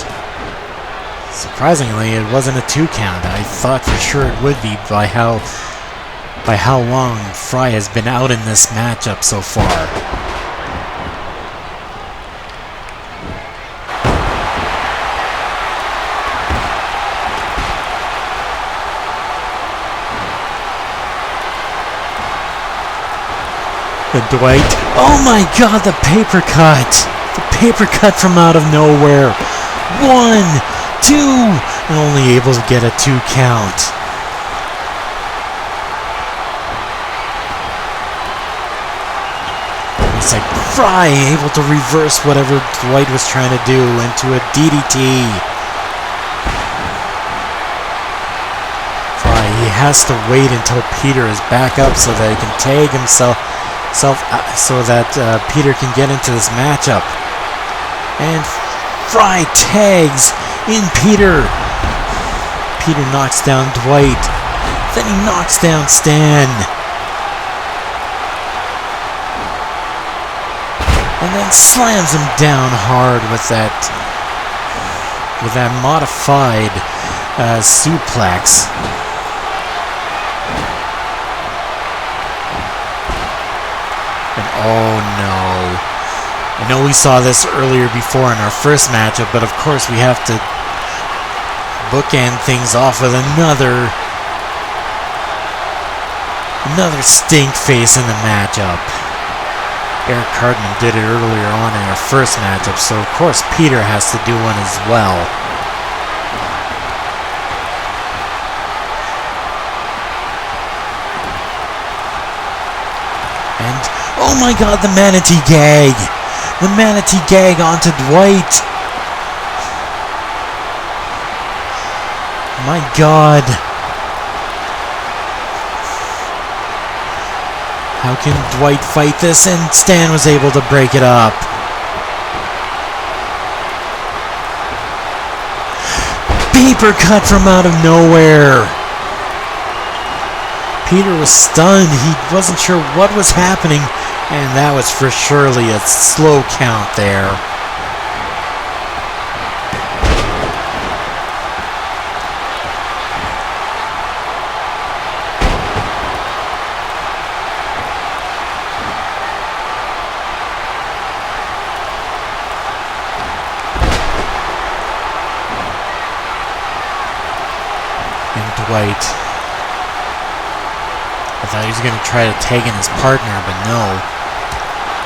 Surprisingly, it wasn't a 2 count. I thought for sure it would be by how long Fry has been out in this matchup so far. And Dwight, oh my god, the paper cut! The paper cut from out of nowhere. 1, 2, and only able to get a 2 count. It's like Fry able to reverse whatever Dwight was trying to do into a DDT. Fry, he has to wait until Peter is back up so that he can tag himself so that Peter can get into this matchup. And Fry tags in Peter. Peter knocks down Dwight. Then he knocks down Stan. And then slams him down hard with that modified suplex. And oh no. I know we saw this earlier before in our first matchup, but of course we have to bookend things off with another stink face in the matchup. Eric Cartman did it earlier on in our first matchup, so of course Peter has to do one as well. And oh my god, the manatee gag! The manatee gag onto Dwight! My god! How can Dwight fight this? And Stan was able to break it up. Paper cut from out of nowhere! Peter was stunned. He wasn't sure what was happening, and that was for surely a slow count there. And Dwight, I thought he was going to try to tag in his partner, but no.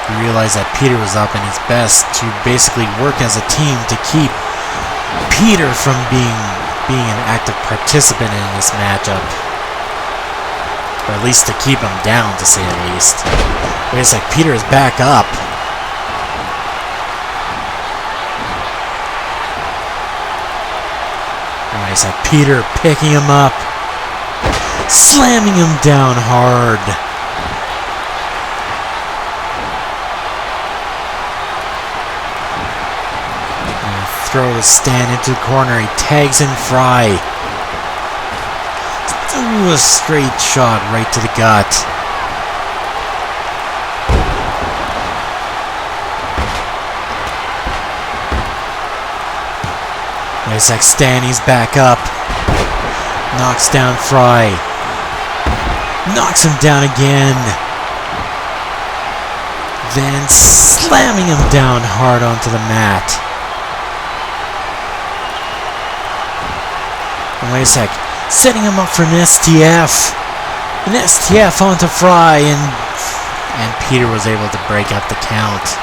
He realized that Peter was up, and it's best to basically work as a team to keep Peter from being an active participant in this matchup. Or at least to keep him down, to say the least. Wait a sec, Peter is back up. Wait a sec, Peter picking him up. Slamming him down hard. And throws Stan into the corner. He tags in Fry. Ooh, a straight shot right to the gut. Wait a sec, Stan, he's back up. Knocks down Fry. Knocks him down again. Then slamming him down hard onto the mat. And wait a sec. Setting him up for an STF. An STF onto Fry, and Peter was able to break up the count.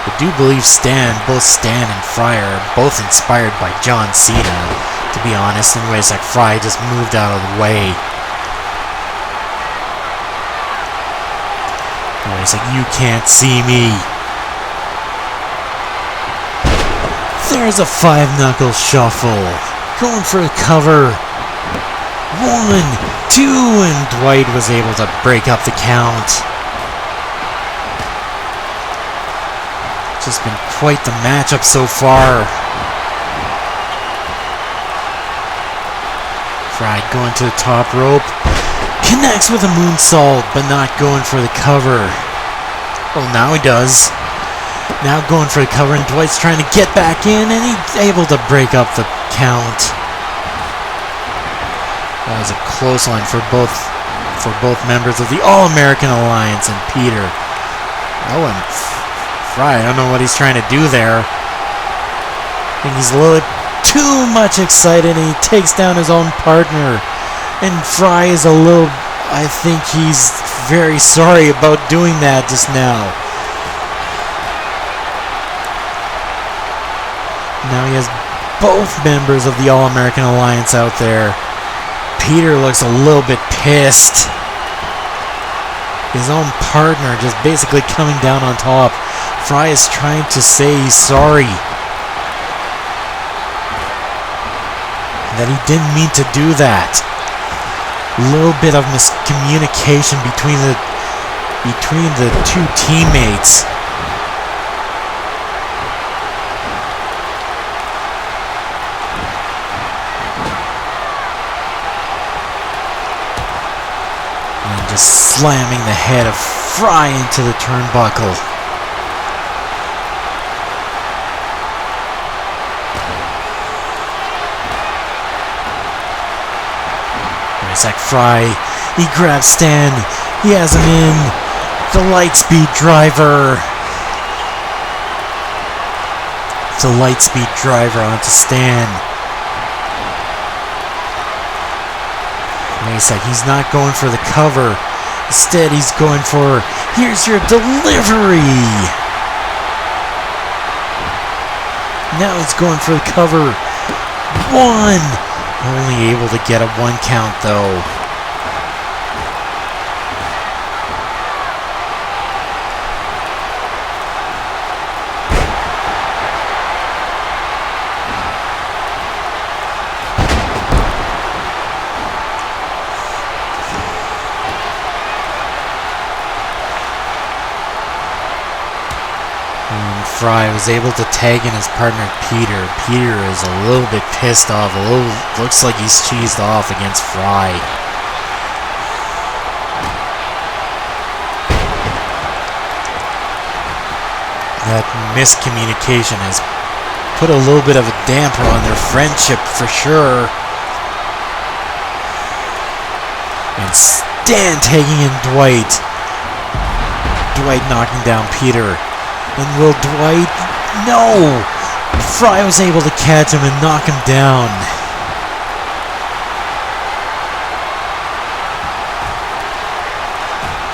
I do believe both Stan and Fry are both inspired by John Cena, to be honest, in ways like Fry just moved out of the way. And he's like, you can't see me. There's a 5-knuckle shuffle. Going for a cover. 1, 2, and Dwight was able to break up the count. Just been quite the matchup so far. Fry going to the top rope. Connects with a moonsault, but not going for the cover. Well, now he does. Now going for the cover, and Dwight's trying to get back in, and he's able to break up the count. That was a close one for both members of the All-American Alliance and Peter. Oh, and Fry, I don't know what he's trying to do there. I think he's a little too much excited, and he takes down his own partner. And Fry is I think he's very sorry about doing that just now. Now he has both members of the All-American Alliance out there. Peter looks a little bit pissed. His own partner just basically coming down on top. Fry is trying to say he's sorry. That he didn't mean to do that. A little bit of miscommunication between the two teammates. And just slamming the head of Fry into the turnbuckle. Isaac Fry, he grabs Stan, he has him in, the Lightspeed driver. It's a Lightspeed driver onto Stan. Isaac, he's not going for the cover, instead he's going for, here's your delivery. Now he's going for the cover. One. Only able to get a 1 count though. Fry was able to tag in his partner Peter. Peter is a little bit pissed off. Looks like he's cheesed off against Fry. That miscommunication has put a little bit of a damper on their friendship for sure. And Stan tagging in Dwight. Dwight knocking down Peter. And will Dwight... No! Fry was able to catch him and knock him down.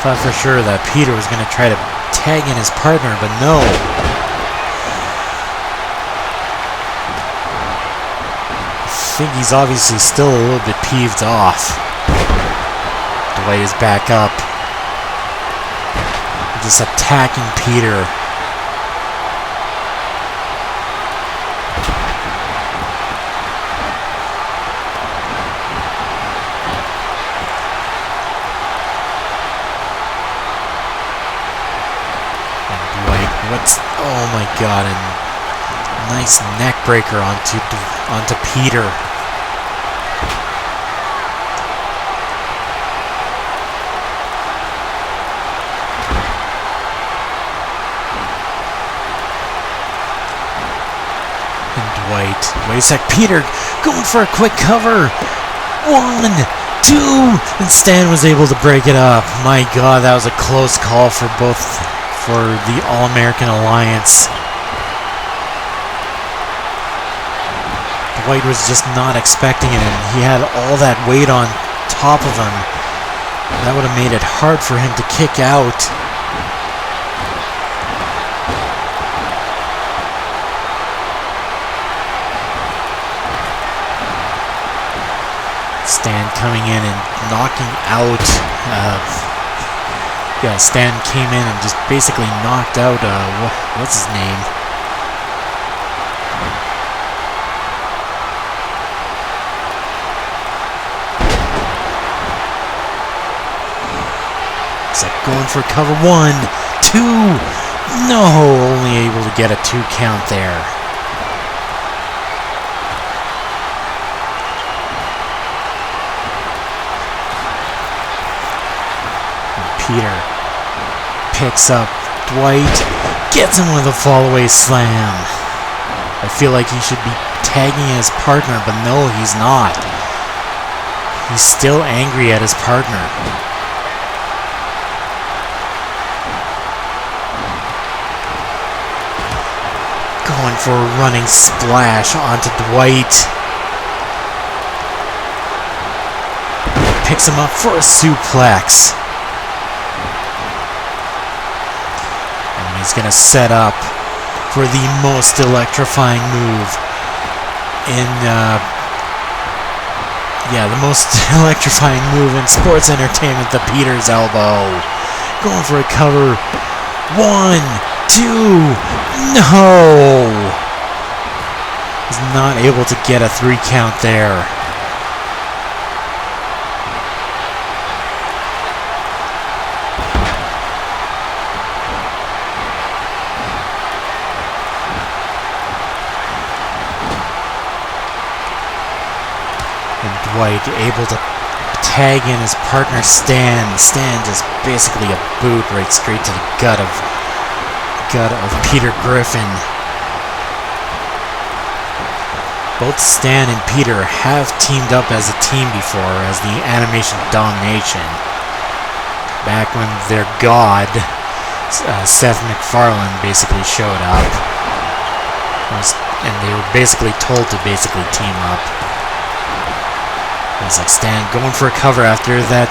Thought for sure that Peter was going to try to tag in his partner, but no. I think he's obviously still a little bit peeved off. Dwight is back up. Just attacking Peter. Oh my god, and nice neck breaker onto Peter. And Dwight. Wait a sec, Peter going for a quick cover. 1, 2, and Stan was able to break it up. My god, that was a close call for the All-American Alliance. Dwight was just not expecting it, and he had all that weight on top of him. That would have made it hard for him to kick out. Stan coming in and knocking out yeah, Stan came in and just basically knocked out, what's his name? It's like going for cover 1, 2, no, only able to get a 2 count there. And Peter picks up Dwight, gets him with a fall-away slam. I feel like he should be tagging his partner, but no, he's not. He's still angry at his partner. Going for a running splash onto Dwight. Picks him up for a suplex. He's going to set up for the most electrifying move in yeah, the most electrifying move in sports entertainment, the Peter's elbow. Going for a cover. 1, 2, no! He's not able to get a 3 count there. And Dwight able to tag in his partner Stan. Stan just basically a boot right straight to the gut of Peter Griffin. Both Stan and Peter have teamed up as a team before as the Animation Domination. Back when their god, Seth MacFarlane, basically showed up. And they were basically told to basically team up. It's like Stan going for a cover after that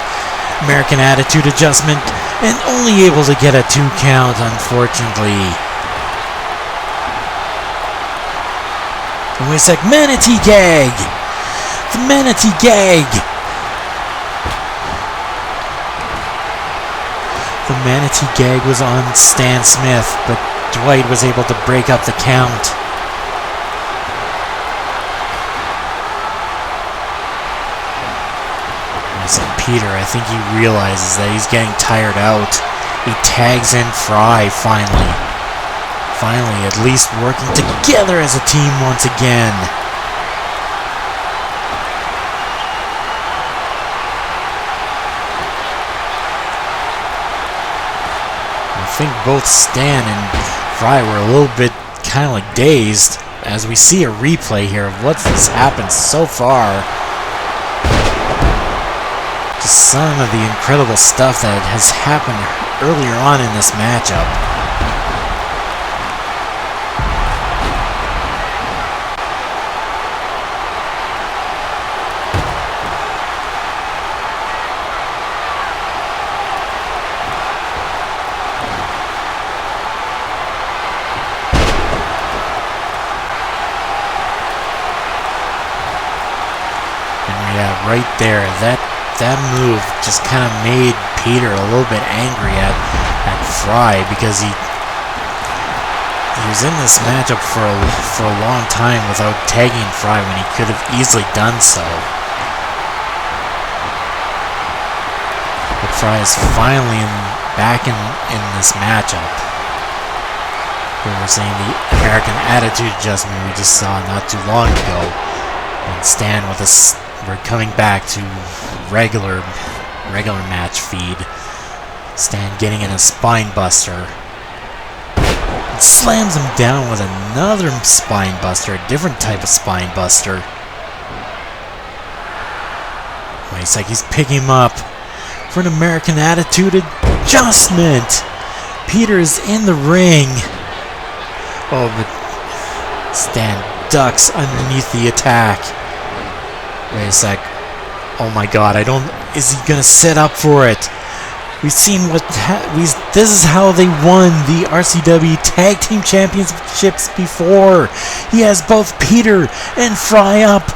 American Attitude Adjustment and only able to get a 2 count, unfortunately. And wait a sec, Manatee Gag! The Manatee Gag! The Manatee Gag was on Stan Smith, but Dwight was able to break up the count. Peter, I think he realizes that he's getting tired out. He tags in Fry finally. Finally, at least working together as a team once again. I think both Stan and Fry were a little bit kind of like dazed as we see a replay here of what's happened so far. Just some of the incredible stuff that has happened earlier on in this matchup. And yeah, right there, that move just kind of made Peter a little bit angry at Fry because he was in this matchup for a long time without tagging Fry when he could have easily done so. But Fry is finally back in this matchup. We were saying the American Attitude Adjustment we just saw not too long ago, and Stan with us. We're coming back to regular match feed. Stan getting in a spine buster. And slams him down with another spine buster, a different type of spine buster. Wait a sec, he's picking him up for an American Attitude Adjustment. Peter is in the ring. Oh, but Stan ducks underneath the attack. Wait a sec. Oh my god, is he gonna set up for it? We've seen this is how they won the RCW Tag Team Championships before. He has both Peter and Fry up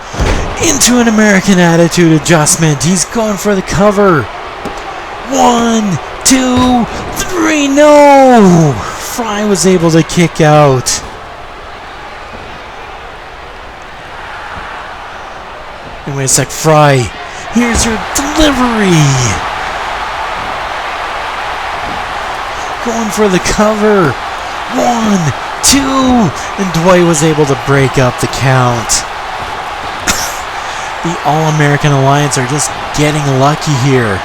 into an American Attitude Adjustment. He's going for the cover. 1, 2, 3, no! Fry was able to kick out. And wait a sec, Fry, here's your delivery! Going for the cover! 1, 2, and Dwight was able to break up the count. The All-American Alliance are just getting lucky here.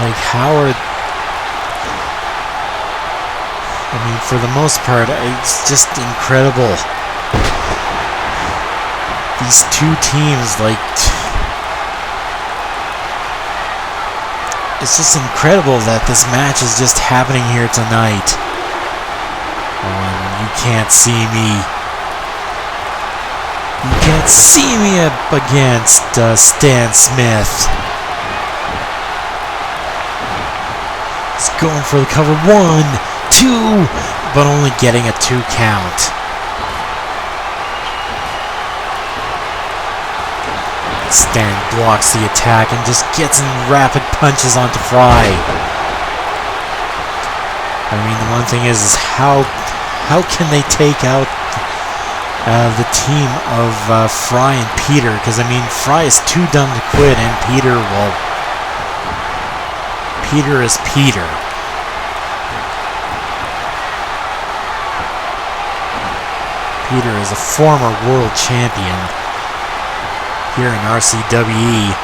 Like Howard, I mean, for the most part, it's just incredible. These two teams, like, it's just incredible that this match is just happening here tonight. You can't see me. You can't see me up against Stan Smith. He's going for the cover. 1, 2, but only getting a 2 count. Stan blocks the attack and just gets in rapid punches onto Fry. I mean, the one thing is how can they take out the team of Fry and Peter? Because, I mean, Fry is too dumb to quit, and Peter, well, Peter is Peter. Peter is a former world champion here in RCWE.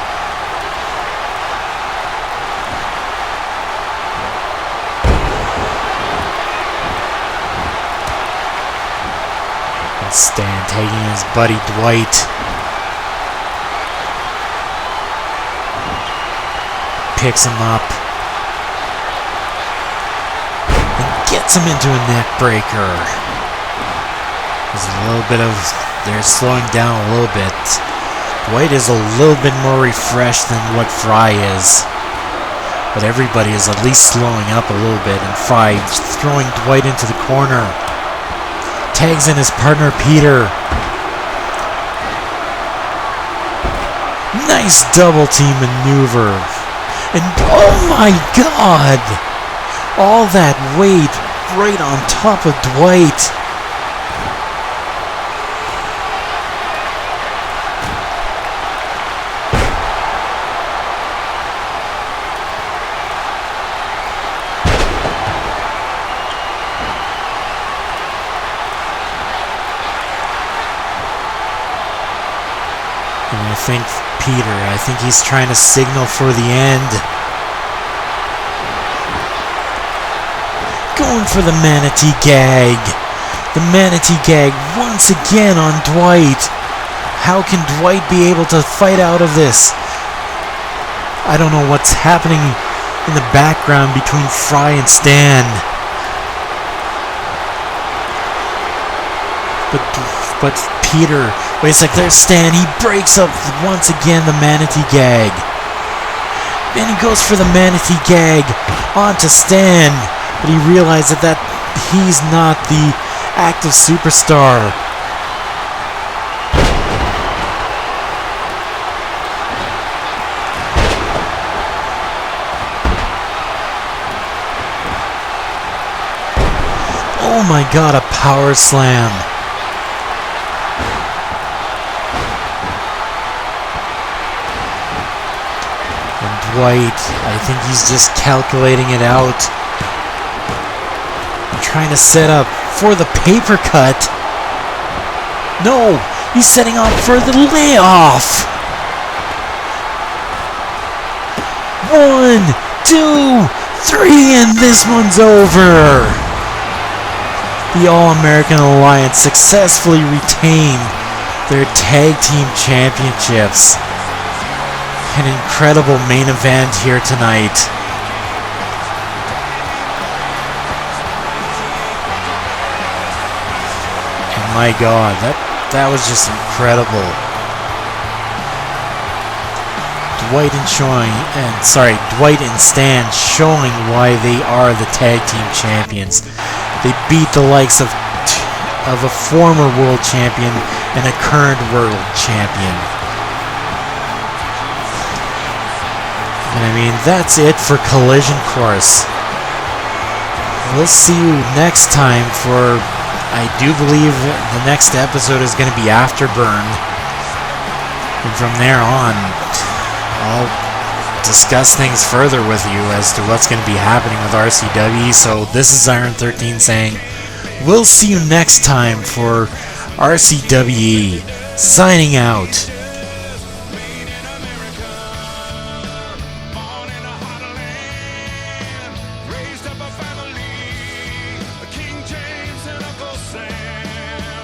And Stan taking his buddy Dwight. Picks him up. And gets him into a neck breaker. There's a little bit of... They're slowing down a little bit. Dwight is a little bit more refreshed than what Fry is. But everybody is at least slowing up a little bit, and Fry throwing Dwight into the corner. Tags in his partner Peter. Nice double team maneuver. And oh my god! All that weight right on top of Dwight. And I think he's trying to signal for the end. Going for the manatee gag. The manatee gag once again on Dwight. How can Dwight be able to fight out of this? I don't know what's happening in the background between Fry and Stan. But Peter, wait a sec, there's Stan. He breaks up once again the manatee gag. Then he goes for the manatee gag onto Stan, but he realizes that he's not the active superstar. Oh my god, a power slam. Dwight, I think he's just calculating it out. Trying to set up for the paper cut. No, he's setting up for the layoff. 1, 2, 3, and this one's over. The All-American Alliance successfully retained their tag team championships. An incredible main event here tonight. And my god, that was just incredible. Dwight and Stan showing why they are the tag team champions. They beat the likes of a former world champion and a current world champion. And I mean, that's it for Collision Course. We'll see you next time for, I do believe the next episode is going to be Afterburn. And from there on, I'll discuss things further with you as to what's going to be happening with RCW. So this is Iron 13 saying, we'll see you next time for RCWE. Signing out.